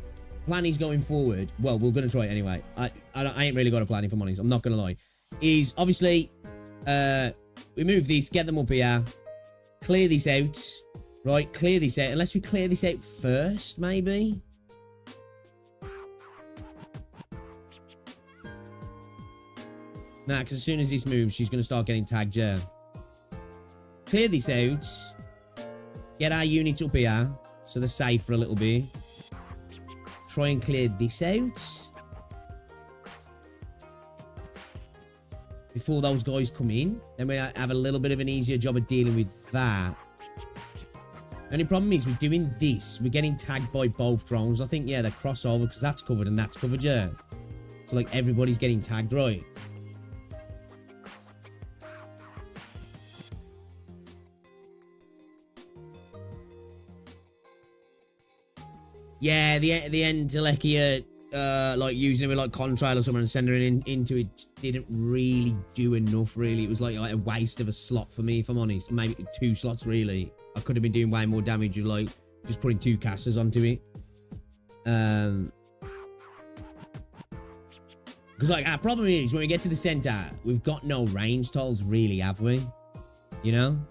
Speaker 1: Plan is going forward. Well, we're gonna try it anyway. I ain't really got a plan if I'm honest. I'm not gonna lie. Is obviously we move this, get them up here, clear this out, right? Clear this out. Unless we clear this out first, maybe. Nah, because as soon as this moves, she's going to start getting tagged, yeah. Clear this out. Get our units up here, so they're safe for a little bit. Try and clear this out. Before those guys come in. Then we have a little bit of an easier job of dealing with that. The only problem is we're doing this. We're getting tagged by both drones. I think, yeah, they're crossover because that's covered and that's covered, yeah. So, like, everybody's getting tagged, right? Yeah, the end Telekia, like using it with like contrail or something and sending her into it didn't really do enough. Really, it was like a waste of a slot for me, if I'm honest. Maybe 2 slots really. I could have been doing way more damage with like just putting 2 casters onto it. Because like our problem is when we get to the center, we've got no range tolls really, have we? You know.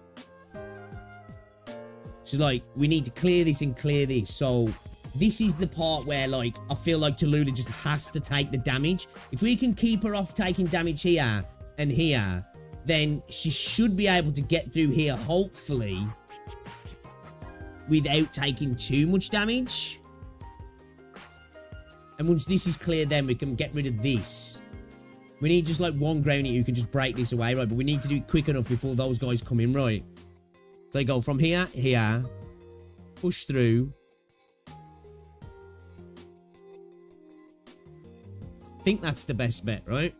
Speaker 1: So like we need to clear this and clear this. So. This is the part where, like, I feel like Tallulah just has to take the damage. If we can keep her off taking damage here and here, then she should be able to get through here, hopefully, without taking too much damage. And once this is cleared, then we can get rid of this. We need just, like, one Grownie who can just break this away, right? But we need to do it quick enough before those guys come in, right? So they go from here, here, push through. I think that's the best bet, right?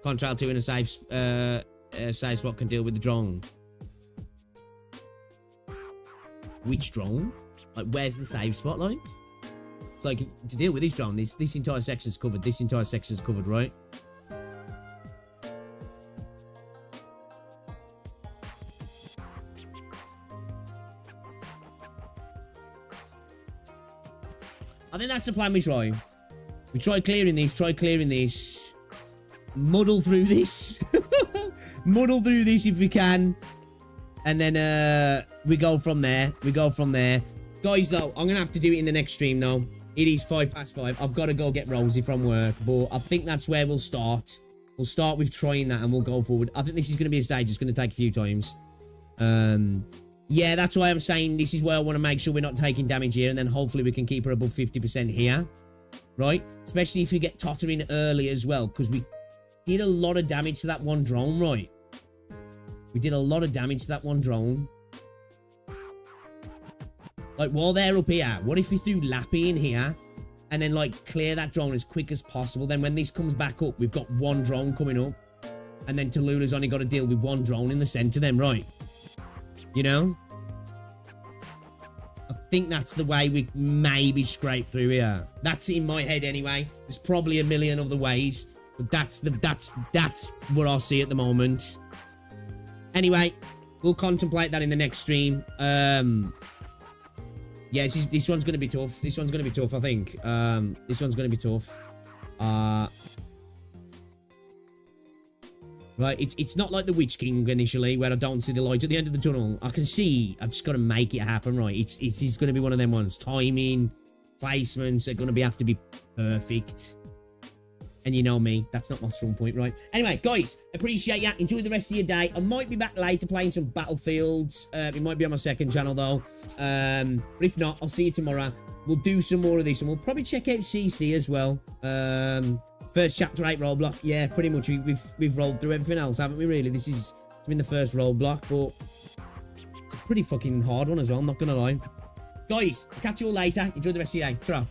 Speaker 1: Contrail 2 in a safe spot can deal with the drone. Which drone? Like, where's the safe spot, like? It's like, to deal with this drone, this entire section's covered. This entire section's covered, right? I think that's the plan we try. We try clearing this. Muddle through this. Muddle through this if we can. And then we go from there. Guys, though, I'm going to have to do it in the next stream, though. It is 5:05. I've got to go get Rosie from work. But I think that's where we'll start. We'll start with trying that and we'll go forward. I think this is going to be a stage. It's going to take a few times. Yeah, that's why I'm saying this is where I want to make sure we're not taking damage here. And then hopefully we can keep her above 50% here. Right? Especially if we get tottering early as well. Because we did a lot of damage to that one drone, right? We did a lot of damage to that one drone. Like, while they're up here, what if we threw Lappy in here and then, like, clear that drone as quick as possible? Then when this comes back up, we've got one drone coming up. And then Tallulah's only got to deal with one drone in the center then, right? You know? I think that's the way we maybe scrape through here. That's in my head anyway. There's probably a million other ways. But that's what I see at the moment. Anyway, we'll contemplate that in the next stream. Yeah, this one's going to be tough. This one's going to be tough, I think. This one's going to be tough. Right, it's not like the Witch King initially, where I don't see the light at the end of the tunnel. I can see. I've just got to make it happen, right? It's going to be one of them ones. Timing, placements are going to have to be perfect. And you know me, that's not my strong point, right? Anyway, guys, appreciate ya. Enjoy the rest of your day. I might be back later playing some Battlefields. It might be on my second channel, though. But if not, I'll see you tomorrow. We'll do some more of this, and we'll probably check out CC as well. First chapter 8 roadblock. Yeah, pretty much. We've rolled through everything else, haven't we, really? It's been the first roadblock, but it's a pretty fucking hard one as well, I'm not going to lie. Guys, I'll catch you all later. Enjoy the rest of your day. Ta-ra.